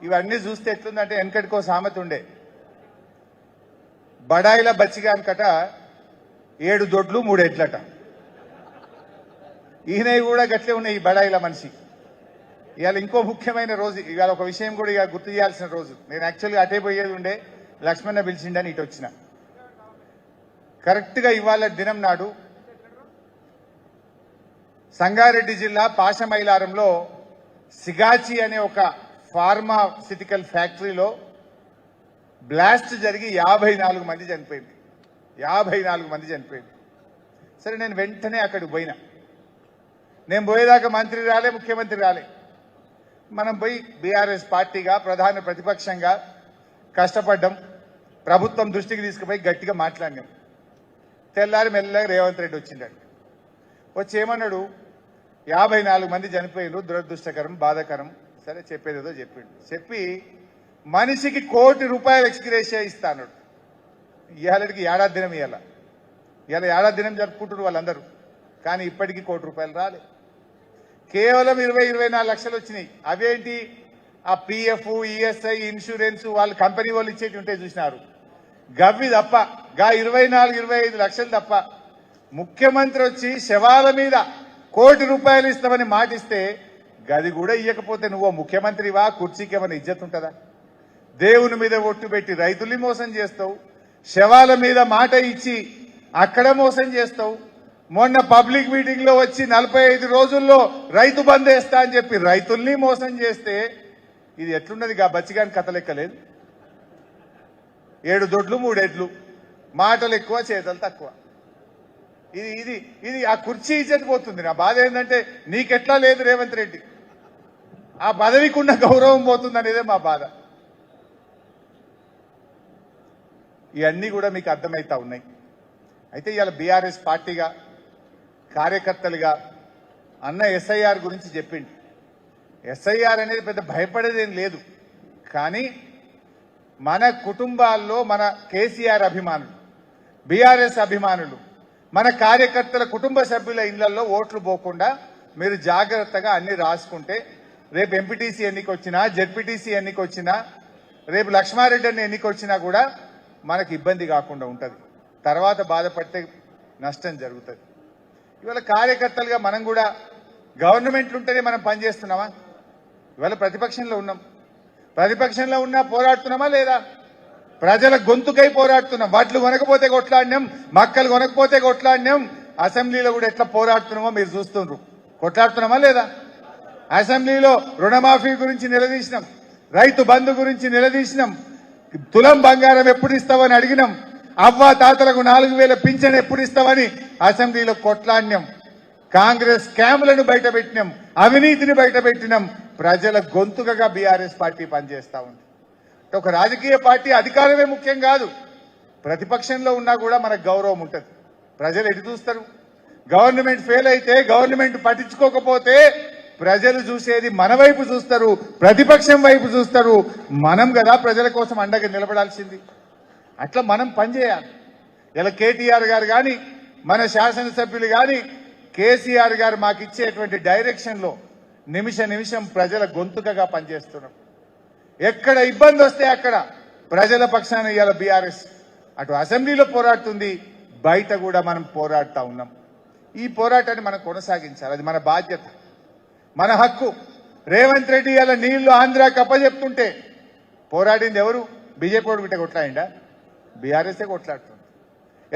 ఇవన్నీ చూస్తే ఎట్లుందంటే వెనకటికో సామెత ఉండే, బడాయిల బచ్చిగానికట 7 దొడ్లు 3 ఎడ్లట. ఈయన కూడా గట్లే ఉన్నాయి ఈ బడాయిల మనిషి. ఇవాళ ఇంకో ముఖ్యమైన రోజు, ఇవాళ ఒక విషయం కూడా ఇక గుర్తు చేయాల్సిన రోజు. నేను యాక్చువల్గా అటే పోయేది ఉండే, లక్ష్మణ పిలిచిండని ఇటు వచ్చిన. కరెక్ట్గా ఇవాళ దినం నాడు సంగారెడ్డి జిల్లా పాషమైలారంలో సిగాచి అనే ఒక ఫార్మాసిటికల్ ఫ్యాక్టరీలో బ్లాస్ట్ జరిగి 54 మంది చనిపోయింది. 54 మంది చనిపోయింది. సరే, నేను వెంటనే అక్కడికి పోయినా. నేను పోయేదాకా మంత్రి రాలే, ముఖ్యమంత్రి రాలే. మనం పోయి బీఆర్ఎస్ పార్టీగా ప్రధాన ప్రతిపక్షంగా కష్టపడ్డాం, ప్రభుత్వం దృష్టికి తీసుకుపోయి గట్టిగా మాట్లాడినాం. తెల్లారి మెల్లగా రేవంత్ రెడ్డి వచ్చిండండి. వచ్చి ఏమన్నాడు, 54 మంది చనిపోయినారు, దురదృష్టకరం, బాధాకరం. సరే, చెప్పేదేదో చెప్పిండు. చెప్పి మనిషికి ₹1 కోటి ఎక్స్గ్రేషియా ఇస్తా అన్నాడు. ఇవాళకి ఏడాది దినం, ఇవాళ ఏడాది దినం జరుపుకుంటున్నారు వాళ్ళందరూ. కానీ ఇప్పటికీ ₹1 కోటి రాలే. కేవలం 20-24 లక్షలు వచ్చినాయి. అవేంటి? ఆ పిఎఫ్, ఈఎస్ఐ, ఇన్సూరెన్స్ వాళ్ళు కంపెనీ వాళ్ళు ఇచ్చేటి ఉంటే చూసినారు. గవ్వి తప్ప, గా 24-25 లక్షలు తప్ప. ముఖ్యమంత్రి వచ్చి శవాల మీద ₹1 కోటి ఇస్తామని మాటిస్తే గది కూడా ఇవ్వకపోతే నువ్వు ముఖ్యమంత్రివా? కుర్చీకి ఏమైనా ఇజ్జత్ ఉంటుందా? దేవుని మీద ఒట్టు పెట్టి రైతుల్ని మోసం చేస్తావు, శవాల మీద మాట ఇచ్చి అక్కడ మోసం చేస్తావు. మొన్న పబ్లిక్ మీటింగ్ లో వచ్చి 45 రోజుల్లో రైతు బంద్ వేస్తా అని చెప్పి రైతుల్ని మోసం చేస్తే ఇది ఎట్లున్నది? గా బచ్చిగాని కథ లెక్కలేదు. 7 దొడ్లు 3 ఎడ్లు, మాటలు ఎక్కువ చేతలు తక్కువ. ఇది ఆ కుర్చీ ఇజ్జత్ పోతుంది. నా బాధ ఏంటంటే నీకెట్లా లేదు రేవంత్ రెడ్డి, ఆ పదవికి ఉన్న గౌరవం పోతుంది అనేదే మా బాధ. ఇవన్నీ కూడా మీకు అర్థమవుతా ఉన్నాయి. అయితే ఇవాళ బీఆర్ఎస్ పార్టీగా కార్యకర్తలుగా అన్న ఎస్ఐఆర్ గురించి చెప్పింది. ఎస్ఐఆర్ అనేది పెద్ద భయపడేదేం లేదు. కానీ మన కుటుంబాల్లో మన కేసీఆర్ అభిమానులు, బీఆర్ఎస్ అభిమానులు, మన కార్యకర్తల కుటుంబ సభ్యుల ఇళ్లలో ఓట్లు పోకుండా మీరు జాగ్రత్తగా అన్ని రాసుకుంటే రేపు ఎంపీటీసీ ఎన్నికొచ్చినా, జెడ్పీటీసీ ఎన్నికొచ్చినా, రేపు లక్ష్మారెడ్డి అన్ని ఎన్నికొచ్చినా కూడా మనకు ఇబ్బంది కాకుండా ఉంటుంది. తర్వాత బాధపడితే నష్టం జరుగుతుంది. ఇవాళ కార్యకర్తలుగా మనం కూడా గవర్నమెంట్లు ఉంటేనే మనం పనిచేస్తున్నామా? ఇవాళ ప్రతిపక్షంలో ఉన్నాం. ప్రతిపక్షంలో ఉన్నా పోరాడుతున్నామా లేదా? ప్రజల గొంతుకై పోరాడుతున్నాం. వడ్లు కొనకపోతే కొట్లాడినాం, మక్కలు కొనకపోతే కొట్లాడినాం. అసెంబ్లీలో కూడా ఎట్లా పోరాడుతున్నామో మీరు చూస్తున్నారు. కొట్లాడుతున్నామా లేదా? అసెంబ్లీలో రుణమాఫీ గురించి నిలదీసినాం, రైతు బంధు గురించి నిలదీసినాం, తులం బంగారం ఎప్పుడు ఇస్తావని అడిగినాం, అవ్వా తాతలకు 4,000 పింఛన్ ఎప్పుడు ఇస్తామని అసెంబ్లీలో కొట్లాడినాం. కాంగ్రెస్ స్కామ్లను బయటపెట్టినాం, అవినీతిని బయటపెట్టినాం. ప్రజల గొంతుకగా బీఆర్ఎస్ పార్టీ పనిచేస్తా ఉంది. ఒక రాజకీయ పార్టీ అధికారమే ముఖ్యం కాదు, ప్రతిపక్షంలో ఉన్నా కూడా మనకు గౌరవం ఉంటుంది. ప్రజలు ఎటు చూస్తారు? గవర్నమెంట్ ఫెయిల్ అయితే, గవర్నమెంట్ పట్టించుకోకపోతే ప్రజలు చూసేది మన వైపు చూస్తారు, ప్రతిపక్షం వైపు చూస్తారు. మనం కదా ప్రజల కోసం అండగా నిలబడాల్సింది. అట్లా మనం పనిచేయాలి. ఇలా కేటీఆర్ గారు కానీ, మన శాసనసభ్యులు కానీ, కేసీఆర్ గారు మాకు ఇచ్చేటువంటి డైరెక్షన్లో నిమిషం ప్రజల గొంతుకగా పనిచేస్తున్నాం. ఎక్కడ ఇబ్బంది వస్తే అక్కడ ప్రజల పక్షాన ఇవాళ బీఆర్ఎస్ అటు అసెంబ్లీలో పోరాడుతుంది, బయట కూడా మనం పోరాడుతూ ఉన్నాం. ఈ పోరాటాన్ని మనం కొనసాగించాలి. అది మన బాధ్యత, మన హక్కు. రేవంత్ రెడ్డి ఇవాళ నీళ్లు ఆంధ్రాకి అప్పచెప్తుంటే పోరాడింది ఎవరు? బీజేపీ వాడు బిడ్డ కొట్లాడిండా? బీఆర్ఎస్ఏ కొట్లాడుతుంది.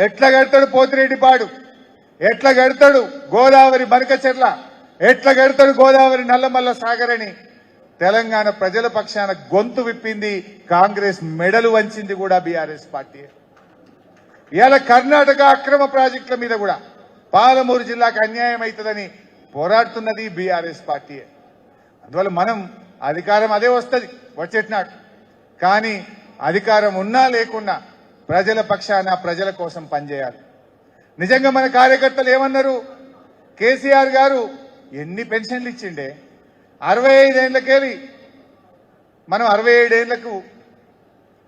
ఎట్లా కడతాడు పోతిరెడ్డిపాడు, ఎట్లా కడతాడు గోదావరి బనకచెర్ల, ఎట్లా కడతాడు గోదావరి నల్లమల్ల సాగర్ అని తెలంగాణ ప్రజల పక్షాన గొంతు విప్పింది కాంగ్రెస్, మెడలు వంచింది కూడా బీఆర్ఎస్ పార్టీ. ఇవాళ కర్ణాటక అక్రమ ప్రాజెక్టుల మీద కూడా పాలమూరు జిల్లాకు అన్యాయం అవుతుందని పోరాడుతున్నది బీఆర్ఎస్ పార్టీ. అందువల్ల మనం అధికారం అదే వస్తుంది వచ్చేటినాడు, కానీ అధికారం ఉన్నా లేకున్నా ప్రజల పక్షాన ప్రజల కోసం పనిచేయాలి. నిజంగా మన కార్యకర్తలు ఏమన్నారు? కేసీఆర్ గారు ఎన్ని పెన్షన్లు ఇచ్చిండే? 65 ఏళ్లకెళ్ళి మనం 67 ఏళ్లకు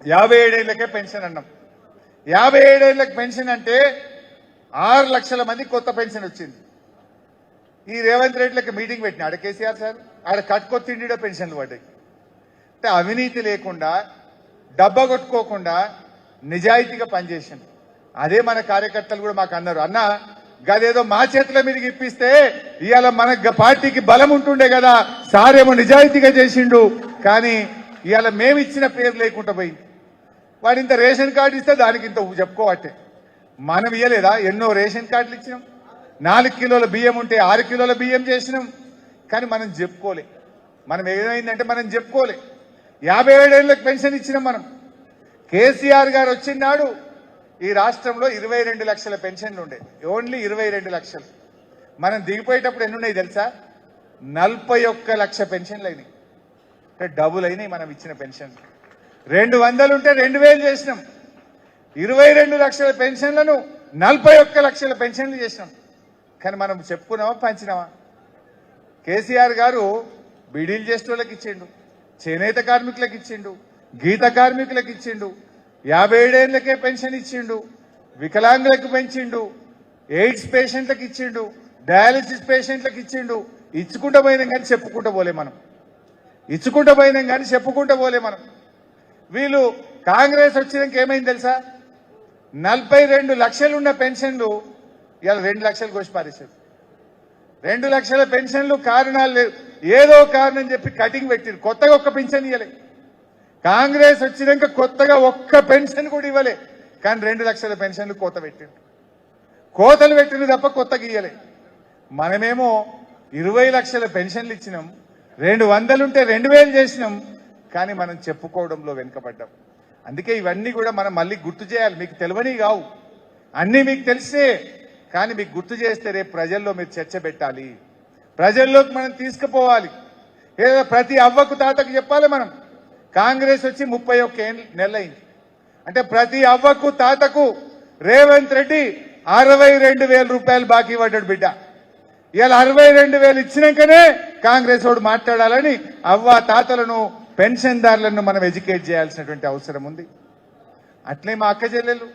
57 ఏళ్లకే పెన్షన్ అన్నాం. 57 ఏళ్లకు పెన్షన్ అంటే 6 లక్షల మంది కొత్త పెన్షన్ వచ్చింది. ఈ రేవంత్ రెడ్డిలకు మీటింగ్ పెట్టినాడు కేసీఆర్ సార్, ఆడ కట్టుకొత్తిండిలో పెన్షన్లు పడ్డాయి. అంటే అవినీతి లేకుండా, డబ్బా కొట్టుకోకుండా నిజాయితీగా పనిచేసింది. అదే మన కార్యకర్తలు కూడా మాకు అన్నారు, అన్న గదేదో మా చేతుల మీదకి ఇప్పిస్తే ఇవాళ మన పార్టీకి బలం ఉంటుండే కదా, సారేమో నిజాయితీగా చేసిండు, కానీ ఇవాళ మేము ఇచ్చిన పేరు లేకుండా పోయింది. వాడు ఇంత రేషన్ కార్డు ఇస్తే దానికి ఇంత చెప్పుకోవట్టే. మనం ఇవ్వలేదా? ఎన్నో రేషన్ కార్డులు ఇచ్చినాం, 4 కిలోల బియ్యం ఉంటే 6 కిలోల బియ్యం చేసినాం, కానీ మనం చెప్పుకోలే. మనం ఏమైందంటే మనం చెప్పుకోలే. 57 ఏళ్లకు పెన్షన్ ఇచ్చినాం మనం. కేసీఆర్ గారు వచ్చినాడు ఈ రాష్ట్రంలో 22 లక్షల పెన్షన్లు ఉండే, ఓన్లీ 22 లక్షలు. మనం దిగిపోయేటప్పుడు ఎన్ని ఉన్నాయి తెలుసా? 41 లక్ష పెన్షన్లు అయినాయి. అంటే డబుల్ అయినాయి మనం ఇచ్చిన పెన్షన్లు. 200 ఉంటే 2000 చేసినాం. 22 లక్షల పెన్షన్లను 41 లక్షల పెన్షన్లు చేసినాం. కానీ మనం చెప్పుకున్నామా, పంచినామా? కేసీఆర్ గారు బీడీలు చేసే వాళ్ళకి ఇచ్చిండు, చేనేత కార్మికులకు ఇచ్చిండు, గీత కార్మికులకు ఇచ్చిండు, 57 ఏళ్లకే పెన్షన్ ఇచ్చిండు, వికలాంగులకు పెంచిండు, ఎయిడ్స్ పేషెంట్లకు ఇచ్చిండు, డయాలసిస్ పేషెంట్లకు ఇచ్చిండు. ఇచ్చుకుంటూ పోయినాం కానీ చెప్పుకుంటూ పోలే మనం. ఇచ్చుకుంటూ పోయినాం కానీ చెప్పుకుంటూ పోలే మనం. వీళ్ళు కాంగ్రెస్ వచ్చినాక ఏమైంది తెలుసా? 42 లక్షలు ఉన్న పెన్షన్లు ఇవాళ 2 లక్షలు కోసి పారేశారు. 2 లక్షల పెన్షన్లు కారణాలు లేవు, ఏదో కారణం చెప్పి కటింగ్ పెట్టారు. కొత్తగా ఒక్క పెన్షన్ ఇవ్వలే. కాంగ్రెస్ వచ్చినాక కొత్తగా ఒక్క పెన్షన్ కూడా ఇవ్వలే, కానీ 2 లక్షల పెన్షన్లు కోతలు పెట్టిండు తప్ప కొత్తగా ఇవ్వలే. మనమేమో 20 లక్షల పెన్షన్లు ఇచ్చినాం, 200 ఉంటే 2000 చేసినాం, కానీ మనం చెప్పుకోవడంలో వెనుకబడ్డాం. అందుకే ఇవన్నీ కూడా మనం మళ్ళీ గుర్తు చేయాలి. మీకు తెలియని కావు, అన్నీ మీకు తెలిసే, కానీ మీకు గుర్తు చేస్తే రేపు ప్రజల్లో మీరు చర్చ పెట్టాలి, ప్రజల్లోకి మనం తీసుకుపోవాలి. ఏదో ప్రతి అవ్వకు తాతకు చెప్పాలి మనం. కాంగ్రెస్ వచ్చి 31 నెలలైంది అంటే ప్రతి అవ్వకు తాతకు రేవంత్ రెడ్డి 62,000 రూపాయలు బాకీ పడ్డాడు బిడ్డ. ఇవాళ 62,000 ఇచ్చినాకనే కాంగ్రెస్ వాడు మాట్లాడాలని అవ్వ తాతలను, పెన్షన్దారులను మనం ఎడ్యుకేట్ చేయాల్సినటువంటి అవసరం ఉంది. అట్లే మా అక్క చెల్లెలు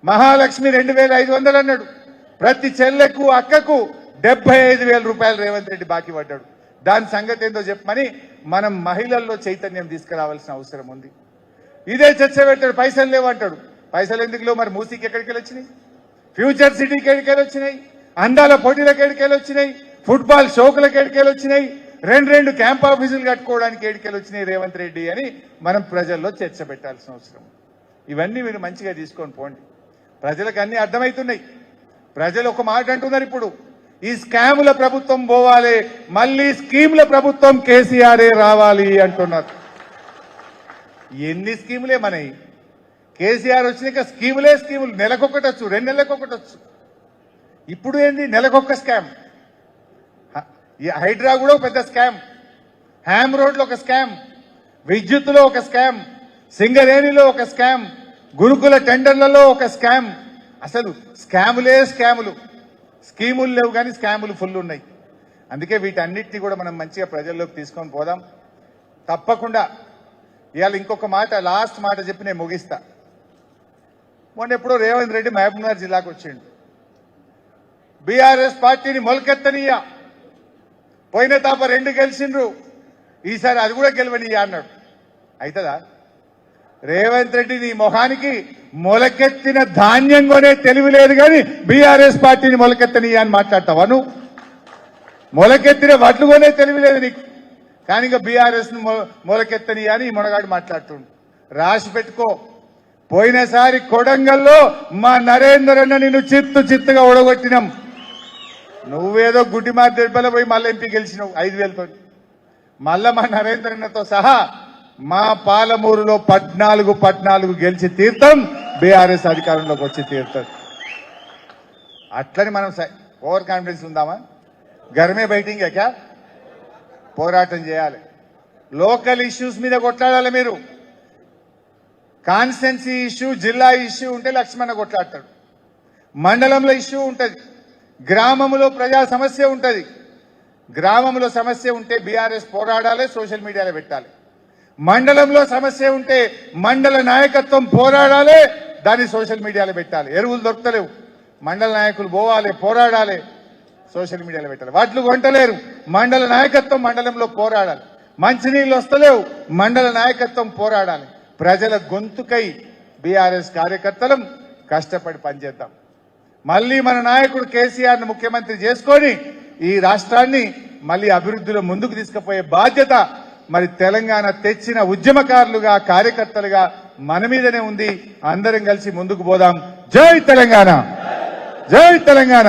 మహాలక్ష్మి 2,500 అన్నాడు. ప్రతి చెల్లెకు అక్కకు 75,000 రూపాయలు రేవంత్ రెడ్డి బాకీ పడ్డాడు. దాని సంగతి ఏందో చెప్పమని మనం మహిళల్లో చైతన్యం తీసుకురావాల్సిన అవసరం ఉంది. ఇదే చర్చ పెట్టాడు, పైసలు లేవంటాడు. పైసలు ఎందుకు లేవు? మరి మూసీకి ఎక్కడికి వచ్చినాయి? ఫ్యూచర్ సిటీకి ఎక్కడికి వచ్చినాయి? అందాల పోటీలకు ఎక్కడికి వచ్చినాయి? ఫుట్బాల్ షోకులకు ఎక్కడికి వచ్చినాయి? 2 క్యాంప్ ఆఫీసులు కట్టుకోవడానికి ఎక్కడికి వచ్చినాయి రేవంత్ రెడ్డి అని మనం ప్రజల్లో చర్చ పెట్టాల్సిన అవసరం. ఇవన్నీ మీరు మంచిగా తీసుకొని పోండి. ప్రజలకు అన్ని అర్థమవుతున్నాయి. ప్రజలు ఒక మాట అంటున్నారు, ఇప్పుడు ఈ స్కాముల ప్రభుత్వం పోవాలి, మళ్ళీ స్కీముల ప్రభుత్వం కేసీఆరే రావాలి అంటున్నారు. ఎన్ని స్కీములే మనవి? కేసీఆర్ వచ్చినాక స్కీములు నెలకొకటొచ్చు, 2 నెలలకొకటొచ్చు. ఇప్పుడు ఏంది? నెలకొక్క స్కామ్. హైడ్రా కూడా ఒక పెద్ద స్కామ్, హ్యామ్ రోడ్లో ఒక స్కామ్, విద్యుత్తులో ఒక స్కామ్, సింగరేణిలో ఒక స్కామ్, గురుకుల టెండర్లలో ఒక స్కామ్, అసలు స్కాములే స్కాములు, స్కీములు లేవు కానీ స్కాములు ఫుల్ ఉన్నాయి. అందుకే వీటన్నిటిని కూడా మనం మంచిగా ప్రజల్లోకి తీసుకొని పోదాం. తప్పకుండా ఇవాళ ఇంకొక మాట, లాస్ట్ మాట చెప్పి నేను ముగిస్తా. మొన్న ఎప్పుడో రేవంత్ రెడ్డి మహబూబ్నగర్ జిల్లాకు వచ్చిండు. బీఆర్ఎస్ పార్టీని మొలకెత్తనీయ, పోయిన తాప 2 గెలిచిండ్రు, ఈసారి అది కూడా గెలవనీయ అన్నాడు. అవుతుందా? రేవంత్ రెడ్డి నీ మొహానికి మొలకెత్తిన ధాన్యం కొనే తెలివి లేదు కానీ బీఆర్ఎస్ పార్టీని మొలకెత్తనీయ అని మాట్లాడతావా నువ్వు? మొలకెత్తిన వడ్లు కొనే తెలివి లేదు నీకు, కానీ ఇంకా బీఆర్ఎస్ ను మొలకెత్తనీయ అని ఈ మొనగాడు మాట్లాడుతుండు. రాసి పెట్టుకో, పోయినసారి కొడంగల్లో మా నరేందర్ అన్న నిన్ను చిత్తుగా ఓడగొట్టినాం. నువ్వేదో గుడ్డి మార్దెబ్బలో పోయి మళ్ళీ ఎంపీ గెలిచినావు 5,000తో. మళ్ళా మా నరేందర్ అన్నతో సహా మా పాలమూరులో 14 గెలిచి తీర్థం, బీఆర్ఎస్ అధికారంలోకి వచ్చి తీరుతుంది. అట్లని మనం ఓవర్ కాన్ఫిడెన్స్ ఉందామా? గర్మే బయటింగ్ క్యా? పోరాటం చేయాలి. లోకల్ ఇష్యూస్ మీద కొట్లాడాలి. మీరు కాన్స్టెన్సీ ఇష్యూ, జిల్లా ఇష్యూ ఉంటే లక్ష్మణ కొట్లాడతాడు. మండలంలో ఇష్యూ ఉంటుంది, గ్రామంలో ప్రజా సమస్య ఉంటుంది. గ్రామంలో సమస్య ఉంటే బీఆర్ఎస్ పోరాడాలి, సోషల్ మీడియాలో పెట్టాలి. మండలంలో సమస్య ఉంటే మండల నాయకత్వం పోరాడాలి, దాన్ని సోషల్ మీడియాలో పెట్టాలి. ఎరువులు దొరకలేవు, మండల నాయకులు పోవాలి, పోరాడాలి, సోషల్ మీడియాలో పెట్టాలి. వాటిలు కొంటలేరు, మండల నాయకత్వం మండలంలో పోరాడాలి. మంచినీళ్ళు వస్తలేవు, మండల నాయకత్వం పోరాడాలి. ప్రజల గొంతుకై బీఆర్ఎస్ కార్యకర్తలం కష్టపడి పనిచేద్దాం. మళ్ళీ మన నాయకుడు కేసీఆర్ ను ముఖ్యమంత్రి చేసుకొని ఈ రాష్ట్రాన్ని మళ్ళీ అభివృద్ధిలో ముందుకు తీసుకుపోయే బాధ్యత మరి తెలంగాణ తెచ్చిన ఉద్యమకారులుగా, కార్యకర్తలుగా మన మీదనే ఉంది. అందరం కలిసి ముందుకు పోదాం. జై తెలంగాణ, జై తెలంగాణ.